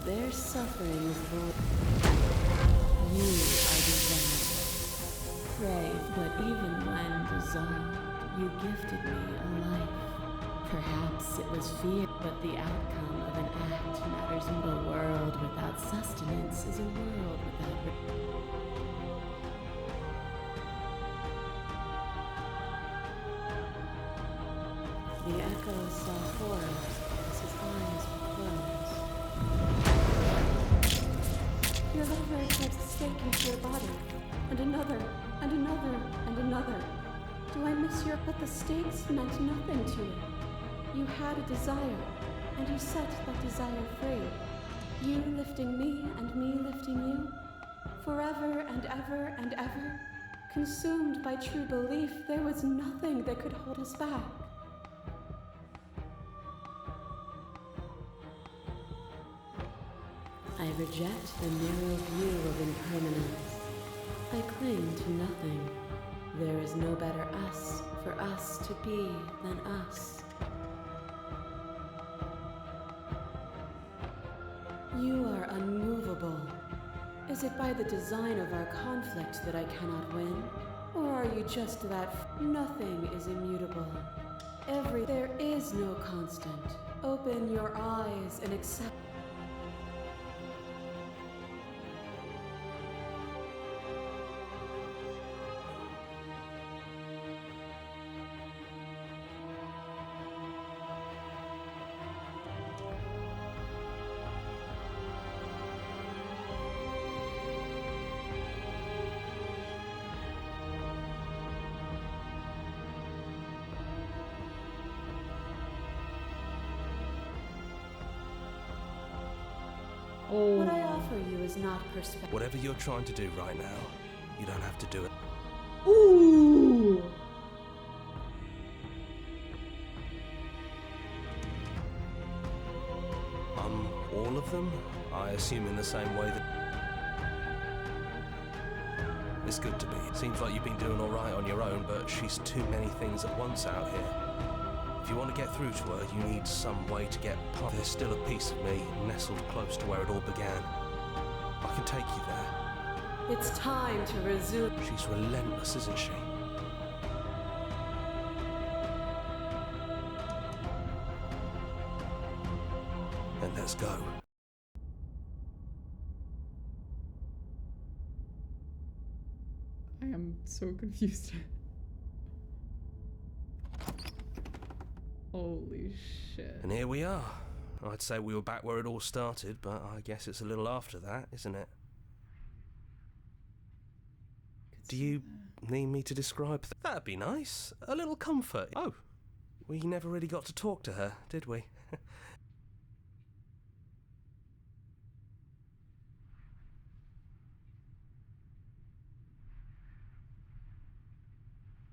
Their suffering is void. You are dissolved. Brave, but even when dissolved, you gifted me a life. Perhaps it was fear, but the outcome of an act matters more. A world without sustenance is a world without. The echo saw horror as his eyes were closed. Your lover takes a stake into your body, and another, and another, and another. Do I miss your— But the stakes meant nothing to you. You had a desire, and you set that desire free. You lifting me, and me lifting you. forever and ever and ever, consumed by true belief there was nothing that could hold us back. I reject the narrow view of impermanence. I cling to nothing. There is no better us for us to be than us. You are unmovable. Is it by the design of our conflict that I cannot win? Or are you just that nothing is immutable? There is no constant. Open your eyes and accept. Oh. What I offer you is not perspective. Whatever you're trying to do right now, you don't have to do it. Ooh. All of them? I assume in the same way that... It's good to be. Seems like you've been doing alright on your own, but she's too many things at once out here. If you want to get through to her, you need some way to get past. There's still a piece of me nestled close to where it all began. I can take you there. It's time to resume. She's relentless, isn't she? Then let's go. I am so confused. Holy shit. And here we are. I'd say we were back where it all started, but I guess it's a little after that, isn't it? Do you need me to describe that? That'd be nice. A little comfort. Oh, we never really got to talk to her, did we?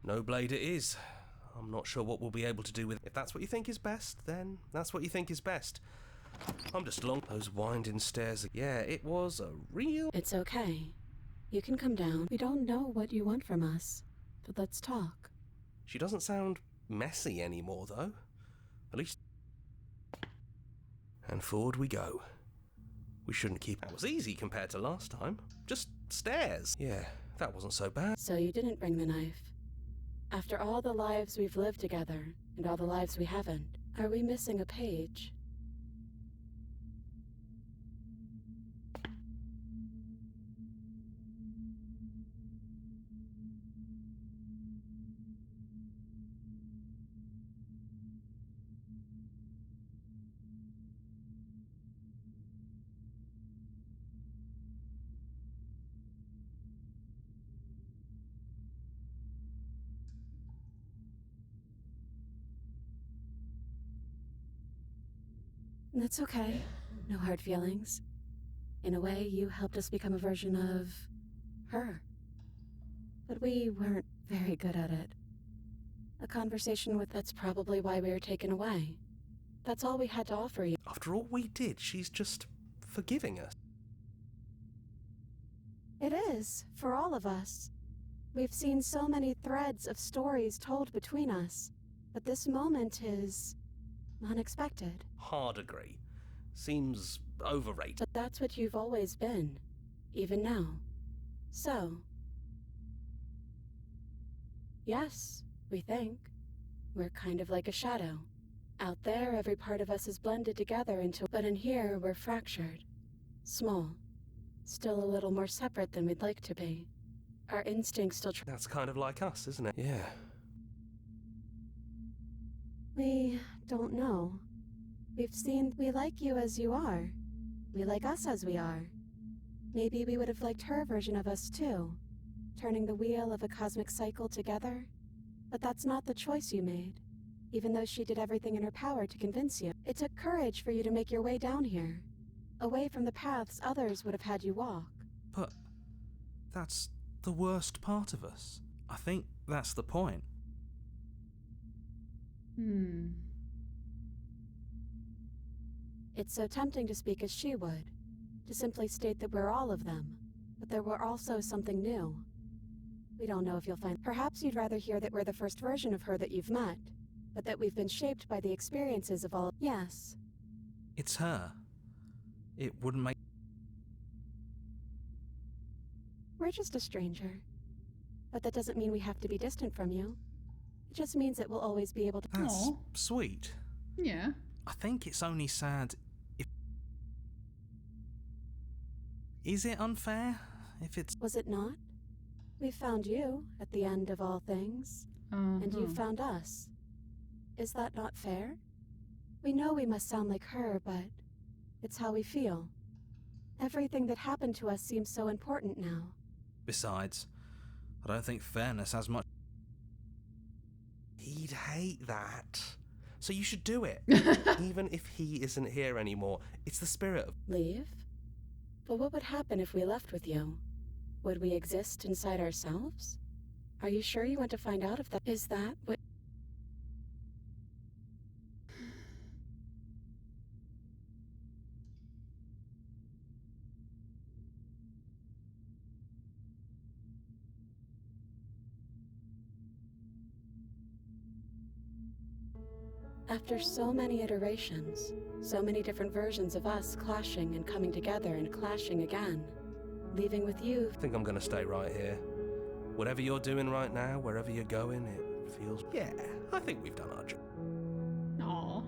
No blade it is. I'm not sure what we'll be able to do with it. If that's what you think is best, then that's what you think is best. I'm just along those winding stairs. Yeah, it was a real... It's okay. You can come down. We don't know what you want from us, but let's talk. She doesn't sound messy anymore, though. At least... And forward we go. We shouldn't keep... That was easy compared to last time. Just stairs. Yeah, that wasn't so bad. So you didn't bring the knife. After all the lives we've lived together, and all the lives we haven't, are we missing a page? That's okay. No hard feelings. In a way, you helped us become a version of... her. But we weren't very good at it. A conversation with... That's probably why we were taken away. That's all we had to offer you. After all we did, she's just forgiving us. It is, for all of us. We've seen so many threads of stories told between us, but this moment is... unexpected. Hard agree. Seems overrated. But that's what you've always been, even now. So... yes, we think. We're kind of like a shadow. Out there, every part of us is blended together into... But in here, we're fractured. Small. Still a little more separate than we'd like to be. Our instincts still... That's kind of like us, isn't it? Yeah. We don't know. We've seen we like you as you are. We like us as we are. Maybe we would have liked her version of us too, turning the wheel of a cosmic cycle together. But that's not the choice you made, even though she did everything in her power to convince you. It took courage for you to make your way down here, away from the paths others would have had you walk. But That's the worst part of us. I think that's the point. It's so tempting to speak as she would, to simply state that we're all of them, but there were also something new. We don't know if you'll find. Perhaps you'd rather hear that we're the first version of her that you've met, but that we've been shaped by the experiences of all. Yes. It's her. It wouldn't make. We're just a stranger. But that doesn't mean we have to be distant from you. It just means that we'll always be able to. That's Aw. sweet. Yeah. I think it's only sad if. Is it unfair if it's. Was it not? We found you at the end of all things, and you found us. Is that not fair? We know we must sound like her, but it's how we feel. Everything that happened to us seems so important now. Besides, I don't think fairness has much. He'd hate that. So you should do it. Even if he isn't here anymore, it's the spirit of. Leave? But what would happen if we left with you? Would we exist inside ourselves? Are you sure you want to find out if that is that what? After so many iterations, so many different versions of us clashing and coming together and clashing again, leaving with you. I think I'm gonna stay right here. Whatever you're doing right now, wherever you're going, it feels. Yeah, I think we've done our job. Aw.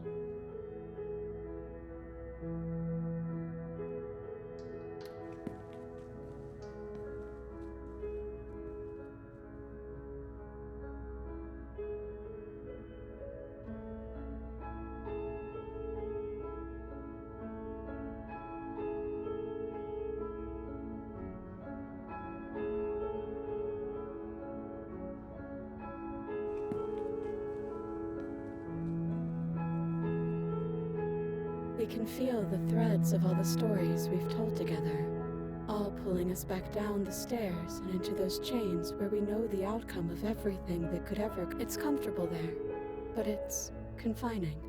We can feel the threads of all the stories we've told together, all pulling us back down the stairs and into those chains where we know the outcome of everything that could ever. It's comfortable there, but it's confining.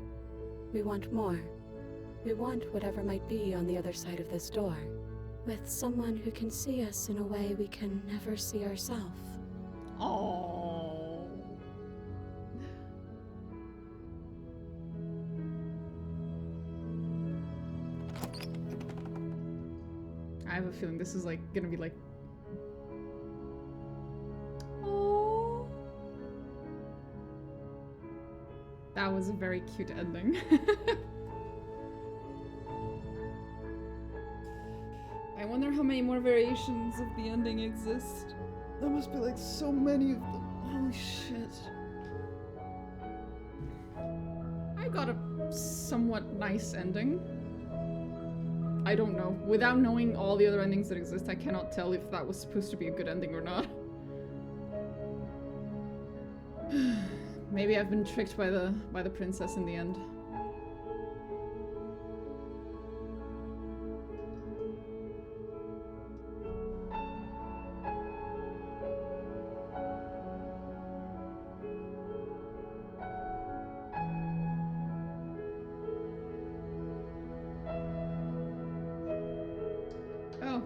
We want more. We want whatever might be on the other side of this door, with someone who can see us in a way we can never see ourselves. Oh. I have a feeling this is like gonna be like. Oh. That was a very cute ending. I wonder how many more variations of the ending exist. There must be like so many of them. Holy shit. I got a somewhat nice ending. I don't know. Without knowing all the other endings that exist, I cannot tell if that was supposed to be a good ending or not. Maybe I've been tricked by the princess in the end. Oh.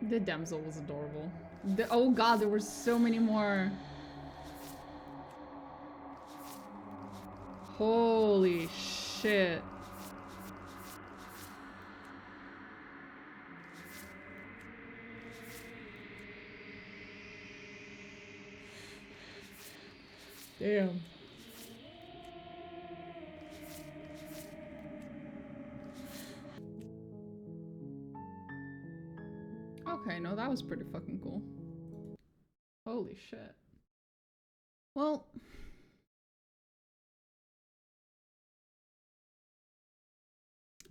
The damsel was adorable. Oh god, there were so many more. Holy shit. Damn. Okay, no, that was pretty fucking cool. Holy shit. Well,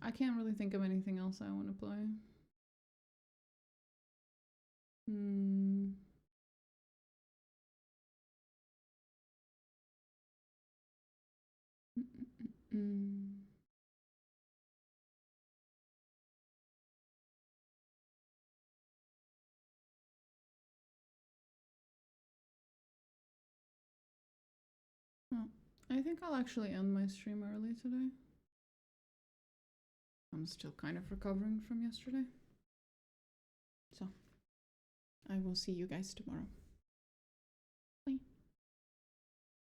I can't really think of anything else I want to play. Hmm. Well, I think I'll actually end my stream early today. I'm still kind of recovering from yesterday. So, I will see you guys tomorrow.